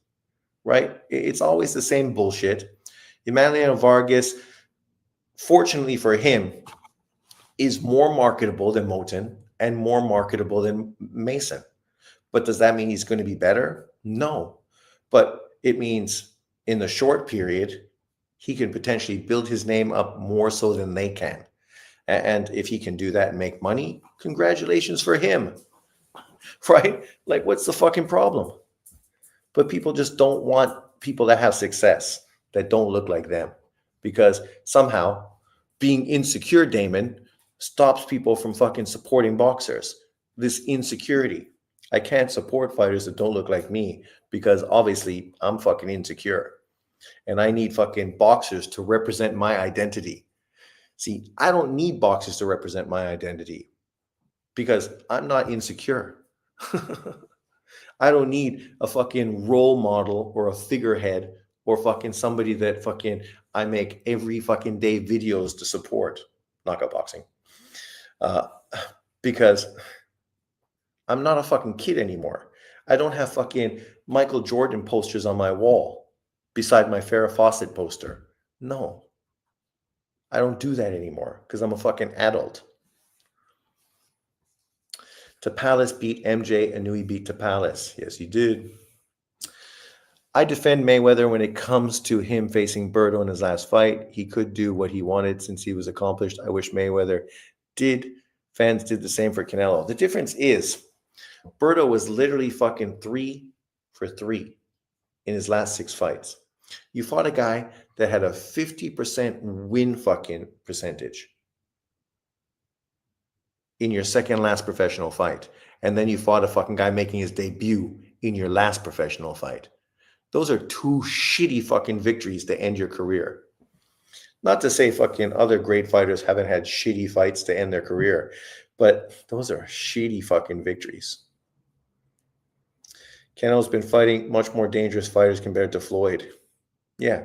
right? It's always the same bullshit. Emiliano Vargas, fortunately for him, is more marketable than Moten and more marketable than Mason. But does that mean he's going to be better? No. But it means in the short period, he can potentially build his name up more so than they can. And if he can do that and make money, congratulations for him, right? Like, what's the fucking problem? But people just don't want people that have success that don't look like them because somehow being insecure, Damon, stops people from fucking supporting boxers. This insecurity. I can't support fighters that don't look like me because obviously I'm fucking insecure. And I need fucking boxers to represent my identity. See, I don't need boxers to represent my identity because I'm not insecure. I don't need a fucking role model or a figurehead or fucking somebody that fucking I make every fucking day videos to support. Knockout boxing. Because I'm not a fucking kid anymore. I don't have fucking Michael Jordan posters on my wall beside my Farrah Fawcett poster. No. I don't do that anymore because I'm a fucking adult. Tapales beat MJ and Nui beat Tapales. Yes, he did. I defend Mayweather when it comes to him facing Berto in his last fight. He could do what he wanted since he was accomplished. I wish Mayweather did. Fans did the same for Canelo. The difference is Berto was literally fucking 3 for 3 in his last 6 fights. You fought a guy that had a 50% win fucking percentage in your second last professional fight. And then you fought a fucking guy making his debut in your last professional fight. Those are 2 shitty fucking victories to end your career. Not to say fucking other great fighters haven't had shitty fights to end their career, but those are shitty fucking victories. Canelo's been fighting much more dangerous fighters compared to Floyd. Yeah,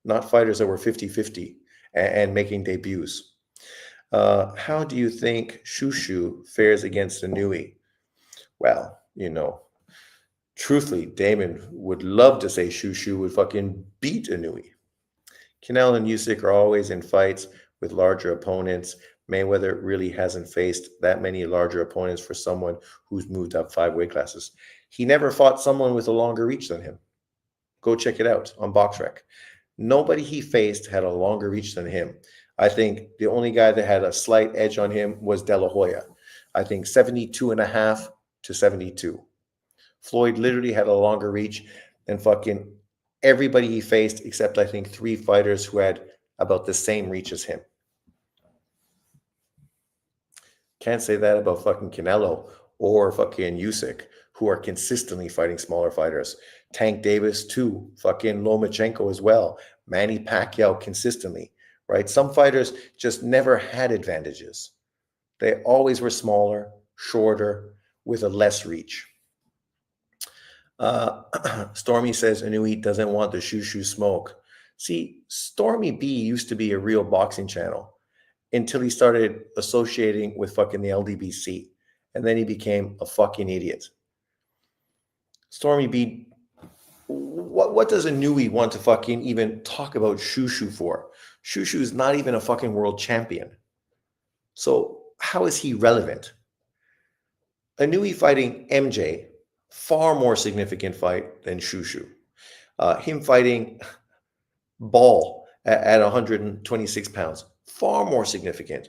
not fighters that were 50-50 and making debuts. How do you think Shushu fares against Inui? Well, truthfully, Damon would love to say Shushu would fucking beat Inui. Canelo and Usyk are always in fights with larger opponents. Mayweather really hasn't faced that many larger opponents for someone who's moved up 5 weight classes. He never fought someone with a longer reach than him. Go check it out on BoxRec. Nobody he faced had a longer reach than him. I think the only guy that had a slight edge on him was De La Hoya. I think 72 and a half to 72. Floyd literally had a longer reach than fucking everybody he faced, except I think 3 fighters who had about the same reach as him. Can't say that about fucking Canelo or fucking Usyk, who are consistently fighting smaller fighters. Tank Davis too, fucking Lomachenko as well. Manny Pacquiao consistently, right? Some fighters just never had advantages. They always were smaller, shorter, with a less reach. Stormy says Inui doesn't want the shoo smoke. See, Stormy B used to be a real boxing channel until he started associating with fucking the LDBC. And then he became a fucking idiot. Stormy B, what does Inui want to fucking even talk about Shushu for? Shushu is not even a fucking world champion. So how is he relevant? Inui fighting MJ, far more significant fight than Shushu. Him fighting Ball at 126 pounds, far more significant.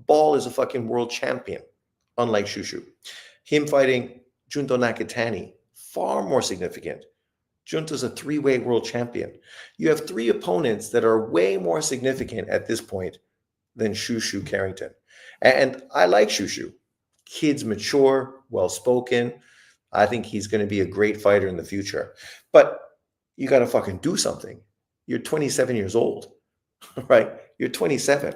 Ball is a fucking world champion, unlike Shushu. Him fighting Junto Nakatani, far more significant. Junto's a 3-weight world champion. You have 3 opponents that are way more significant at this point than Shushu Carrington. And I like Shushu. Kid's mature, well-spoken. I think he's going to be a great fighter in the future. But you got to fucking do something. You're 27 years old, right? You're 27.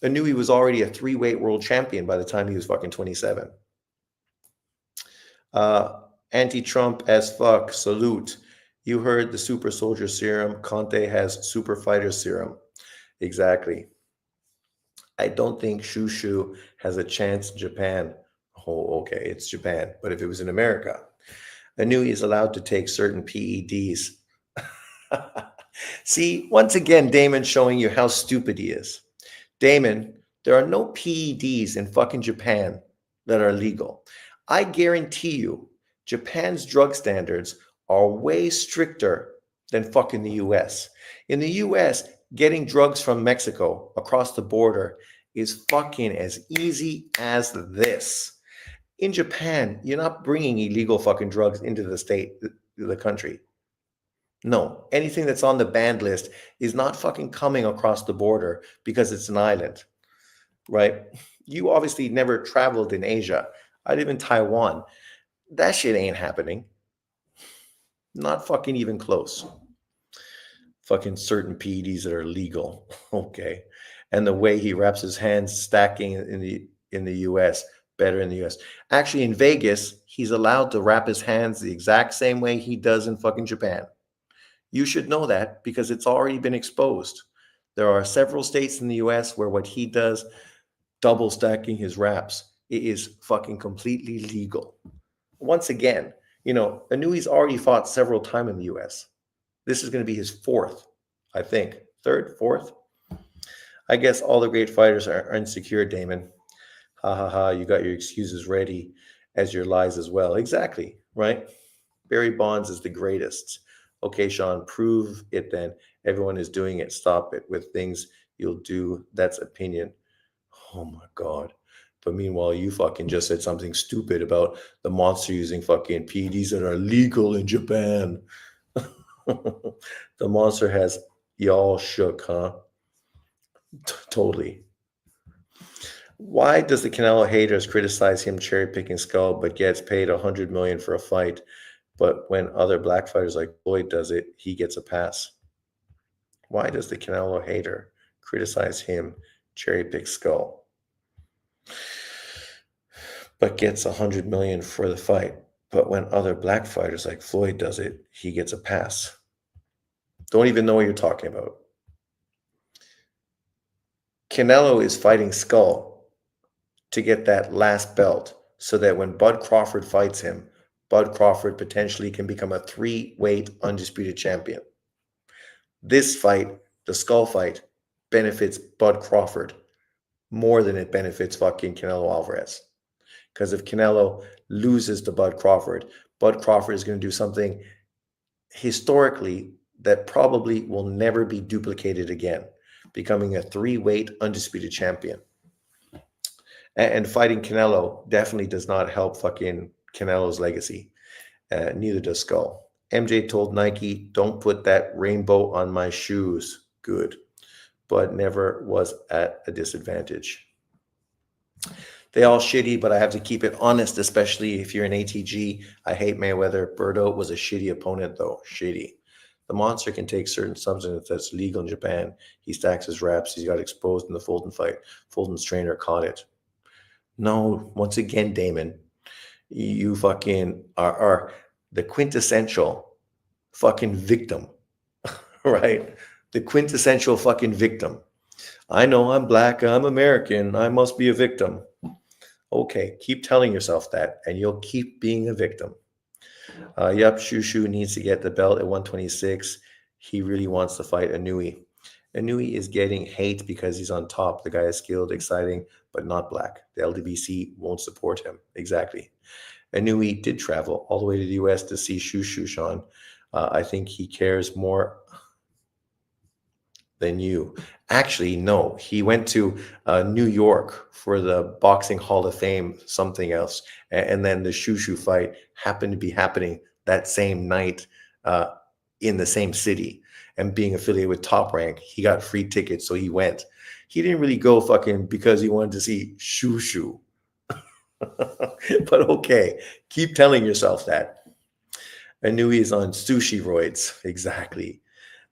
Inui was already a 3-weight world champion by the time he was fucking 27. Anti-Trump as fuck, salute. You heard the super soldier serum. Conte has super fighter serum. Exactly. I don't think Shushu has a chance in Japan. Oh, okay, it's Japan. But if it was in America, Inui is allowed to take certain PEDs. See, once again, Damon showing you how stupid he is. Damon, there are no PEDs in fucking Japan that are legal. I guarantee you, Japan's drug standards are way stricter than fucking the US. In the US, getting drugs from Mexico across the border is fucking as easy as this. In Japan, you're not bringing illegal fucking drugs into the country. No, anything that's on the banned list is not fucking coming across the border because it's an island, right? You obviously never traveled in Asia. I live in Taiwan. That shit ain't happening. Not fucking even close. Fucking certain PEDs that are legal, okay? And the way he wraps his hands stacking in the US, better in the US. Actually, in Vegas, he's allowed to wrap his hands the exact same way he does in fucking Japan. You should know that because it's already been exposed. There are several states in the US where what he does, double stacking his wraps, it is fucking completely legal. Once again, Inui's already fought several times in the US. This is going to be his 4th, I think. 3rd, 4th? I guess all the great fighters are insecure, Damon. Ha ha ha, you got your excuses ready as your lies as well. Exactly, right? Barry Bonds is the greatest. Okay, Sean, prove it then. Everyone is doing it. Stop it with things you'll do. That's opinion. Oh my God. But meanwhile, you fucking just said something stupid about the monster using fucking PEDs that are legal in Japan. The monster has y'all shook, huh? Totally. Why does the Canelo haters criticize him cherry picking skull but gets paid $100 million for a fight? But when other black fighters like Floyd does it, he gets a pass. Why does the Canelo hater criticize him cherry pick skull but gets $100 million for the fight? But when other black fighters like Floyd does it, he gets a pass. Don't even know what you're talking about. Canelo is fighting Skull to get that last belt so that when Bud Crawford fights him, Bud Crawford potentially can become a 3-weight undisputed champion. This fight, the Skull fight, benefits Bud Crawford more than it benefits fucking Canelo Alvarez. Because if Canelo loses to Bud Crawford is going to do something historically that probably will never be duplicated again, becoming a 3-weight undisputed champion. And fighting Canelo definitely does not help fucking Canelo's legacy. Neither does Skull. MJ told Nike, don't put that rainbow on my shoes. Good. But never was at a disadvantage. They all shitty, but I have to keep it honest, especially if you're an ATG. I hate Mayweather. Berto was a shitty opponent, though. Shitty. The monster can take certain substance that's legal in Japan. He stacks his reps. He got exposed in the Fulton fight. Fulton's trainer caught it. No, once again, Damon, you fucking are the quintessential fucking victim, right? The quintessential fucking victim. I know I'm black, I'm American, I must be a victim. Okay, keep telling yourself that, and you'll keep being a victim. Yep, Shushu needs to get the belt at 126. He really wants to fight Inui. Inui is getting hate because he's on top. The guy is skilled, exciting, but not black. The LDBC won't support him. Exactly. Inui did travel all the way to the US to see Shushu, Sean. I think he cares more than you. Actually, no. He went to New York for the Boxing Hall of Fame, something else. And then the Shushu fight happened to be happening that same night in the same city. And being affiliated with Top Rank, he got free tickets, so he went. He didn't really go fucking because he wanted to see Shushu. But okay, keep telling yourself that. Inui is on sushi roids. Exactly.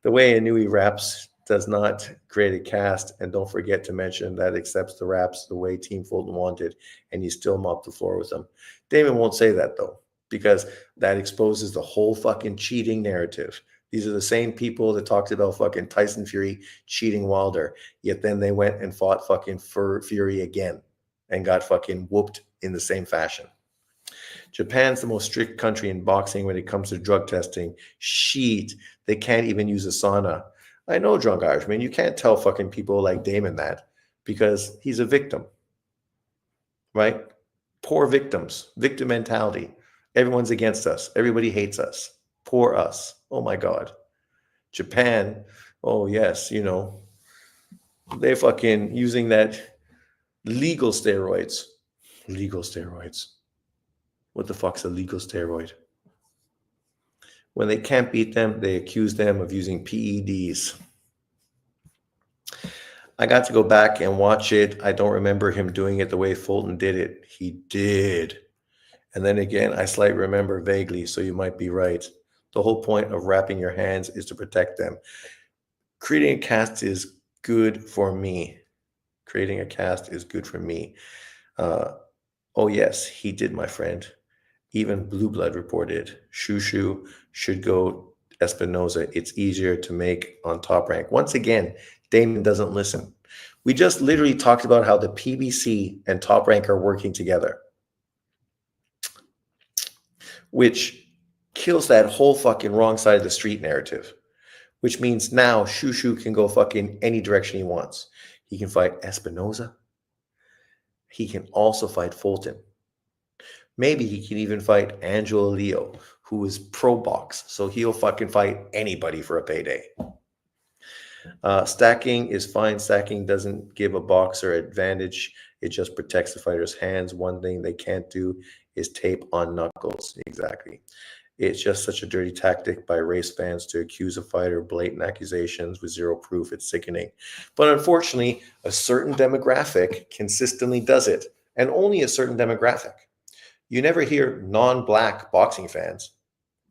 The way Inui raps does not create a cast, and don't forget to mention that accepts the raps the way Team Fulton wanted, and he still mopped the floor with them. Damon won't say that, though, because that exposes the whole fucking cheating narrative. These are the same people that talked about fucking Tyson Fury cheating Wilder, yet then they went and fought fucking Fury again and got fucking whooped in the same fashion. Japan's the most strict country in boxing when it comes to drug testing. Shit, they can't even use a sauna. I know, Drunk Irishman, you can't tell fucking people like Damon that because he's a victim, right? Poor victims, victim mentality. Everyone's against us. Everybody hates us. Poor us. Oh my God. Japan, oh yes, you know, they're fucking using that legal steroids. Legal steroids. What the fuck's a legal steroid? When they can't beat them, they accuse them of using PEDs. I got to go back and watch it. I don't remember him doing it the way Fulton did it. He did. And then again, I slightly remember vaguely, so you might be right. The whole point of wrapping your hands is to protect them. Creating a cast is good for me. Creating a cast is good for me. Oh, yes, he did, my friend. Even Blue Blood reported Shushu should go Espinoza. It's easier to make on Top Rank. Once again, Damon doesn't listen. We just literally talked about how the PBC and Top Rank are working together, which kills that whole fucking wrong side of the street narrative, which means now Shushu can go fucking any direction he wants. He can fight Espinoza. He can also fight Fulton. Maybe he can even fight Angelo Leo, who is pro box. So he'll fucking fight anybody for a payday. Stacking is fine. Stacking doesn't give a boxer advantage. It just protects the fighter's hands. One thing they can't do is tape on knuckles. Exactly. It's just such a dirty tactic by race fans to accuse a fighter of blatant accusations with zero proof. It's sickening. But unfortunately, a certain demographic consistently does it, and only a certain demographic. You never hear non-black boxing fans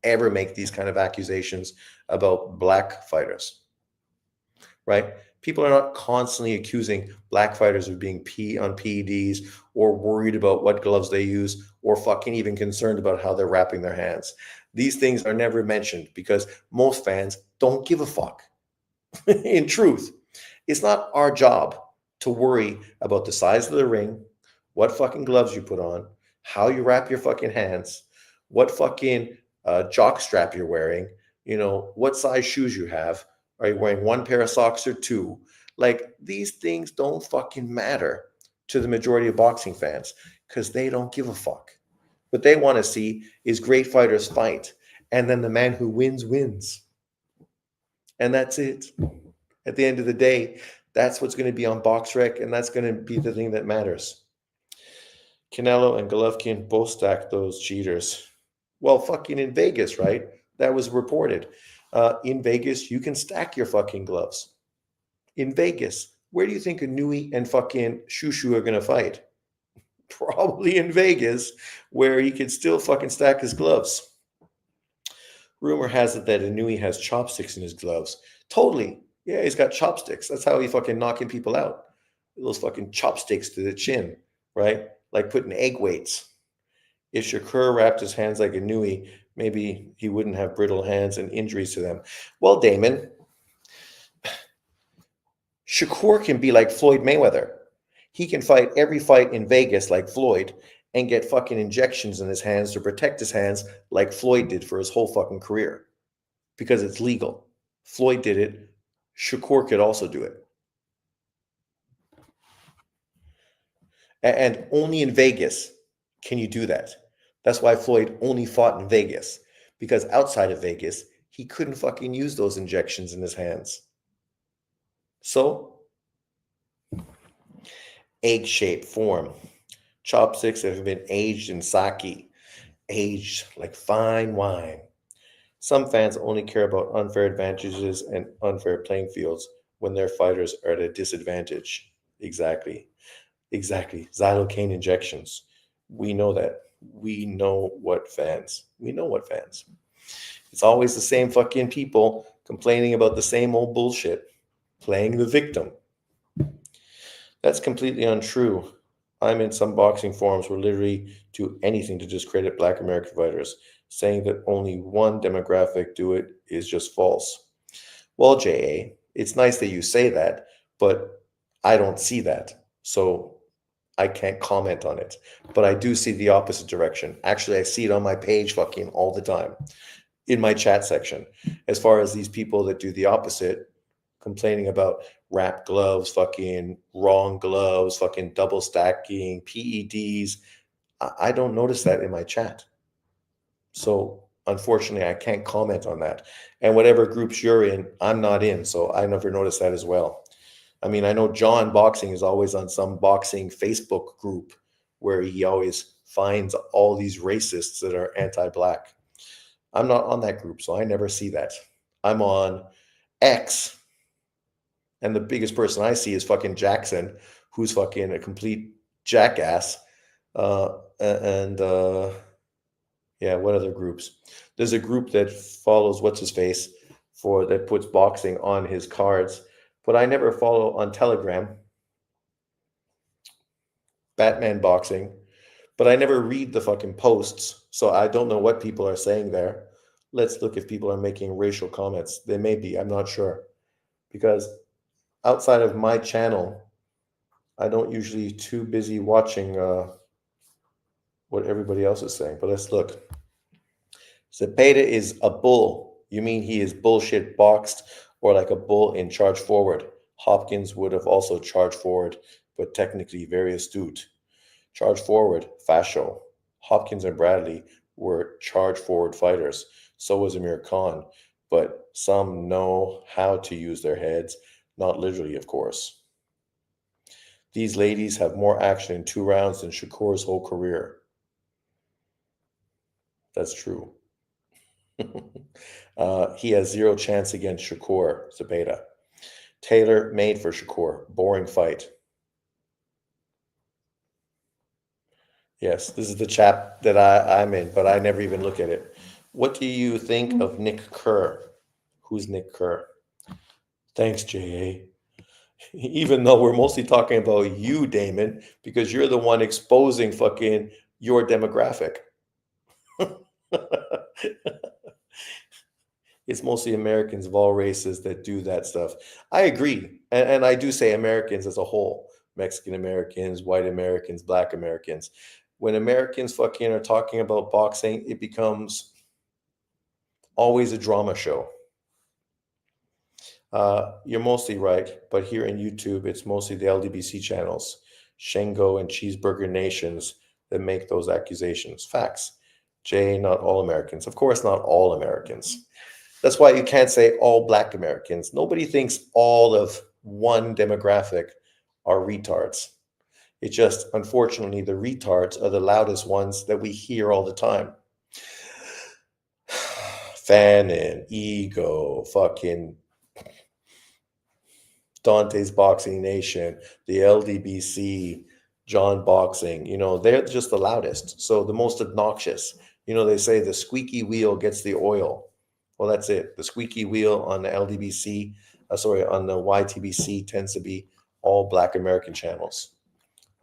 ever make these kind of accusations about black fighters, right? People are not constantly accusing black fighters of being on PEDs or worried about what gloves they use or fucking even concerned about how they're wrapping their hands. These things are never mentioned because most fans don't give a fuck. In truth, it's not our job to worry about the size of the ring, what fucking gloves you put on, how you wrap your fucking hands, what fucking jock strap you're wearing, what size shoes you have. Are you wearing one pair of socks or two? Like, these things don't fucking matter to the majority of boxing fans because they don't give a fuck. What they want to see is great fighters fight, and then the man who wins wins. And that's it. At the end of the day, that's what's going to be on BoxRec, and that's going to be the thing that matters. Canelo and Golovkin both stacked those cheaters. Well, fucking in Vegas, right? That was reported. In Vegas, you can stack your fucking gloves. In Vegas, where do you think Inui and fucking Shushu are going to fight? Probably in Vegas, where he can still fucking stack his gloves. Rumor has it that Inui has chopsticks in his gloves. Totally. Yeah, he's got chopsticks. That's how he fucking knocking people out. Those fucking chopsticks to the chin, right? Like putting egg weights. If Shakur wrapped his hands like Inui, maybe he wouldn't have brittle hands and injuries to them. Well, Damon, Shakur can be like Floyd Mayweather. He can fight every fight in Vegas like Floyd and get fucking injections in his hands to protect his hands like Floyd did for his whole fucking career because it's legal. Floyd did it. Shakur could also do it. And only in Vegas can you do that. That's why Floyd only fought in Vegas, because outside of Vegas, he couldn't fucking use those injections in his hands. So, egg-shaped form. Chopsticks that have been aged in sake, aged like fine wine. Some fans only care about unfair advantages and unfair playing fields when their fighters are at a disadvantage. Exactly. Xylocaine injections. We know that. We know what fans. It's always the same fucking people complaining about the same old bullshit, playing the victim. That's completely untrue. I'm in some boxing forums where literally do anything to discredit Black American fighters. Saying that only one demographic do it is just false. Well, JA, it's nice that you say that, but I don't see that. So I can't comment on it. But I do see the opposite direction. Actually, I see it on my page fucking all the time in my chat section. As far as these people that do the opposite, complaining about wrap gloves, fucking wrong gloves, fucking double stacking, PEDs. I don't notice that in my chat. So unfortunately, I can't comment on that. And whatever groups you're in, I'm not in. So I never noticed that as well. I mean, I know John Boxing is always on some boxing Facebook group where he always finds all these racists that are anti-Black. I'm not on that group, so I never see that. I'm on X, and the biggest person I see is fucking Jackson, who's fucking a complete jackass. Yeah, what other groups? There's a group that follows what's his face that puts boxing on his cards, but I never follow on Telegram. Batman Boxing, but I never read the fucking posts, so I don't know what people are saying there. Let's look if people are making racial comments. They may be, I'm not sure. Because outside of my channel, I don't usually too busy watching what everybody else is saying. But let's look. Zepeda is a bull. You mean he is bullshit boxed or like a bull in charge forward? Hopkins would have also charged forward, but technically very astute. Charge forward, Fascio. Hopkins and Bradley were charge forward fighters. So was Amir Khan. But some know how to use their heads, not literally, of course. These ladies have more action in 2 rounds than Shakur's whole career. That's true. He has 0 chance against Shakur, Zepeda. Taylor made for Shakur. Boring fight. Yes, this is the chap that I'm in, but I never even look at it. What do you think of Nick Kerr? Who's Nick Kerr? Thanks, J.A. Even though we're mostly talking about you, Damon, because you're the one exposing fucking your demographic. It's mostly Americans of all races that do that stuff. I agree. And I do say Americans as a whole. Mexican Americans, white Americans, black Americans. When Americans fucking are talking about boxing, it becomes always a drama show. You're mostly right, but here in YouTube, it's mostly the LDBC channels, Shango and Cheeseburger Nations that make those accusations. Facts. Jay, not all Americans. Of course, not all Americans. That's why you can't say all black Americans. Nobody thinks all of one demographic are retards. It just, unfortunately, the retards are the loudest ones that we hear all the time. Fannin, Ego, fucking Dante's Boxing Nation, the LDBC, John Boxing, they're just the loudest. So the most obnoxious. They say the squeaky wheel gets the oil. Well, that's it. The squeaky wheel on the LDBC, on the YTBC tends to be all black American channels.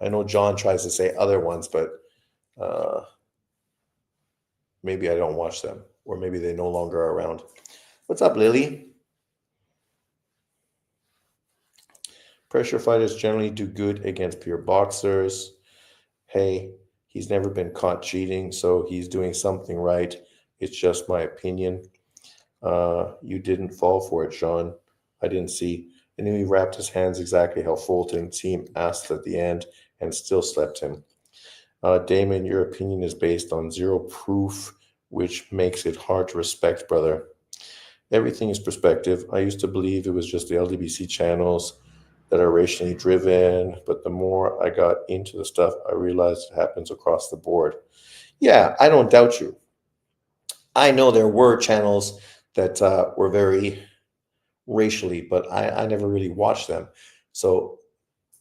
I know John tries to say other ones, but maybe I don't watch them, or maybe they no longer are around. What's up, Lily? Pressure fighters generally do good against pure boxers. Hey, he's never been caught cheating, so he's doing something right. It's just my opinion. You didn't fall for it, Sean. I didn't see. And then he wrapped his hands exactly how Fulton team asked at the end and still slept him. Damon, your opinion is based on zero proof, which makes it hard to respect, brother. Everything is perspective. I used to believe it was just the LDBC channels that are racially driven, but the more I got into the stuff, I realized it happens across the board. Yeah, I don't doubt you. I know there were channels that were very racially, but I never really watched them. So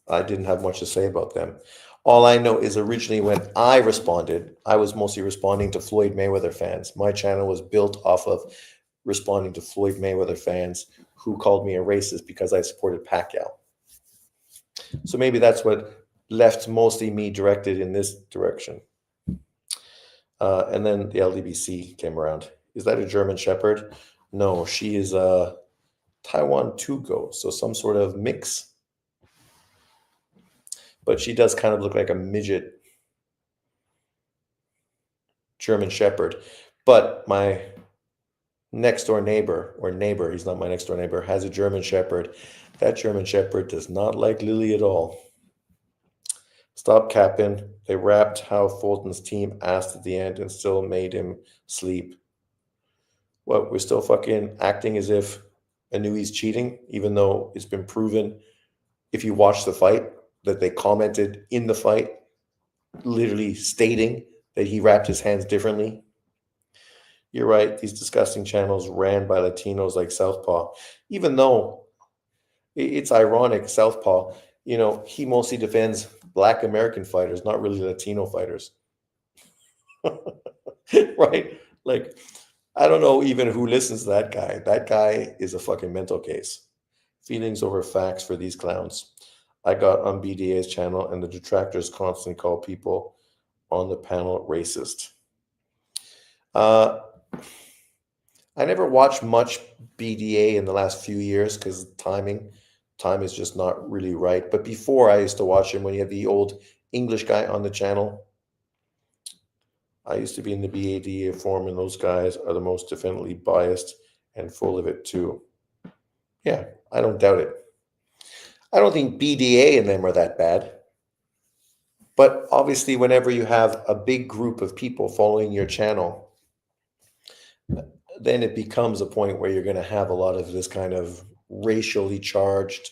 I didn't have much to say about them. All I know is originally when I responded, I was mostly responding to Floyd Mayweather fans. My channel was built off of responding to Floyd Mayweather fans who called me a racist because I supported Pacquiao. So maybe that's what left mostly me directed in this direction. And then the LDBC came around. Is that a German Shepherd? No, she is a Taiwan Tugo, so some sort of mix. But she does kind of look like a midget German Shepherd. But my next door neighbor, he's not my next door neighbor, has a German Shepherd. That German Shepherd does not like Lily at all. Stop capping. They wrapped how Fulton's team asked at the end and still made him sleep. What, we're still fucking acting as if Inui's cheating, even though it's been proven, if you watch the fight, that they commented in the fight, literally stating that he wrapped his hands differently. You're right. These disgusting channels ran by Latinos like Southpaw, even though it's ironic, Southpaw, he mostly defends black American fighters, not really Latino fighters. Right? Like, I don't know even who listens to that guy. That guy is a fucking mental case. Feelings over facts for these clowns. I got on BDA's channel and the detractors constantly call people on the panel racist. I never watched much BDA in the last few years because time is just not really right. But before, I used to watch him when he had the old English guy on the channel. I used to be in the BADA forum, and those guys are the most definitely biased and full of it too. Yeah, I don't doubt it. I don't think BDA and them are that bad. But obviously, whenever you have a big group of people following your channel, then it becomes a point where you're going to have a lot of this kind of racially charged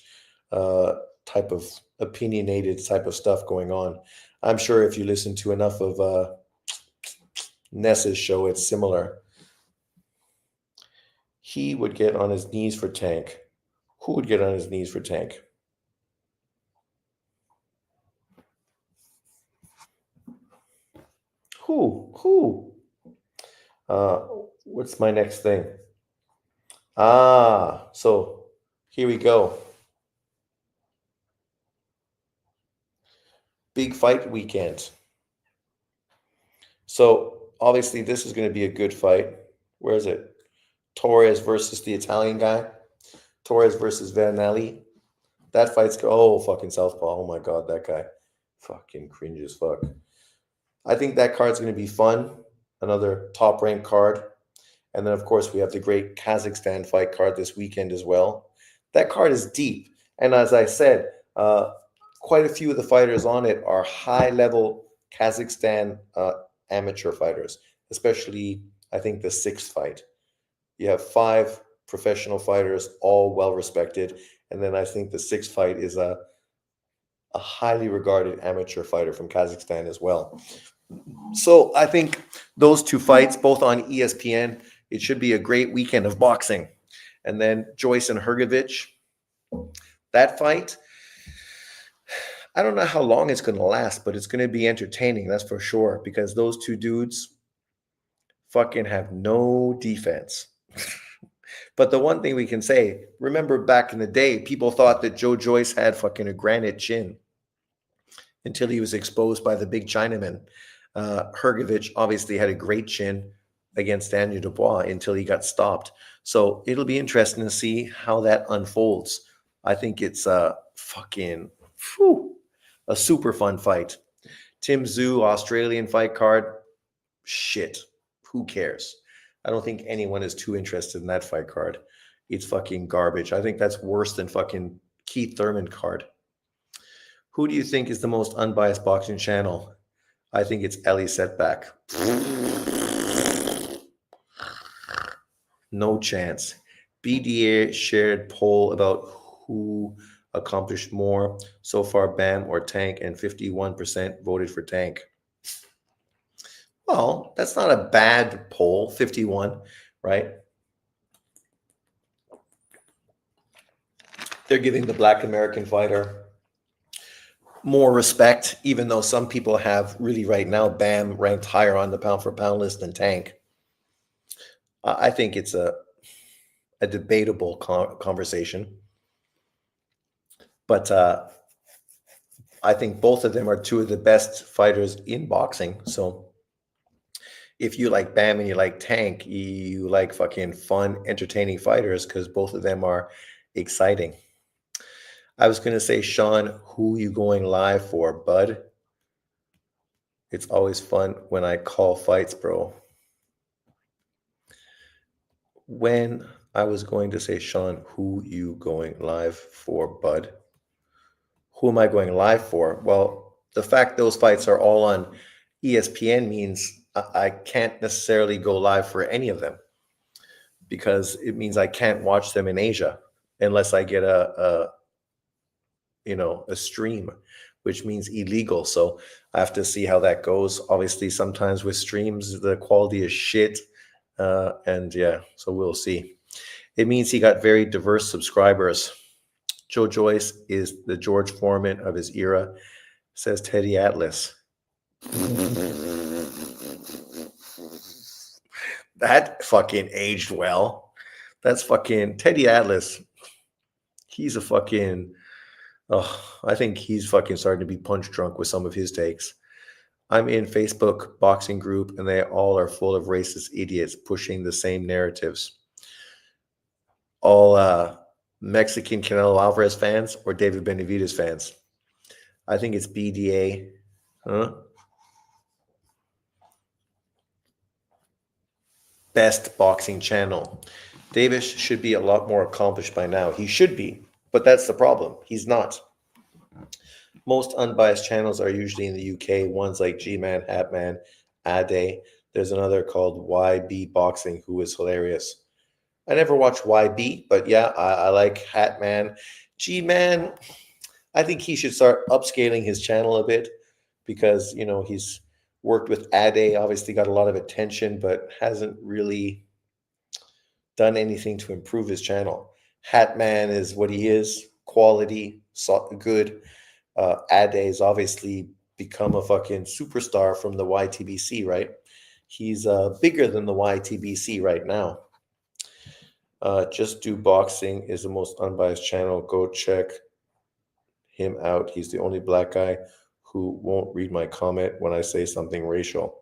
type of opinionated type of stuff going on. I'm sure if you listen to enough of Ness's show, it's similar. He would get on his knees for Tank. Who would get on his knees for Tank? Who? What's my next thing? So here we go. Big fight weekend. So obviously this is going to be a good fight. Where is it? Torres versus the Italian guy. Torres versus Vanelli. That fight's oh fucking Southpaw. Oh my god, that guy. Fucking cringe as fuck. I think that card's gonna be fun. Another top ranked card. And then of course we have the great Kazakhstan fight card this weekend as well. That card is deep. And as I said, quite a few of the fighters on it are high level Kazakhstan amateur fighters, especially I think the sixth fight. You have five professional fighters, all well respected. And then I think the sixth fight is a highly regarded amateur fighter from Kazakhstan as well. So I think those two fights, both on ESPN, it should be a great weekend of boxing. And then Joyce and Hrgovic, that fight, I don't know how long it's going to last, but it's going to be entertaining, that's for sure, because those two dudes fucking have no defense. But the one thing we can say, remember back in the day, people thought that Joe Joyce had fucking a granite chin until he was exposed by the big Chinaman. Hrgovic obviously had a great chin against Daniel Dubois until he got stopped. So it'll be interesting to see how that unfolds. I think it's a super fun fight. Tim Tszyu, Australian fight card. Shit. Who cares? I don't think anyone is too interested in that fight card. It's fucking garbage. I think that's worse than fucking Keith Thurman card. Who do you think is the most unbiased boxing channel? I think it's Ellie Setback. No chance. BDA shared poll about who accomplished more so far, Bam or Tank, and 51% voted for Tank. Well, that's not a bad poll, 51, right? They're giving the Black American fighter more respect, even though some people have really right now Bam ranked higher on the pound for pound list than Tank. I think it's a debatable conversation. But I think both of them are two of the best fighters in boxing. So if you like Bam and you like Tank, you like fucking fun, entertaining fighters because both of them are exciting. I was going to say, Sean, who you going live for, bud? It's always fun when I call fights, bro. When I was going to say, Sean, who you going live for, bud? Who am I going live for? Well, the fact those fights are all on ESPN means I can't necessarily go live for any of them because it means I can't watch them in Asia unless I get a stream, which means illegal. So I have to see how that goes. Obviously, sometimes with streams, the quality is shit. And yeah, so we'll see. It means he got very diverse subscribers. Joe Joyce is the George Foreman of his era, says Teddy Atlas. That fucking aged well. That's fucking Teddy Atlas. He's a fucking, I think he's fucking starting to be punch drunk with some of his takes. I'm in Facebook boxing group and they all are full of racist idiots pushing the same narratives. All Mexican Canelo Alvarez fans or David Benavidez fans? I think it's BDA. Huh? Best boxing channel. Davis should be a lot more accomplished by now. He should be, but that's the problem. He's not. Most unbiased channels are usually in the UK. Ones like G-Man, Hatman, Ade. There's another called YB Boxing who is hilarious. I never watched YB, but yeah, I like Hatman. G-Man, I think he should start upscaling his channel a bit because, he's worked with Ade, obviously got a lot of attention, but hasn't really done anything to improve his channel. Hatman is what he is, quality, good. Ade's obviously become a fucking superstar from the YTBC, right? He's bigger than the YTBC right now. Just Do Boxing is the most unbiased channel. Go check him out. He's the only black guy who won't read my comment when I say something racial.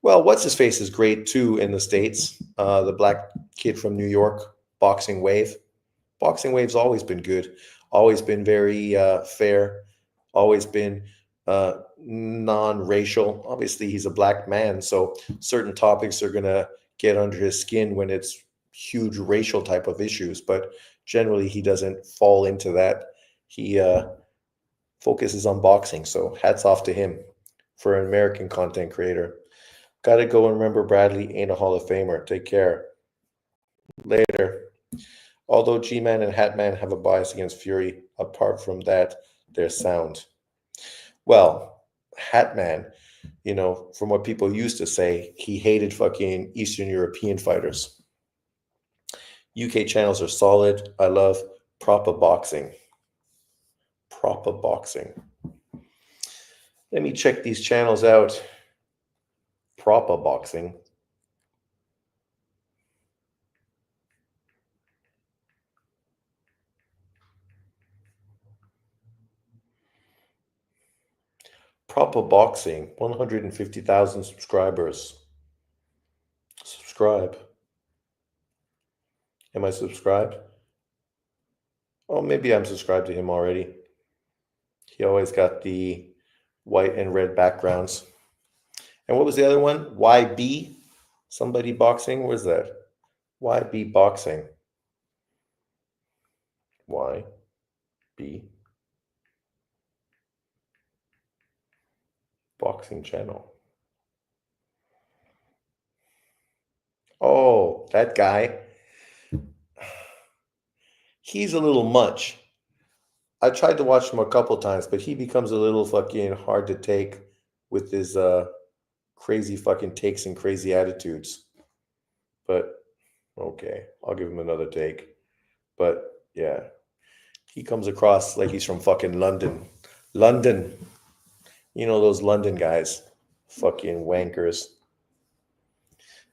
Well, what's his face is great too in the States. The black kid from New York, Boxing Wave. Boxing Wave's always been good. Always been very fair, always been non-racial. Obviously, he's a black man, so certain topics are gonna get under his skin when it's huge racial type of issues. But generally, he doesn't fall into that. He focuses on boxing. So hats off to him for an American content creator. Gotta go and remember Bradley ain't a Hall of Famer. Take care. Later. Although G Man and Hat Man have a bias against Fury, apart from that, they're sound. Well, Hat Man, from what people used to say, he hated fucking Eastern European fighters. UK channels are solid. I love proper boxing. Proper boxing. Let me check these channels out. Proper boxing. Proper boxing. 150,000 subscribers. Subscribe. Am I subscribed? Oh, maybe I'm subscribed to him already. He always got the white and red backgrounds. And what was the other one? YB? Somebody boxing? Where's that? YB boxing. YB boxing channel. Oh, that guy. He's a little much. I tried to watch him a couple times, but he becomes a little fucking hard to take with his crazy fucking takes and crazy attitudes. But okay, I'll give him another take. But yeah, he comes across like he's from fucking London. London. You know those London guys. Fucking wankers.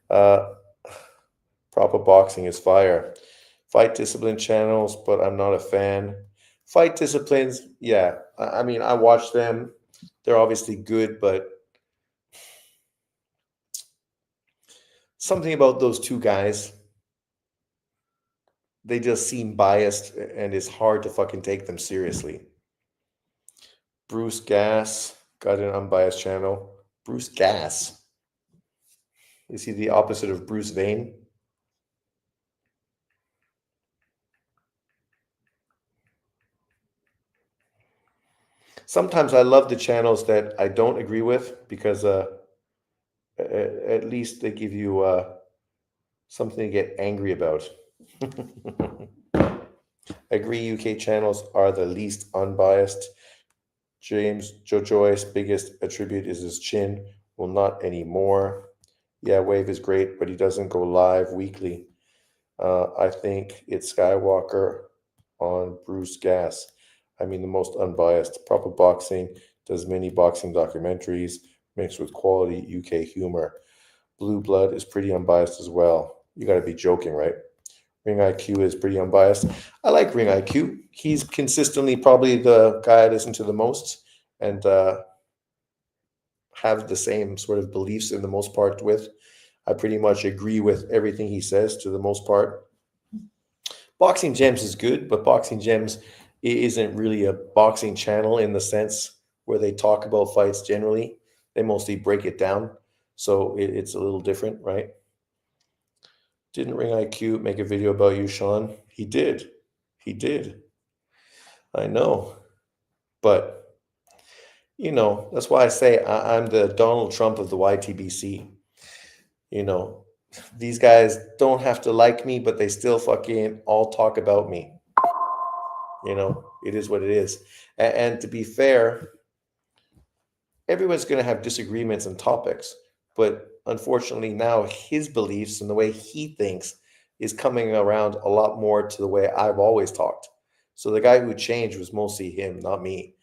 Proper boxing is fire. Fight discipline channels, but I'm not a fan. Fight disciplines, yeah. I mean, I watch them. They're obviously good, but something about those two guys, they just seem biased and it's hard to fucking take them seriously. Bruce Gas got an unbiased channel. Bruce Gas. Is he the opposite of Bruce Vane? Sometimes I love the channels that I don't agree with because at least they give you something to get angry about. Agree UK channels are the least unbiased. James Jojoy's biggest attribute is his chin. Well, not anymore. Yeah, Wave is great, but he doesn't go live weekly. I think it's Skywalker on Bruce Gas. I mean, the most unbiased. Proper boxing does many boxing documentaries mixed with quality UK humor. Blue Blood is pretty unbiased as well. You got to be joking, right? Ring IQ is pretty unbiased. I like Ring IQ. He's consistently probably the guy I listen to the most and have the same sort of beliefs in the most part with. I pretty much agree with everything he says to the most part. Boxing Gems is good, but Boxing Gems isn't really a boxing channel in the sense where they talk about fights generally. They mostly break it down. So it's a little different, right? Didn't Ring IQ make a video about you, Sean? He did. He did. I know. But, that's why I say I'm the Donald Trump of the YTBC. These guys don't have to like me, but they still fucking all talk about me. It is what it is. And to be fair, everyone's going to have disagreements on topics, but unfortunately now his beliefs and the way he thinks is coming around a lot more to the way I've always talked. So the guy who changed was mostly him, not me.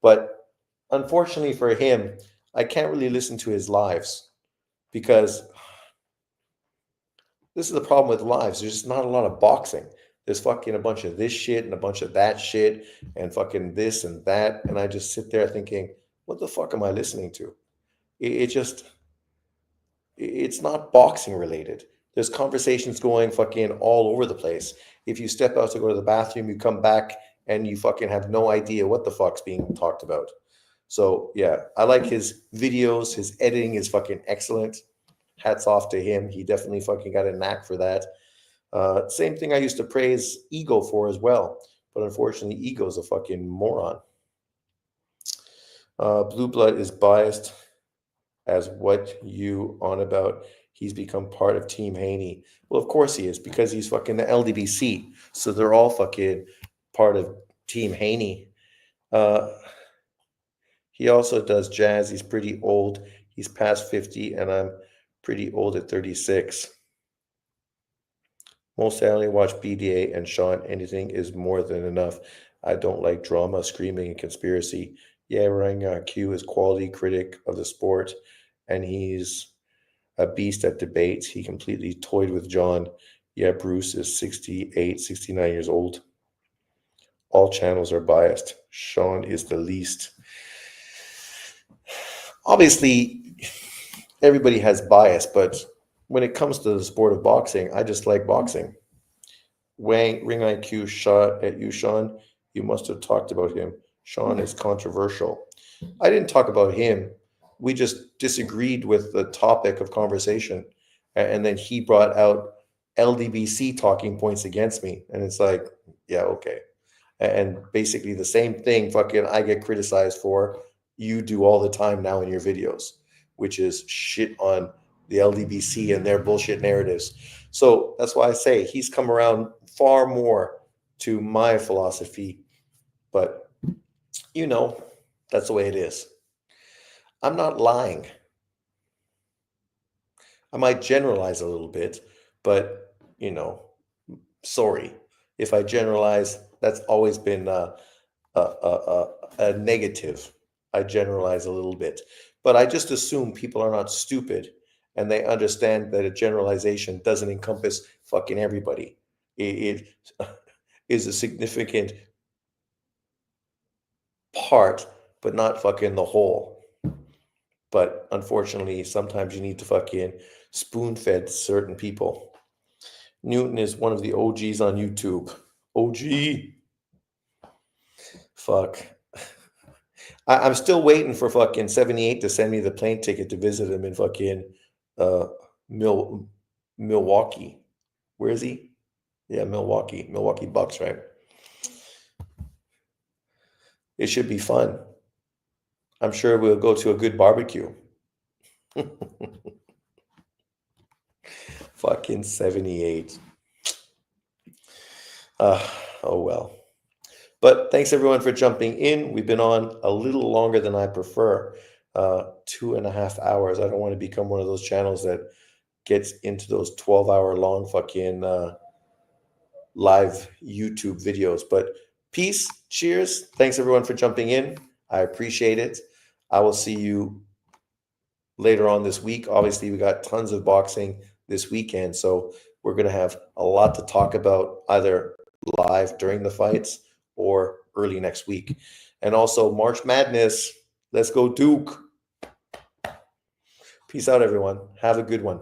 But unfortunately for him, I can't really listen to his lives because this is the problem with lives. There's just not a lot of boxing. There's fucking a bunch of this shit and a bunch of that shit and fucking this and that. And I just sit there thinking, what the fuck am I listening to? It's not boxing related. There's conversations going fucking all over the place. If you step out to go to the bathroom, you come back and you fucking have no idea what the fuck's being talked about. So yeah, I like his videos. His editing is fucking excellent. Hats off to him. He definitely fucking got a knack for that. Same thing I used to praise Ego for as well, but unfortunately, Ego's a fucking moron. Blue Blood is biased as what you on about. He's become part of Team Haney. Well, of course he is, because he's fucking the LDBC. So they're all fucking part of Team Haney. He also does jazz. He's pretty old. He's past 50, and I'm pretty old at 36. Most I only watch BDA and Sean. Anything is more than enough. I don't like drama, screaming, and conspiracy. Yeah, Rang Q is quality critic of the sport, and he's a beast at debates. He completely toyed with John. Yeah, Bruce is 68, 69 years old. All channels are biased. Sean is the least. Obviously, everybody has bias, but when it comes to the sport of boxing, I just like boxing. Wang Ring IQ shot at you, Sean. You must have talked about him. Sean is controversial. I didn't talk about him. We just disagreed with the topic of conversation. And then he brought out LDBC talking points against me. And it's like, yeah, okay. And basically the same thing fucking I get criticized for, you do all the time now in your videos, which is shit on the LDBC and their bullshit narratives. So that's why I say he's come around far more to my philosophy. But, you know, that's the way it is. I'm not lying. I might generalize a little bit, but, you know, sorry. If I generalize, that's always been a negative. I generalize a little bit. But I just assume people are not stupid and they understand that a generalization doesn't encompass fucking everybody. It is a significant part, but not fucking the whole. But unfortunately, sometimes you need to fucking spoon-fed certain people. Newton is one of the OGs on YouTube. OG. Fuck. I'm still waiting for fucking 78 to send me the plane ticket to visit him in fucking uh, Milwaukee. Where is he? Yeah, Milwaukee. Milwaukee Bucks, right? It should be fun. I'm sure we'll go to a good barbecue. Fucking 78. Oh well. But thanks everyone for jumping in. We've been on a little longer than I prefer. 2.5 hours. I don't want to become one of those channels that gets into those 12-hour long fucking live YouTube videos. But peace, cheers. Thanks everyone for jumping in. I appreciate it. I will see you later on this week. Obviously, we got tons of boxing this weekend, so we're going to have a lot to talk about either live during the fights or early next week. And also March Madness. Let's go Duke. Peace out, everyone. Have a good one.